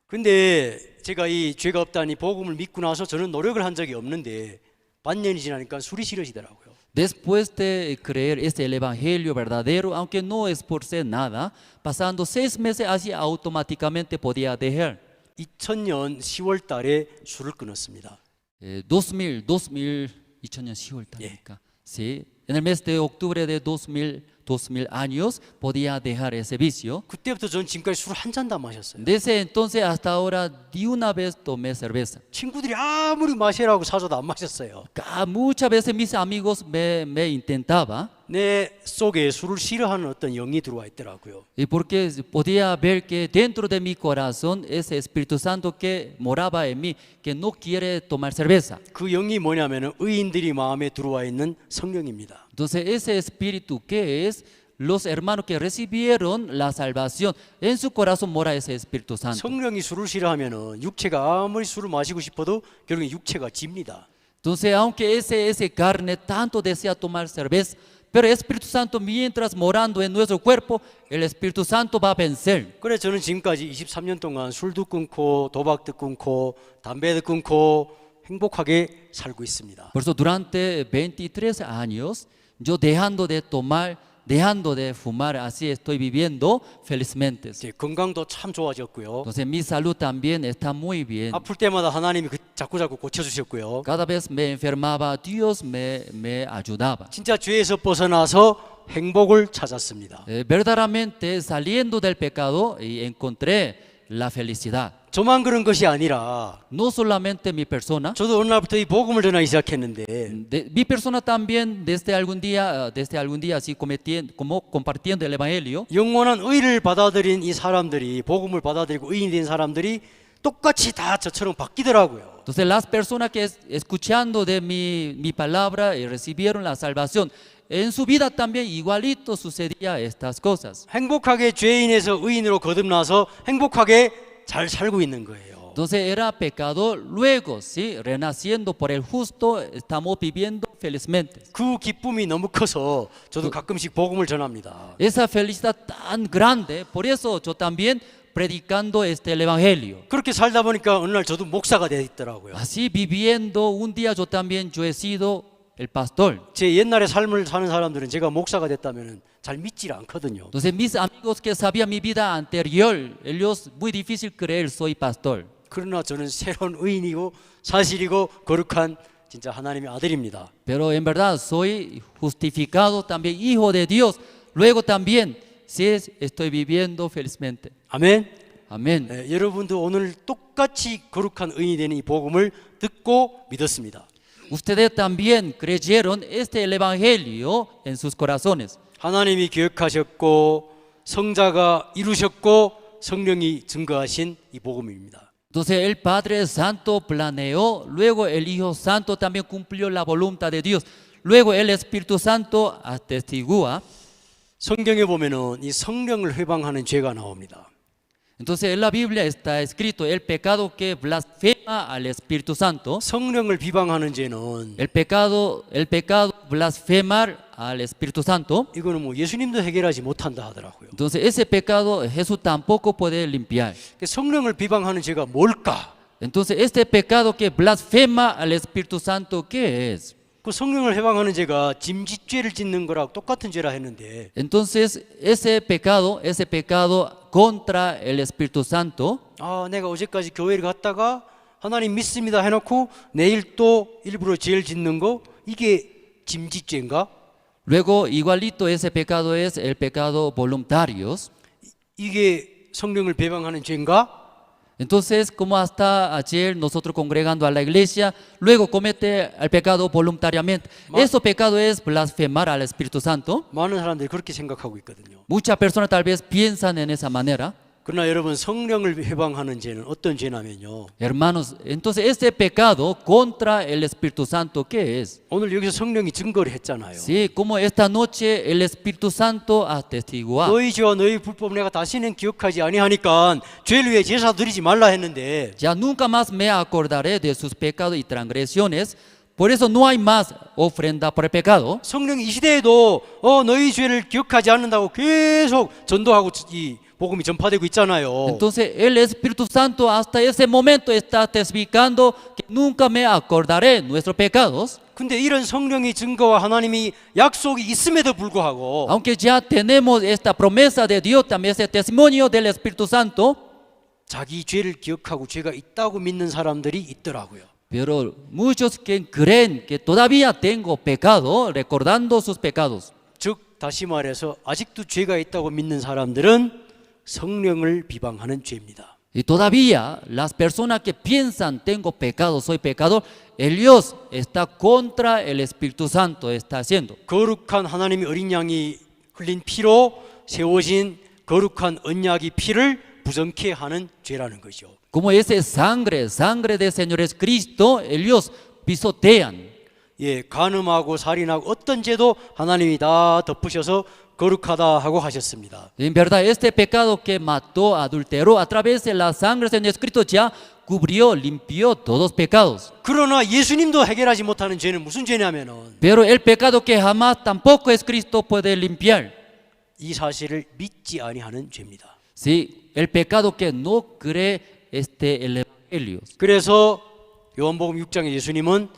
근데 제가 이 죄가 없다니 복음을 믿고 나서 저는 노력을 한 적이 없는데 반년이 지나니까 술이 싫어지더라고요. Después de creer el evangelio verdadero, aunque no esforcé nada, pasando 6 meses así automáticamente podía dejar. 2000년 10월 달에 술을 끊었습니다. 2000년 10월 달이니까. Sí, en el mes de octubre de 2000 años podía dejar ese vicio. 그때부터 전 지금까지 술 한 잔도 안 마셨어요. Desde entonces hasta ahora ni una vez tomé cerveza. 친구들이 아무리 마시라고 사줘도 안 마셨어요. Muchas veces mis amigos me intentaba. 내 속에 술을 싫어하는 어떤 영이 들어와 있더라고요. Y porque podía ver que dentro de mi corazón ese Espíritu Santo que moraba en mí, que no quiere tomar cerveza. 그 영이 뭐냐면은 의인들이 마음에 들어와 있는 성령입니다. Entonces ese espíritu que es los hermanos que recibieron la salvación, en su corazón mora ese Espíritu Santo. 성령이 술을 싫어하면은 육체가 아무리 술을 마시고 싶어도 결국에 육체가 집니다. Entonces aunque ese carne tanto desea tomar cerveza, pero el Espíritu Santo mientras morando en nuestro cuerpo, el Espíritu Santo va a vencer. 그래서 저는 지금까지 23년 동안 술도 끊고 도박도 끊고 담배도 끊고 행복하게 살고 있습니다. Por eso durante 23 años yo dejando de tomar, dejando de fumar, así estoy viviendo felizmente. 제 건강도 참 좋아졌고요. Entonces mi salud también está muy bien. 아플 때마다 하나님이 자꾸 고쳐주셨고요. Cada vez me enfermaba, Dios me ayudaba. 진짜 죄에서 벗어나서 행복을 찾았습니다. Verdaderamente saliendo del pecado y encontré la felicidad. 저만 그런 것이 아니라 No solamente mi persona, 저도 어느 날부터 이 복음을 전하기 시작했는데 mi persona también desde algún día así compartiendo el evangelio. 영원한 의를 받아들인 이 사람들이 복음을 받아들이고 의인이 된 사람들이 똑같이 다 저처럼 바뀌더라고요. Entonces las personas que escuchando de mi palabra y recibieron la salvación, en su vida también igualito sucedía estas cosas. 행복하게 죄인에서 의인으로 거듭나서 행복하게 잘 살고 있는 거예요. Entonces era pecador, luego, ¿sí? Renaciendo por el justo, estamos viviendo felizmente. 그 기쁨이 너무 커서 저도 가끔씩 복음을 전합니다. Esa felicidad tan grande, por eso yo también predicando el evangelio. 그렇게 살다 보니까 어느 날 저도 목사가 돼 있더라고요. Así viviendo, un día yo he sido el pastor. 제 옛날의 삶을 사는 사람들은 제가 목사가 됐다면은 잘 믿질 않거든요. Entonces mis amigos que sabían mi vida anterior, ellos muy difícil creer soy pastor. 그러나 저는 새로운 의인이고 사실이고 거룩한 진짜 하나님의 아들입니다. Pero en verdad soy justificado también hijo de Dios. Luego también sí estoy viviendo felizmente. 아멘. Amén. 여러분도 오늘 똑같이 거룩한 의인이 되는 이 복음을 듣고 믿었습니다. Ustedes también creyeron el evangelio en sus corazones. 하나님이 기억하셨고 성자가 이루셨고 성령이 증거하신 이 복음입니다. Entonces el Padre Santo planeó, luego el Hijo Santo también cumplió la voluntad de Dios. Luego el Espíritu Santo atestigua. 성경에 보면은 이 성령을 회방하는 죄가 나옵니다. Entonces en la Biblia está escrito el pecado que blasfema al Espíritu Santo. 성령을 비방하는 죄는 El pecado blasfemar al Espíritu Santo. 이거는 뭐 예수님도 해결하지 못한다 하더라고요. Entonces ese pecado Jesús tampoco puede limpiar. 성령을 비방하는 죄가 뭘까? Entonces este pecado que blasfema al Espíritu Santo, ¿qué es? 그 성령을 회방하는 죄가 짐짓죄를 짓는 거랑 똑같은 죄라 했는데 Entonces ese pecado contra el Espíritu Santo, 아, 내가 어제까지 교회를 갔다가 하나님 믿습니다 해놓고 내일 또 일부러 죄를 짓는 거 이게 짐짓죄인가? luego igualito ese pecado es el pecado voluntarios. 이게 성령을 배방하는 죄인가? Entonces, como hasta ayer nosotros congregando a la iglesia, luego comete el pecado voluntariamente. Ese pecado es blasfemar al Espíritu Santo. 많은 사람들이 그렇게 생각하고 있거든요. Muchas personas tal vez piensan en esa manera. 그러나 여러분 성령을 회방하는 죄는 어떤 죄냐면요. Hermanos, entonces este pecado contra el Espíritu Santo, ¿qué es? 오늘 여기서 성령이 증거를 했잖아요. Sí, como esta noche el Espíritu Santo atestigua. 너희 죄와 너희 불법 내가 다시는 기억하지 아니하니까 죄를 위해 제사 드리지 말라 했는데 Ya nunca más me acordaré de sus pecados y transgresiones. Por eso no hay más ofrenda por el pecado. 성령이 이 시대에도 너희 죄를 기억하지 않는다고 계속 전도하고 이 복음이 전파되고 있잖아요. Entonces el Espíritu Santo hasta ese momento está testificando que nunca me acordaré de nuestros pecados. 근데 이런 성령의 증거와 하나님이 약속이 있음에도 불구하고 Aunque ya tenemos esta promesa de Dios, también ese testimonio del Espíritu Santo, 자기 죄를 기억하고 죄가 있다고 믿는 사람들이 있더라고요. pero muchos que creen que todavía tengo pecado, recordando sus pecados. 즉 다시 말해서 아직도 죄가 있다고 믿는 사람들은 성령을 비방하는 죄입니다. Y todavía las personas que piensan tengo pecado, soy pecador, ellos está contra el Espíritu Santo, está haciendo. 거룩한 하나님의 어린 양이 흘린 피로 세워진 거룩한 언약의 피를 부정케 하는 죄라는 거죠. Como ese sangre del Señor Jesucristo, ellos pisotean. 예, 간음하고 살인하고 어떤 죄도 하나님이 다 덮으셔서 거룩하다 하고 하셨습니다. En verdad, este pecado que mató, adulteró, a través de la sangre del Señor Jesucristo ya cubrió, limpió todos los pecados. 그러나 예수님도 해결하지 못하는 죄는 무슨 죄냐면은 Pero el pecado que jamás tampoco es Cristo puede limpiar. 이 사실을 믿지 아니하는 죄입니다. Sí, el pecado que no cree el evangelio. 그래서 요한복음 6장에 예수님은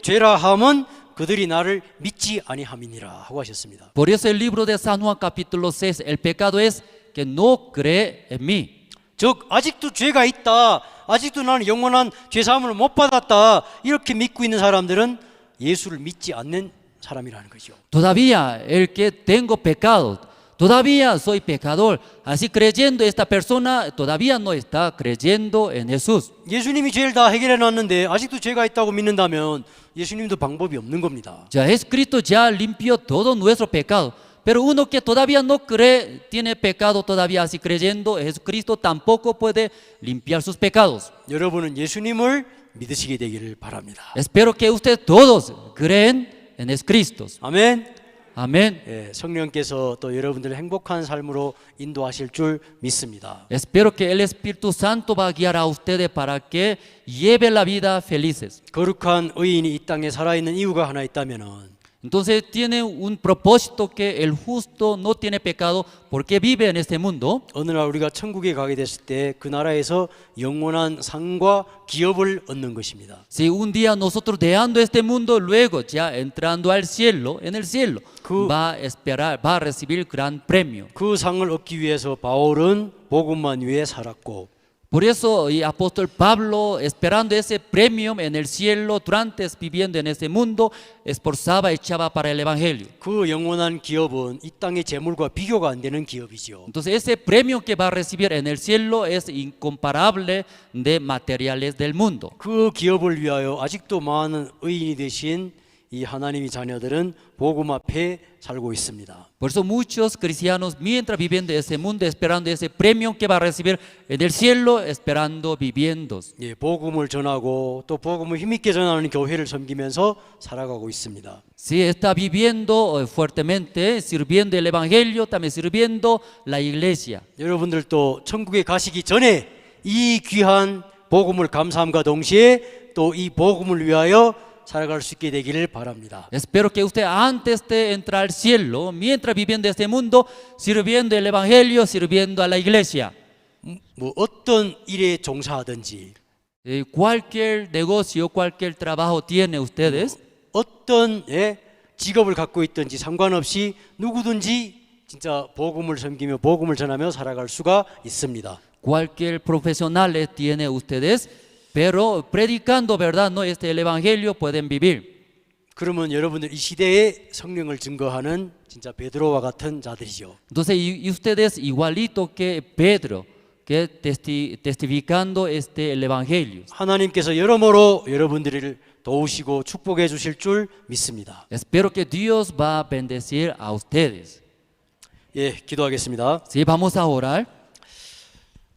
죄라 함은 그들이 나를 믿지 아니함이니라 하고 하셨습니다. Por eso el libro de San Juan capítulo 6, el pecado es que no cree en mí. 즉 아직도 죄가 있다, 아직도 나는 영원한 죄 사함을 못 받았다 이렇게 믿고 있는 사람들은 예수를 믿지 않는 사람이라는 거죠. Todavía el que tengo pecado, todavía soy pecador, así creyendo esta persona todavía no está creyendo en Jesús. 예수님이 죄를 다 해결해 놨는데 아직도 죄가 있다고 믿는다면 예수님도 방법이 없는 겁니다. Ya Jesucristo ya limpió todo nuestro pecado, pero uno que todavía no cree, tiene pecado todavía así creyendo, Jesucristo tampoco puede limpiar sus pecados. 여러분은 예수님을 믿으시게 되기를 바랍니다. Espero que ustedes todos creen en Jesucristo. 아멘. Amén. 예, 성령께서 또 여러분들을 행복한 삶으로 인도하실 줄 믿습니다. Espero que el Espíritu Santo va a guiar a ustedes para que lleven la vida felices. 거룩한 의인이 이 땅에 살아있는 이유가 하나 있다면은 Entonces tiene un propósito que el justo no tiene pecado porque vive en este mundo. 어느 날 우리가 천국에 가게 됐을 때 그 나라에서 영원한 상과 기업을 얻는 것입니다. Si un día nosotros dejando este mundo, luego ya entrando al cielo, en el cielo, va a esperar, va a recibir gran premio. 그 상을 얻기 위해서 바울은 복음만 위해 살았고 Por eso el apóstol Pablo, esperando ese premio en el cielo, durante viviendo en este mundo, esforzaba, echaba para el evangelio. 그 영원한 기업은 이 땅의 재물과 비교가 안 되는 기업이죠. Entonces ese premio que va a recibir en el cielo es incomparable de materiales del mundo. 그 기업을 위하여 아직도 많은 의인이 되신 이 하나님의 자녀들은 복음 앞에 살고 있습니다. Por eso muchos cristianos, mientras viviendo ese mundo, esperando ese premio que va a recibir en el cielo, esperando, viviendo. 예, 복음을 전하고 또 복음을 힘있게 전하는 교회를 섬기면서 살아가고 있습니다. Sí, está viviendo fuertemente, sirviendo el evangelio, también sirviendo la iglesia. 여러분들도 천국에 가시기 전에 이 귀한 복음을 감사함과 동시에 또 이 복음을 위하여 살아갈 수 있게 되기를 바랍니다. Espero que usted antes de entrar al cielo, mientras viviendo este mundo, sirviendo el evangelio, sirviendo a la iglesia. 뭐 어떤 일에 종사하든지 Cualquier negocio, cualquier trabajo tiene ustedes. 어떤 직업을 갖고 있든지 상관없이 누구든지 진짜 복음을 섬기며 복음을 전하며 살아갈 수가 있습니다. Cualquier profesional tiene ustedes, pero predicando, ¿verdad? No, el evangelio pueden vivir. 그러면 여러분들 이 시대에 성령을 증거하는 진짜 베드로와 같은 자들이죠. Entonces, y ustedes igualito que Pedro, que testificando el evangelio. 하나님께서 여러모로 여러분들을 도우시고 축복해 주실 줄 믿습니다. Espero que Dios va a bendecir a ustedes. 예, 기도하겠습니다. Sí, vamos a orar.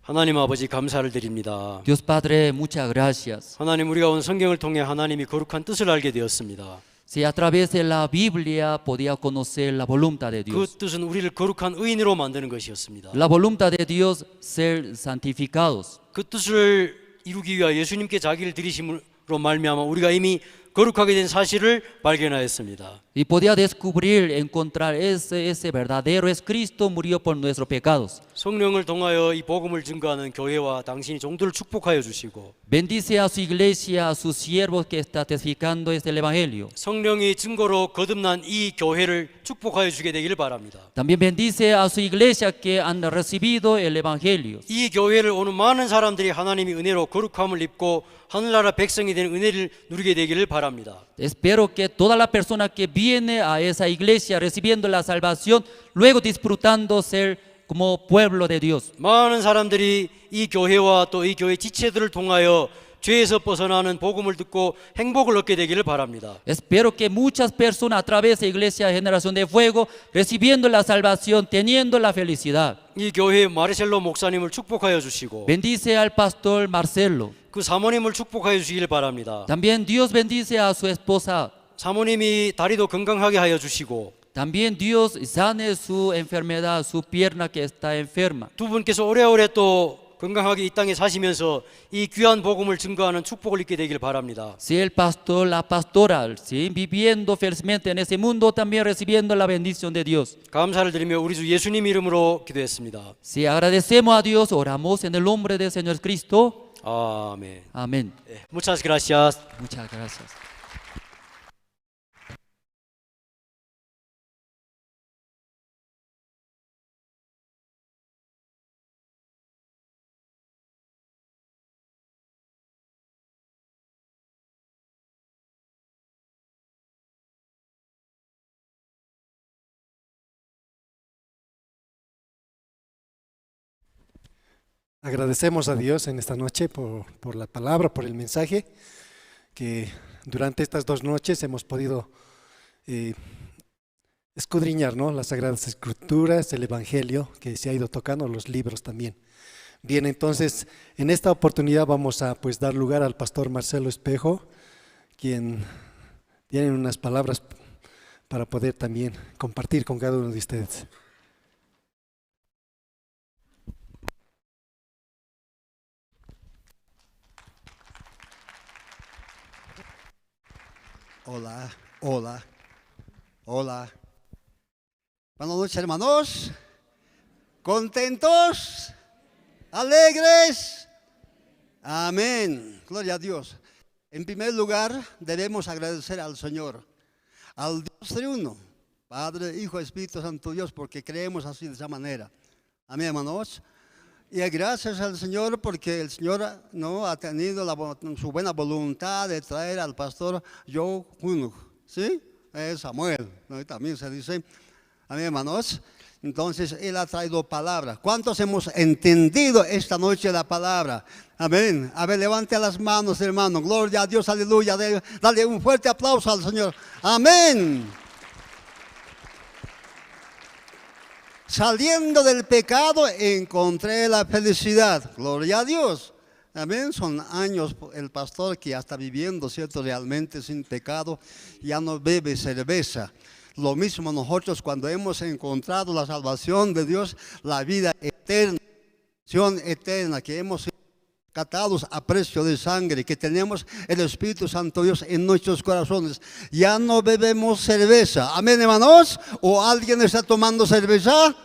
하나님 아버지 감사를 드립니다. Dios Padre, muchas gracias. 하나님 우리가 온 성경을 통해 하나님이 거룩한 뜻을 알게 되었습니다. Si a través de la Biblia podía conocer la voluntad de 그 Dios. 뜻은 우리를 거룩한 의인으로 만드는 것이었습니다. La voluntad de Dios ser santificados. 그 뜻을 이루기 위하여 예수님께 자기를 드리심으로 말미암아 우리가 이미 거룩하게 된 사실을 발견하였습니다. Y podía descubrir, encontrar ese verdadero es Cristo murió por nuestros pecados. 성령을 통하여 이 복음을 증거하는 교회와 당신이 종들을 축복하여 주시고 Bendice a su iglesia, a sus siervos que está testificando el evangelio. 성령이 증거로 거듭난 이 교회를 축복하여 주게 되기를 바랍니다. También bendice a su iglesia que han recibido el evangelio. 이 교회를 오는 많은 사람들이 하나님의 은혜로 거룩함을 입고 하늘나라 백성이 되는 은혜를 누리게 되기를 바랍니다. Espero que toda la persona que viene a esa iglesia recibiendo la salvación, luego disfrutando ser como pueblo de Dios. 많은 사람들이 이 교회와 또 이 교회 지체들을 통하여 죄에서 벗어나는 복음을 듣고 행복을 얻게 되기를 바랍니다. Espero que muchas personas a través de Iglesia Generación de Fuego, recibiendo la salvación, teniendo la felicidad. 이 교회 마르셀로 목사님을 축복하여 주시고 Bendice al pastor Marcelo. 그 사모님을 축복하여 주시길 바랍니다. También Dios bendice a su esposa. 사모님이 다리도 건강하게 하여 주시고 También Dios sane su enfermedad, su pierna que está enferma. 두 분께서 오래오래 또 건강하게 이 땅에 사시면서 이 귀한 복음을 증거하는 축복을 입게 되길 바랍니다. Si el pastor, la pastora, ¿sí? Viviendo felizmente en ese mundo, también recibiendo la bendición de Dios. 감사를 드리며 우리 주 예수님 이름으로 기도했습니다. Si agradecemos a Dios, oramos en el nombre del Señor Cristo. 아멘. Amén. Muchas gracias. Muchas gracias. Agradecemos a Dios en esta noche por la palabra, por el mensaje, que durante estas 2 noches hemos podido escudriñar, ¿no?, las Sagradas Escrituras, el Evangelio, que se ha ido tocando, los libros también. Bien, entonces, en esta oportunidad vamos a dar lugar al pastor Marcelo Espejo, quien tiene unas palabras para poder también compartir con cada uno de ustedes. Hola, hola, hola. Buenas noches, hermanos. ¿Contentos? ¿Alegres? Amén. Gloria a Dios. En primer lugar, debemos agradecer al Señor, al Dios triuno, Padre, Hijo, Espíritu Santo Dios, porque creemos así de esa manera. Amén, hermanos. Y gracias al Señor porque el Señor no ha tenido su buena voluntad de traer al pastor Joe Hunuk, ¿sí? Es Samuel, ¿no? Y también se dice, amén, hermanos. Entonces Él ha traído palabra. ¿Cuántos hemos entendido esta noche la palabra? Amén. A ver, levante las manos, hermano. Gloria a Dios, aleluya. Dale un fuerte aplauso al Señor. Amén. Saliendo del pecado encontré la felicidad. Gloria a Dios. Amén. Son años el pastor que ya está viviendo, ¿cierto? Realmente sin pecado. Ya no bebe cerveza. Lo mismo nosotros cuando hemos encontrado la salvación de Dios, la vida eterna, que hemos sido rescatados a precio de sangre, que tenemos el Espíritu Santo Dios en nuestros corazones. Ya no bebemos cerveza. Amén, hermanos. ¿O alguien está tomando cerveza?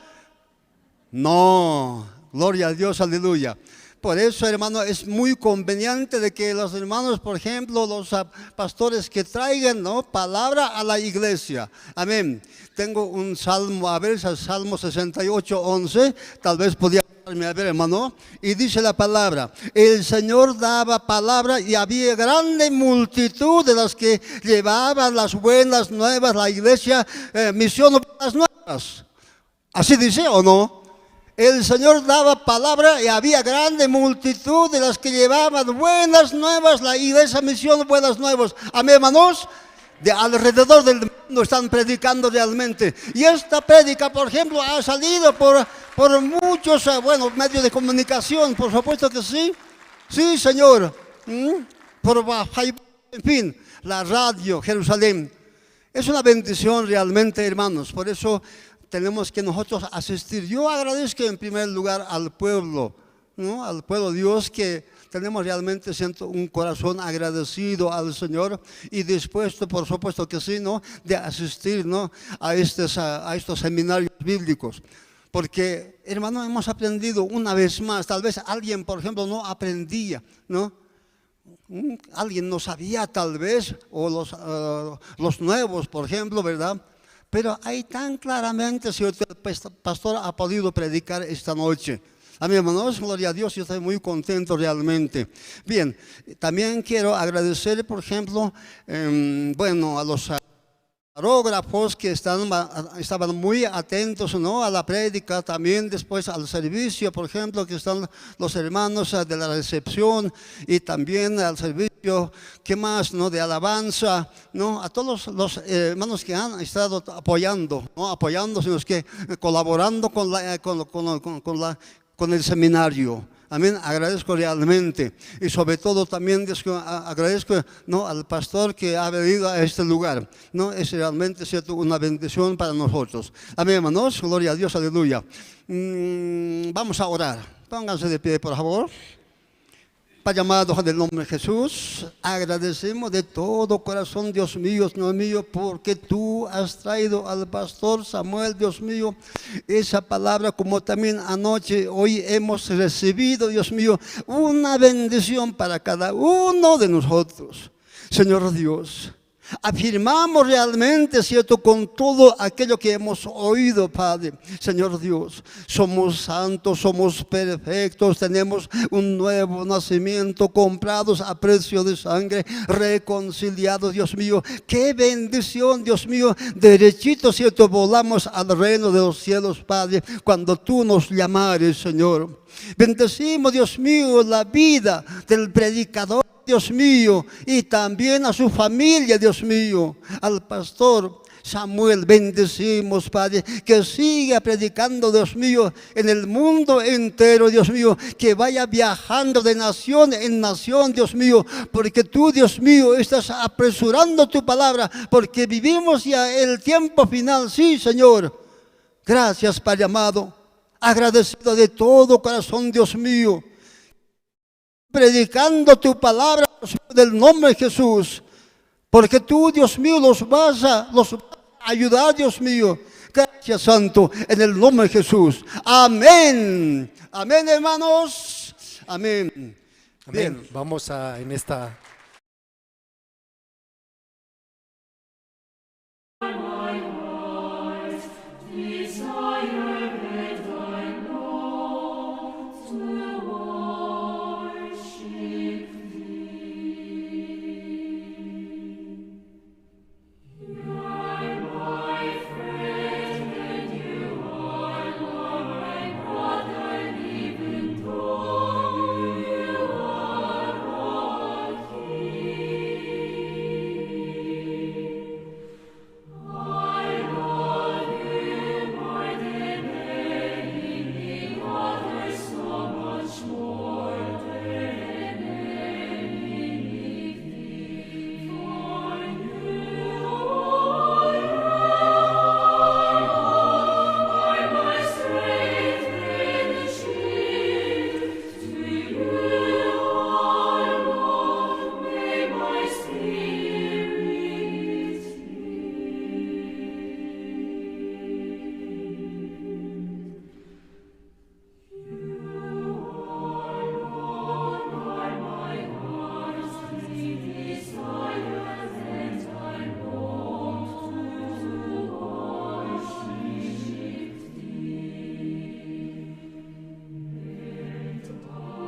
No. Gloria a Dios, aleluya. Por eso, hermano, es muy conveniente de que los hermanos, por ejemplo, los pastores que traigan, ¿no?, palabra a la iglesia. Amén. Tengo un salmo, a ver, es el Salmo 68:11. Tal vez podía a ver, hermano. Y dice la palabra: el Señor daba palabra y había grande multitud de las que llevaban las buenas nuevas, la iglesia, misión buenas nuevas. ¿Así dice o no? El Señor daba palabra y había grande multitud de las que llevaban buenas nuevas, la iglesia misión buenas nuevas. Amén, hermanos. De alrededor del mundo están predicando realmente. Y esta prédica, por ejemplo, ha salido por muchos medios de comunicación, por supuesto que sí. Sí, Señor. Por Facebook, en fin, la radio, Jerusalén. Es una bendición realmente, hermanos. Por eso tenemos que nosotros asistir. Yo agradezco en primer lugar al pueblo, ¿no? Al pueblo de Dios, que tenemos realmente, siento, un corazón agradecido al Señor y dispuesto, por supuesto que sí, ¿no?, de asistir, ¿no?, a estos seminarios bíblicos. Porque, hermano, hemos aprendido una vez más. Tal vez alguien, por ejemplo, no aprendía, ¿no? Alguien no sabía tal vez, o los nuevos, por ejemplo, ¿verdad? Pero ahí tan claramente, ¿cierto?, el pastor ha podido predicar esta noche. Amén, hermanos, gloria a Dios, yo estoy muy contento realmente. Bien, también quiero agradecer, por ejemplo, a los camarógrafos que estaban muy atentos, ¿no?, a la prédica, también después al servicio, por ejemplo, que están los hermanos de la recepción y también al servicio, ¿qué más?, ¿no?, de alabanza, ¿no?, a todos los hermanos que han estado apoyando, ¿no?, apoyándonos, que colaborando con el seminario. Amén, agradezco realmente. Y sobre todo también agradezco, ¿no?, al pastor que ha venido a este lugar, ¿no? Es realmente, ¿cierto?, una bendición para nosotros. Amén, hermanos, gloria a Dios, aleluya. Vamos a orar. Pónganse de pie, por favor. Padre amado, en el nombre de Jesús, agradecemos de todo corazón, Dios mío, Señor mío, porque tú has traído al pastor Samuel, Dios mío, esa palabra, como también anoche, hoy hemos recibido, Dios mío, una bendición para cada uno de nosotros. Señor Dios, afirmamos realmente, ¿cierto?, con todo aquello que hemos oído, Padre. Señor Dios, somos santos, somos perfectos, tenemos un nuevo nacimiento, comprados a precio de sangre, reconciliados, Dios mío. Qué bendición, Dios mío, derechito, ¿cierto?, volamos al reino de los cielos, Padre, cuando tú nos llamares, Señor. Bendecimos, Dios mío, la vida del predicador, Dios mío, y también a su familia, Dios mío, al pastor Samuel. Bendecimos, Padre, que siga predicando, Dios mío, en el mundo entero, Dios mío, que vaya viajando de nación en nación, Dios mío, porque tú, Dios mío, estás apresurando tu palabra, porque vivimos ya el tiempo final. Sí, Señor. Gracias, Padre amado, agradecido de todo corazón, Dios mío, predicando tu palabra del nombre de Jesús, porque tú, Dios mío, los vas a ayudar, Dios mío. Gracias, Santo, en el nombre de Jesús. Amén. Amén, hermanos. Amén. Amén. Vamos a, en esta